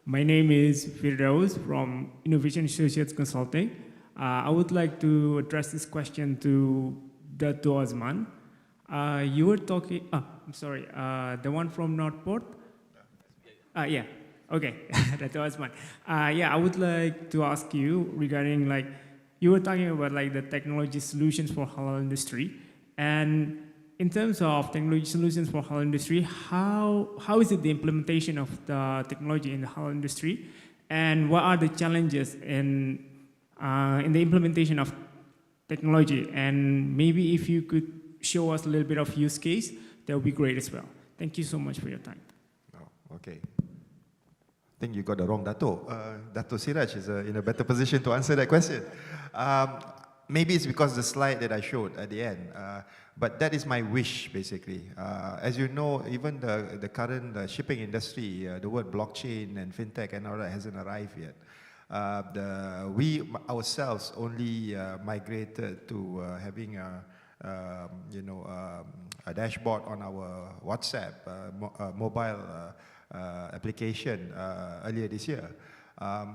My name is Firdaus from Innovation Associates Consulting. I would like to address this question to Dato Azman. You were talking, I'm sorry, the one from Northport? Yeah, okay, Dato Azman. Yeah, I would like to ask you regarding like, you were talking about like the technology solutions for halal industry. And in terms of technology solutions for halal industry, how is it the implementation of the technology in the halal industry? And what are the challenges in the implementation of technology? And maybe if you could show us a little bit of use case, that would be great as well. Thank you so much for your time. Oh, okay. I think you got the wrong Dato. Dato Siraj is in a better position to answer that question. Maybe it's because the slide that I showed at the end. But that is my wish, basically. As you know, even the current shipping industry, the word blockchain and fintech and all that hasn't arrived yet. We ourselves only migrated to having a dashboard on our WhatsApp mobile application earlier this year.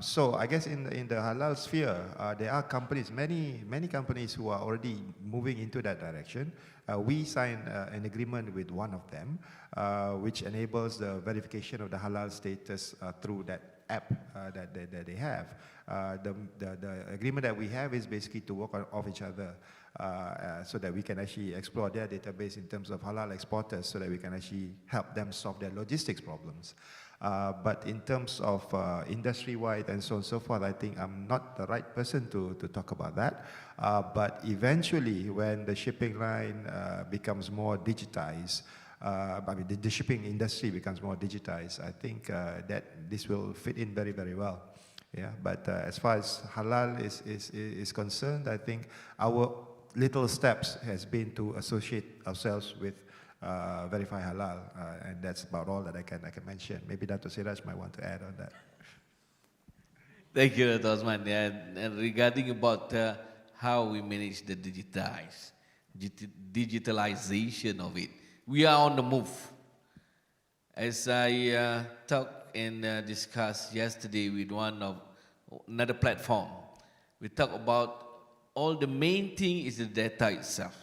So I guess in the halal sphere, there are companies, many companies who are already moving into that direction. We signed an agreement with one of them, which enables the verification of the halal status through that app that they have. The agreement that we have is basically to work off each other so that we can actually explore their database in terms of halal exporters so that we can actually help them solve their logistics problems. But in terms of industry-wide and so on and so forth, I think I'm not the right person to talk about that. But eventually, when the shipping line becomes more digitized, I mean, the shipping industry becomes more digitized, I think that this will fit in very, very well. Yeah, but as far as halal is concerned, I think our little steps has been to associate ourselves with Verify Halal, and that's about all that I can mention. Maybe Dato Siraj might want to add on that. Thank you, Dato Osman. And regarding about how we manage the digitalization of it, we are on the move. As I talked and discussed yesterday with another platform, we talked about all the main thing is the data itself.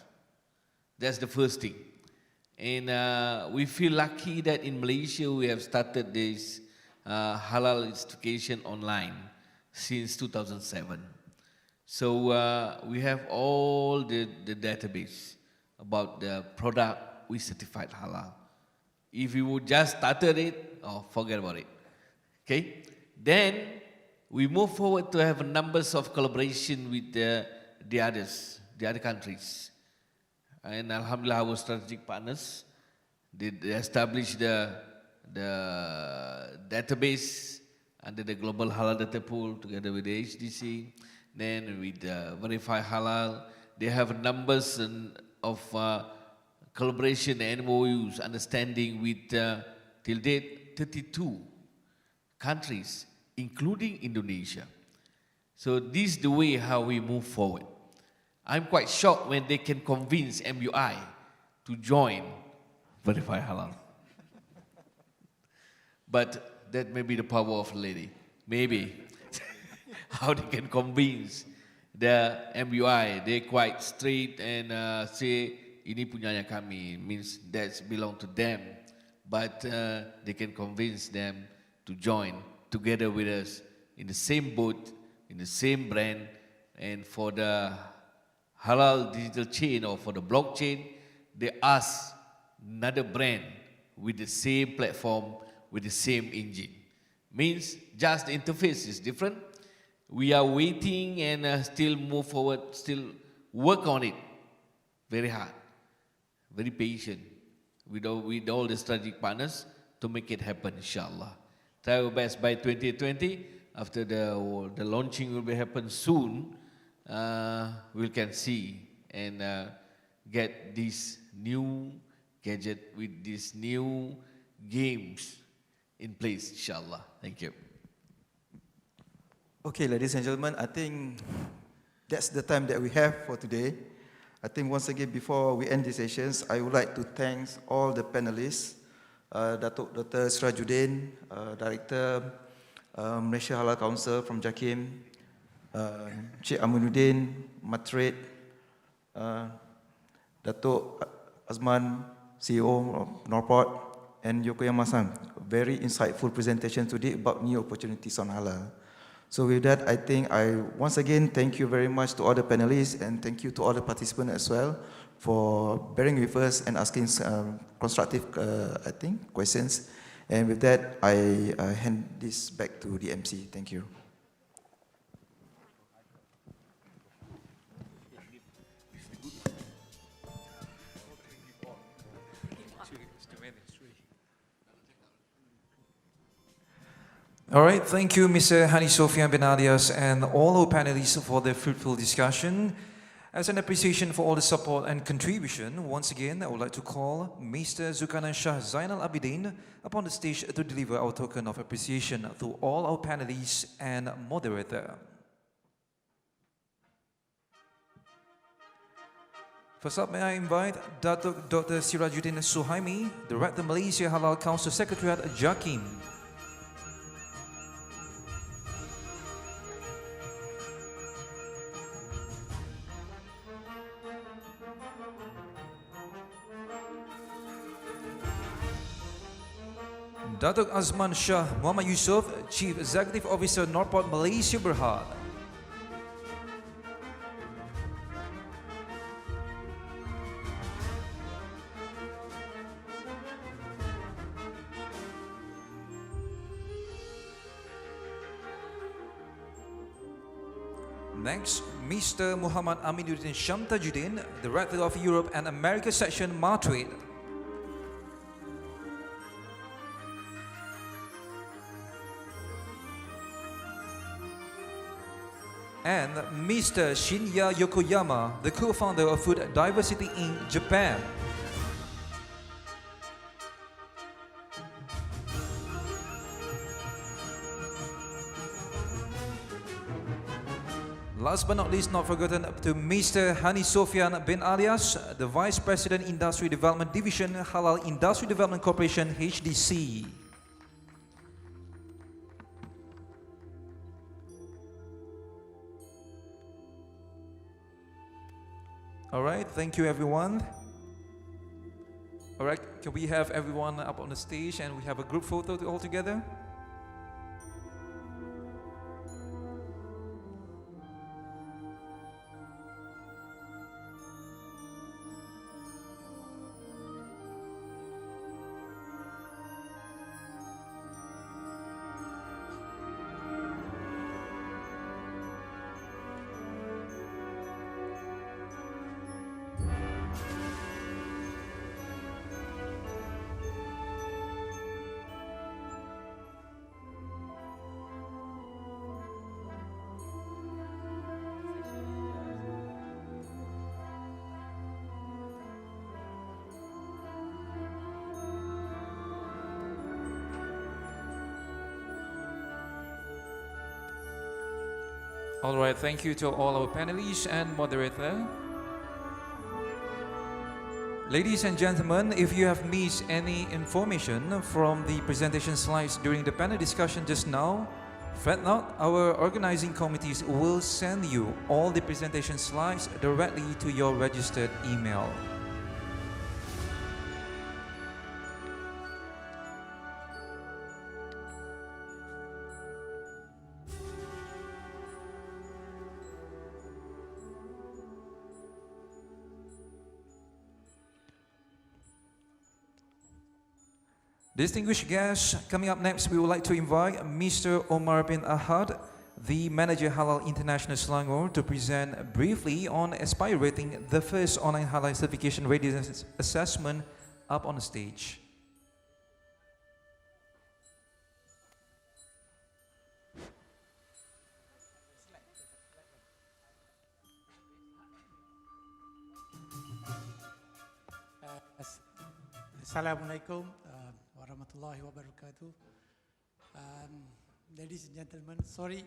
That's the first thing. And we feel lucky that in Malaysia we have started this halal certification online since 2007. So we have all the database about the product we certified halal. If you would just started it, forget about it. Okay? Then we move forward to have numbers of collaboration with the other countries. And Alhamdulillah, our strategic partners, they established the database under the Global Halal Data Pool together with the HDC. Then with Verify Halal, they have numbers of collaboration and MOUs, understanding with, till date, 32 countries, including Indonesia. So this is the way how we move forward. I'm quite shocked when they can convince MUI to join Verify Halal. But that may be the power of a lady. Maybe. How they can convince the MUI. They're quite straight and say, ini punyanya kami, means that belong to them. But they can convince them to join together with us in the same boat, in the same brand, and for the halal digital chain or for the blockchain, they ask another brand with the same platform, with the same engine. Means just the interface is different. We are waiting and still move forward, still work on it very hard, very patient with all the strategic partners to make it happen, inshallah. Try our best by 2020, after the launching will be happen soon, we can see and get this new gadget with these new games in place, inshallah. Thank you. Okay, ladies and gentlemen, I think that's the time that we have for today. I think once again, before we end these sessions, I would like to thank all the panelists Datuk Dr. Sirajuddin, Director Malaysia Halal Council from JAKIM, Cik Aminuddin, Matrade, Datuk Azman, CEO of Norport, and Yokoyama-san. Very insightful presentation today about new opportunities on halal. So with that, I think I once again thank you very much to all the panelists and thank you to all the participants as well for bearing with us and asking constructive, questions. And with that, I hand this back to the MC. Thank you. All right, thank you, Mr. Hani Sofian bin Alias and all our panelists for the fruitful discussion. As an appreciation for all the support and contribution, once again, I would like to call Mr. Zulkarnain Shah Zainal Abidin upon the stage to deliver our token of appreciation to all our panelists and moderator. First up, may I invite Dr. Sirajuddin Suhaimi, Director Malaysia Halal Council Secretariat, JAKIM. Datuk Azman Shah Muhammad Yusof, Chief Executive Officer, Norport Malaysia Berhad. Next, Mr. Muhammad Aminuddin Shamtajuddin, Director of Europe and America Section, Matrade. And Mr. Shinya Yokoyama, the co-founder of Food Diversity in Japan. Last but not least, not forgotten, to Mr. Hani Sofian bin Alias, the Vice President, Industry Development Division, Halal Industry Development Corporation, HDC. All right, thank you everyone. All right, can we have everyone up on the stage and we have a group photo all together? All right, thank you to all our panelists and moderator. Ladies and gentlemen, if you have missed any information from the presentation slides during the panel discussion just now, fret not, our organizing committees will send you all the presentation slides directly to your registered email. Distinguished guests, coming up next, we would like to invite Mr. Omar bin Ahad, the Manager Halal International Selangor, to present briefly on Aspire Rating, the first online halal certification readiness assessment, up on the stage. Assalamualaikum warahmatullahi wabarakatuh. Ladies and gentlemen, sorry,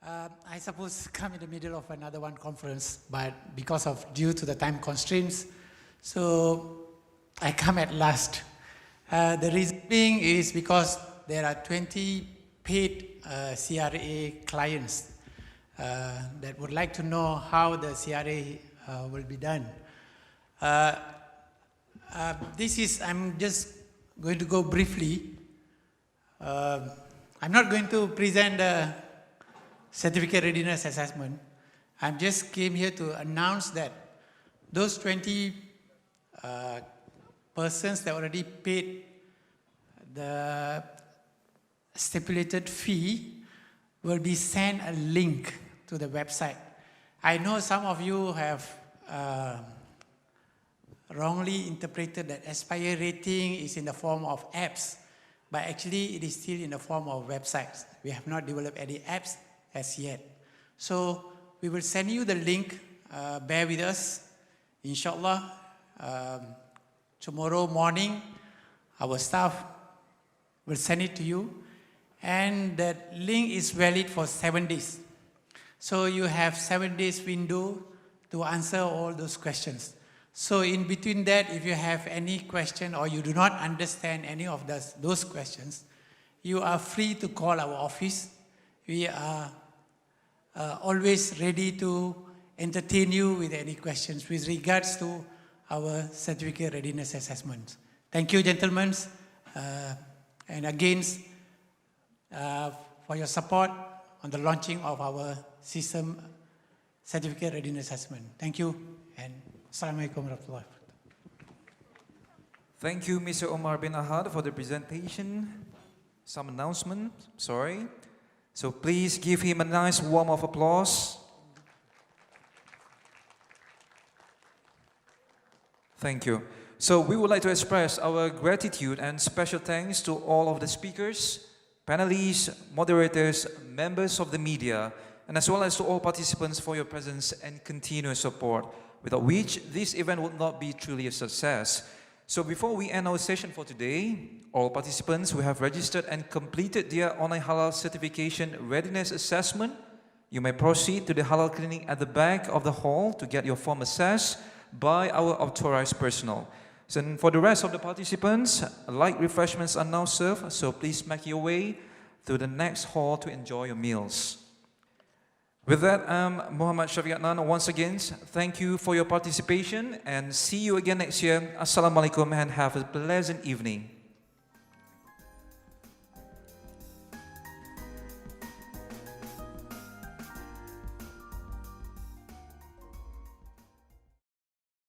I suppose to come in the middle of another one conference, but due to the time constraints, so I come at last. The reason being is because there are 20 paid CRA clients that would like to know how the CRA will be done. I'm just going to go briefly. I'm not going to present the certificate readiness assessment. I just came here to announce that those 20 persons that already paid the stipulated fee will be sent a link to the website. I know some of you have wrongly interpreted that Aspire rating is in the form of apps, but actually it is still in the form of websites. We have not developed any apps as yet. So we will send you the link, bear with us. Inshallah, tomorrow morning, our staff will send it to you. And that link is valid for 7 days. So you have 7 days window to answer all those questions. So in between that, if you have any question or you do not understand any of those questions, you are free to call our office. We are always ready to entertain you with any questions with regards to our certificate readiness assessment. Thank you, gentlemen. And again, for your support on the launching of our system certificate readiness assessment. Thank you, and Assalamualaikum warahmatullahi wabarakatuh. Thank you, Mr. Omar bin Ahad, for the presentation. Some announcement, sorry. So please give him a nice warm of applause. Thank you. So we would like to express our gratitude and special thanks to all of the speakers, panelists, moderators, members of the media, and as well as to all participants for your presence and continuous support, without which this event would not be truly a success. So before we end our session for today, all participants who have registered and completed their online halal certification readiness assessment, you may proceed to the halal clinic at the back of the hall to get your form assessed by our authorized personnel. So for the rest of the participants, light refreshments are now served, so please make your way to the next hall to enjoy your meals. With that, Muhammad Shafiq Adnan, once again, thank you for your participation and see you again next year. Assalamualaikum and have a pleasant evening.